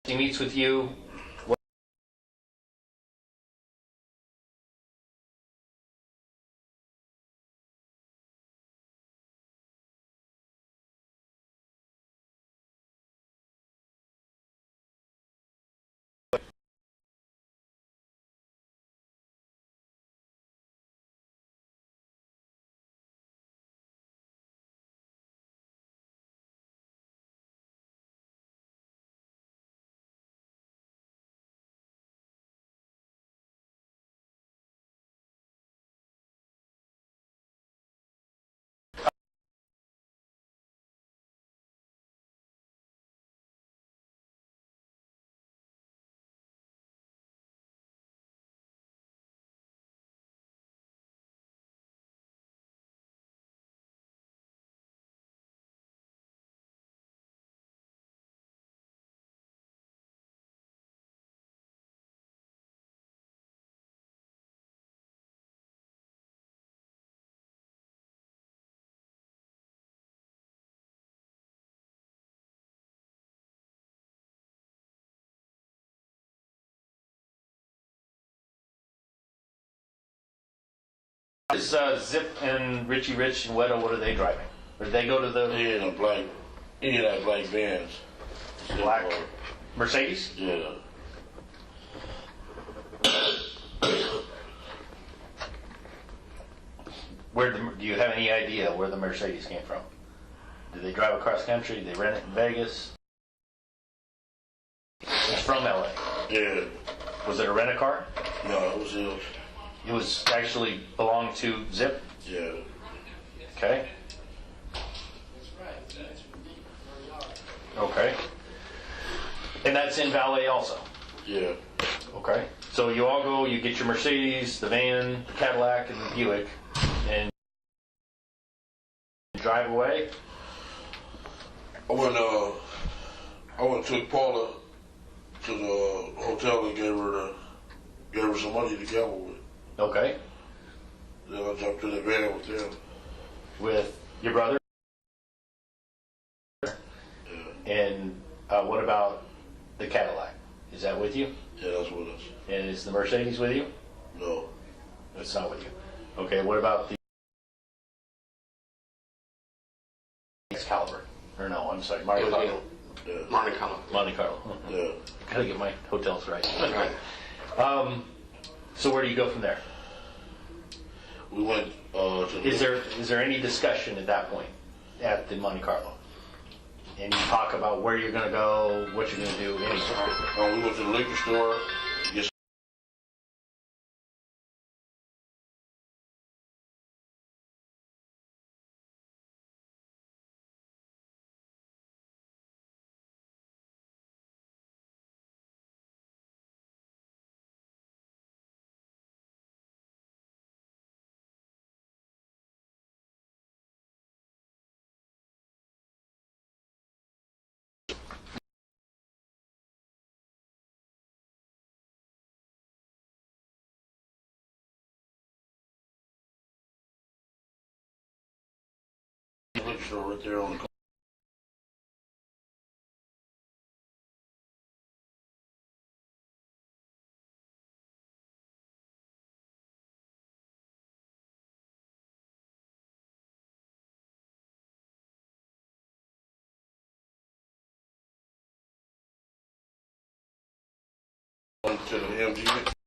He meets with you. Is Zip and Richie Rich and Weddle, what are they driving? Or did they go to the He had black Vans. black Mercedes? Yeah. Do you have any idea where the Mercedes came from? Did they drive across country? Did they rent it in Vegas? It's from LA. Yeah. Was it a rent-a-car? No, it was his. It was actually belonged to Zip? Yeah. Okay. Okay. And that's in valet also? Yeah. Okay. So you all go, you get your Mercedes, the van, the Cadillac, and the Buick, and drive away? I went took Paula to the hotel and gave her some money to gamble with. Okay. Then I jumped in the van with them. With your brother? Yeah. And what about the Cadillac? Is that with you? Yeah, that's with us. And is the Mercedes with you? No. It's not with you. Okay, what about the Excalibur? Or no, I'm sorry, Monte Carlo. Yeah. Monte Carlo. Monte Carlo. Yeah. Gotta get my hotels right. Right. So where do you go from there? We went to Is there any discussion at that point at the Monte Carlo? And you talk about where you're going to go, what you're going to do, anything? we went to the liquor store to get the liquor store right there on the corner. To the MGM.